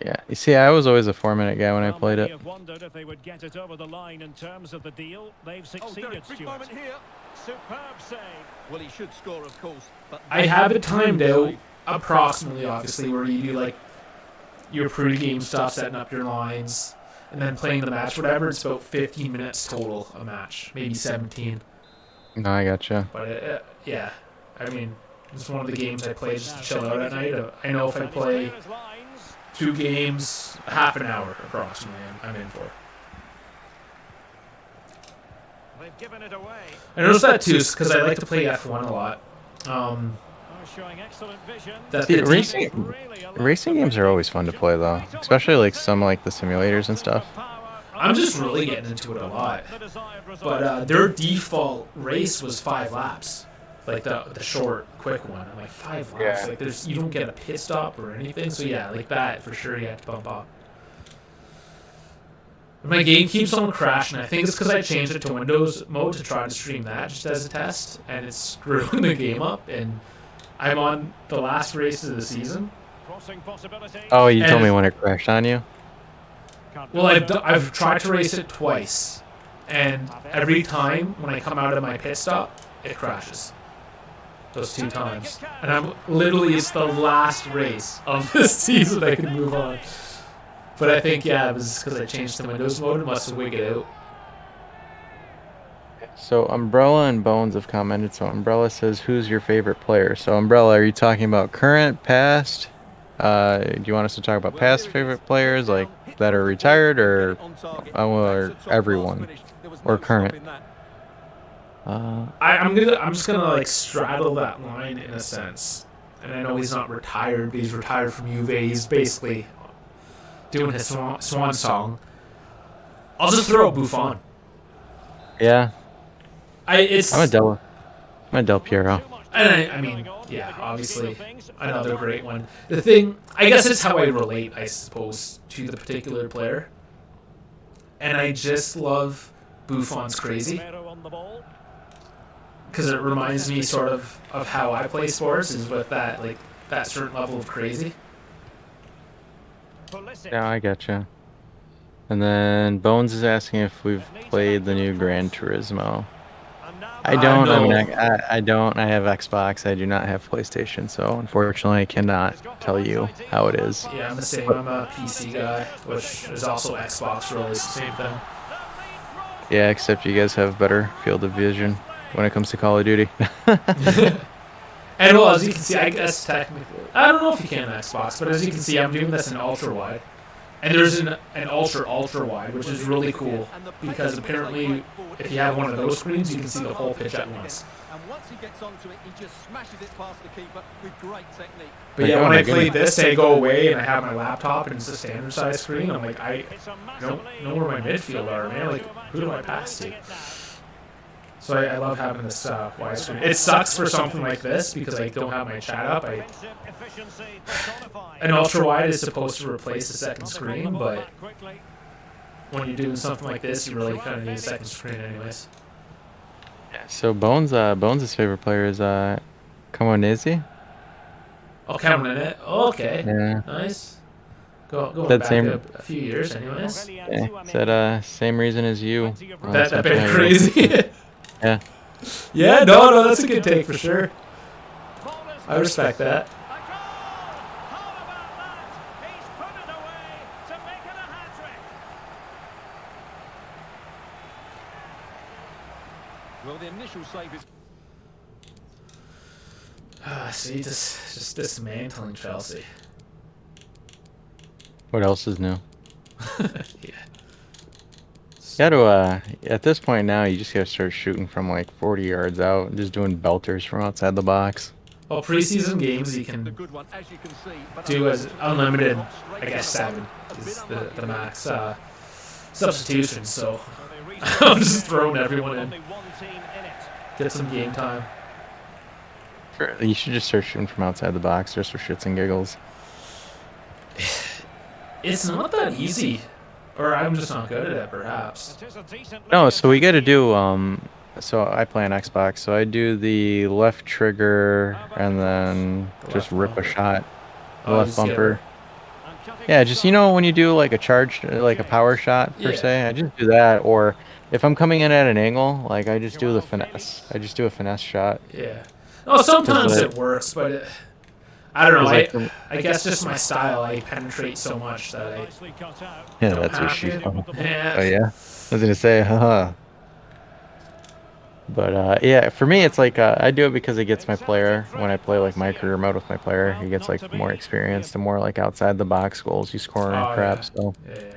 Yeah. You see, I was always a 4-minute guy when I played it. Wondered if they would get it over the line in terms of the deal. They've succeeded. Big moment here. Superb save. Well, he should score, of course. But I have it timed out approximately, obviously, where you do like your pre-game stuff, setting up your lines, and then playing the match. Whatever, it's about 15 minutes total a match, maybe 17. No, I gotcha. But yeah, I mean, it's one of the games I play just to chill out at night. I know if I play 2 games, half an hour approximately, I'm in for. They've given it away. I noticed that too, because I like to play F1 a lot. Showing excellent vision. Racing games are always fun to play though, especially like some like the simulators and stuff. I'm just really getting into it a lot. But their default race was 5 laps, like the short, quick one. I'm like 5 laps. Yeah. Like you don't get a pit stop or anything. So yeah, like that for sure you have to bump up. My game keeps on crashing. I think it's because I changed it to Windows mode to try to stream that just as a test, and it's screwing the game up. And I'm on the last race of the season. Oh, you told me when it crashed on you? Well, I've tried to race it twice, and every time when I come out of my pit stop, it crashes. Those 2 times. And it's the last race of this season I can move on. But I think, yeah, it was because I changed to Windows mode. It must have wigged out. So Umbrella and Bones have commented. So Umbrella says, "Who's your favorite player?" So Umbrella, are you talking about current, past? Do you want us to talk about past favorite players, like that are retired, or everyone, or current? I'm just gonna like straddle that line in a sense. And I know he's not retired, but he's retired from Juve. He's basically doing his swan song. I'll just throw Buffon. Yeah. I'm a Del Piero. And I mean, yeah, obviously another great one. The thing, I guess it's how I relate, I suppose, to the particular player. And I just love Buffon's crazy. Because it reminds me sort of how I play sports, is with that, like, that certain level of crazy. Yeah, I gotcha. And then Bones is asking if we've played the new Gran Turismo. I don't. No. I mean, I don't. I have Xbox. I do not have PlayStation, so unfortunately, I cannot tell you how it is. Yeah, I'm the same. I'm a PC guy, which is also Xbox, really. It's the same thing. Yeah, except you guys have better field of vision when it comes to Call of Duty. And well, as you can see, I guess technically, I don't know if you can on Xbox, but as you can see, I'm doing this in ultra wide. And there's an ultra wide, which is really cool, because apparently if you have one of those screens, you can see the whole pitch at once. And once he gets onto it, he just smashes it past the keeper with great technique. But yeah, when I play this, I go away and I have my laptop and it's a standard size screen. I'm like, I don't know where my midfield are, man. Like, who do I pass to? So I love having this wide screen. It sucks for something like this because I don't have my chat up. An ultra wide is supposed to replace the second screen, but when you're doing something like this, you really kind of need a second screen anyways. Yeah. So Bones' favorite player is Camonese. Oh, Cameron in it. Oh, okay. Yeah. Nice. Going That back same- a few years anyways. Yeah. Is that same reason as you? That bit crazy. Yeah. Yeah, no, that's a good take for sure. I respect that. initial save is... See, just dismantling Chelsea. What else is new? Yeah. Got to at this point now, you just got to start shooting from like 40 yards out, and just doing belters from outside the box. Well, preseason games you The can good one, as you can see. But do as unlimited, I guess 7 is the max substitution, so I'm just throwing everyone in. Get some game time. You should just start shooting from outside the box just for shits and giggles. It's not that easy. Or I'm just not good at it, perhaps. No, so we got to do, so I play on Xbox, so I do the left trigger and then just rip a shot. The left bumper. Yeah, just, when you do like a charge, like a power shot per se, I just do that. Or if I'm coming in at an angle, like I just do the finesse. I just do a finesse shot. Yeah. No, sometimes it works, but I don't know. I guess just my style. I penetrate so much that I. Yeah, that's your shoot. Yeah. Oh yeah. I was gonna say, haha. But yeah, for me, it's like I do it because it gets my player when I play like my career mode with my player. He gets like more experience, the more like outside the box goals you score and crap. Yeah. So Yeah.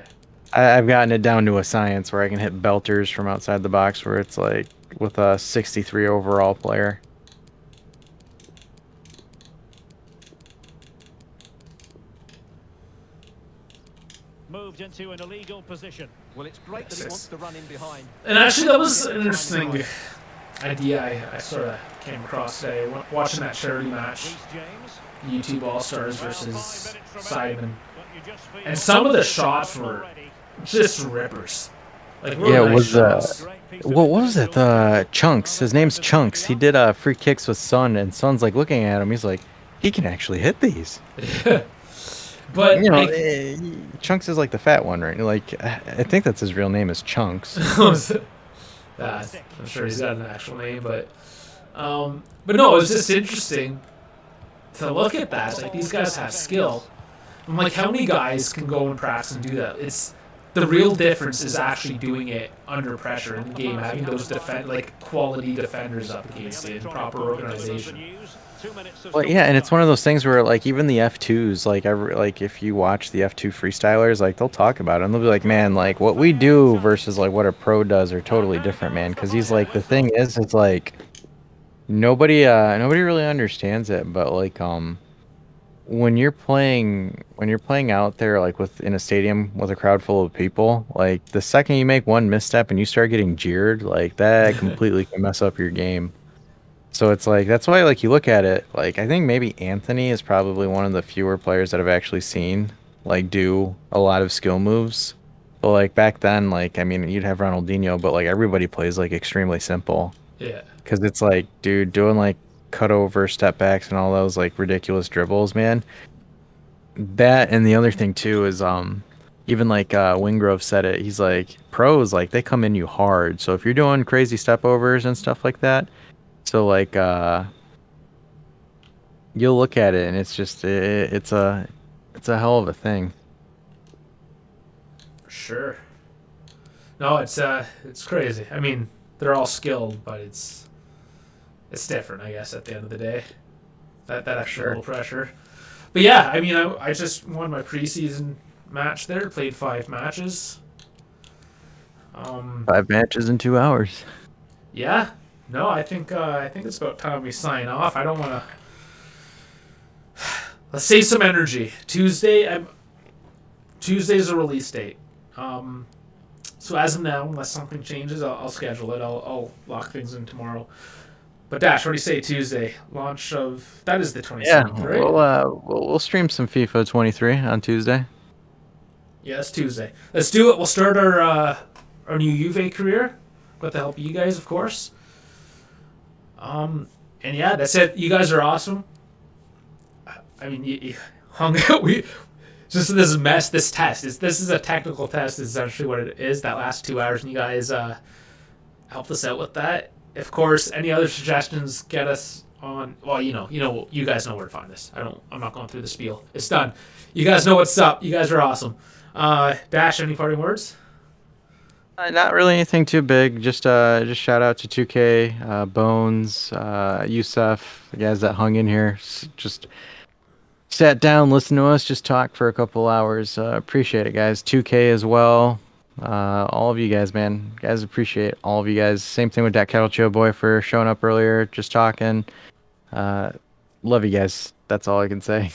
I've gotten it down to a science where I can hit belters from outside the box, where it's like with a 63 overall player. Moved into an illegal position. Well, it's great that he wants to run in behind. And actually, that was an interesting idea I sort of came across today watching that charity match. YouTube All-Stars versus Simon. And some of the shots were just rippers. Like, really Yeah, it nice was shots. what was it? Chunks. His name's Chunks. He did free kicks with Sun, and Sun's like looking at him. He's like, he can actually hit these. But like, Chunks is like the fat one, right? Like, I think that's his real name is Chunks. I'm sure he's got an actual name, but no, it was just interesting to look at that. It's like, these guys have skill. I'm like, how many guys can go and practice and do that? It's the real difference is actually doing it under pressure in the game, having those quality defenders up against it, and proper organization. Well, yeah, and it's one of those things where like even the F2s, like if you watch the F2 freestylers, like they'll talk about it and they'll be like, man, like what we do versus like what a pro does are totally different, man. Because he's like, the thing is, it's like nobody really understands it, but like when you're playing out there like in a stadium with a crowd full of people, like the second you make one misstep and you start getting jeered, like that completely can mess up your game. So it's like, that's why like you look at it, like I think maybe Anthony is probably one of the fewer players that I've actually seen like do a lot of skill moves. But like back then, like I mean, you'd have Ronaldinho, but like everybody plays like extremely simple. Yeah. Because it's like, dude, doing like cut over, step backs, and all those like ridiculous dribbles, man. That, and the other thing too is even like Wingrove said it. He's like, pros, like they come in you hard. So if you're doing crazy step overs and stuff like that, so like you'll look at it and it's just it's a hell of a thing. For sure. No, it's crazy. I mean, they're all skilled, but it's different, I guess, at the end of the day. That extra little pressure. But yeah, I mean, I just won my preseason match there. Played 5 matches. 5 matches in 2 hours. Yeah. No, I think it's about time we sign off. I don't want to. Let's save some energy. Tuesday's a release date. So as of now, unless something changes, I'll schedule it. I'll lock things in tomorrow. But Dash, what do you say? Tuesday launch of that is the 27th, right? We'll stream some FIFA 23 on Tuesday. Yeah, it's Tuesday. Let's do it. We'll start our new Juve career with the help of you guys, of course. And yeah, that's it. You guys are awesome. I mean, you hung out. This mess. This test. This is a technical test. Is essentially what it is. That last 2 hours, and you guys helped us out with that. Of course, any other suggestions, get us on. Well, you guys know where to find us. I'm not going through the spiel. It's done. You guys know what's up. You guys are awesome. Dash, any parting words? Not really anything too big. Just shout out to 2K, Bones, Yusuf, the guys that hung in here. Just sat down, listened to us, just talk for a couple hours. Appreciate it, guys. 2K as well. All of you guys, man. Guys, appreciate all of you guys. Same thing with that Kettle Chill Boy for showing up earlier, just talking. Love you guys. That's all I can say.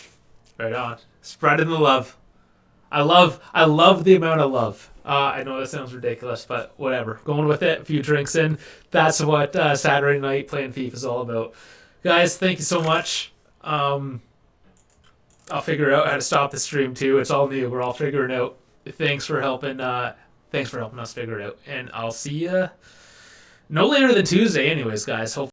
Right on. Spreading the love. I love the amount of love. I know that sounds ridiculous, but whatever. Going with it, a few drinks in. That's what Saturday night playing FIFA is all about. Guys, thank you so much. I'll figure out how to stop the stream too. It's all new. We're all figuring out. Thanks for helping. Thanks for helping us figure it out. And I'll see you no later than Tuesday, anyways, guys. Hopefully.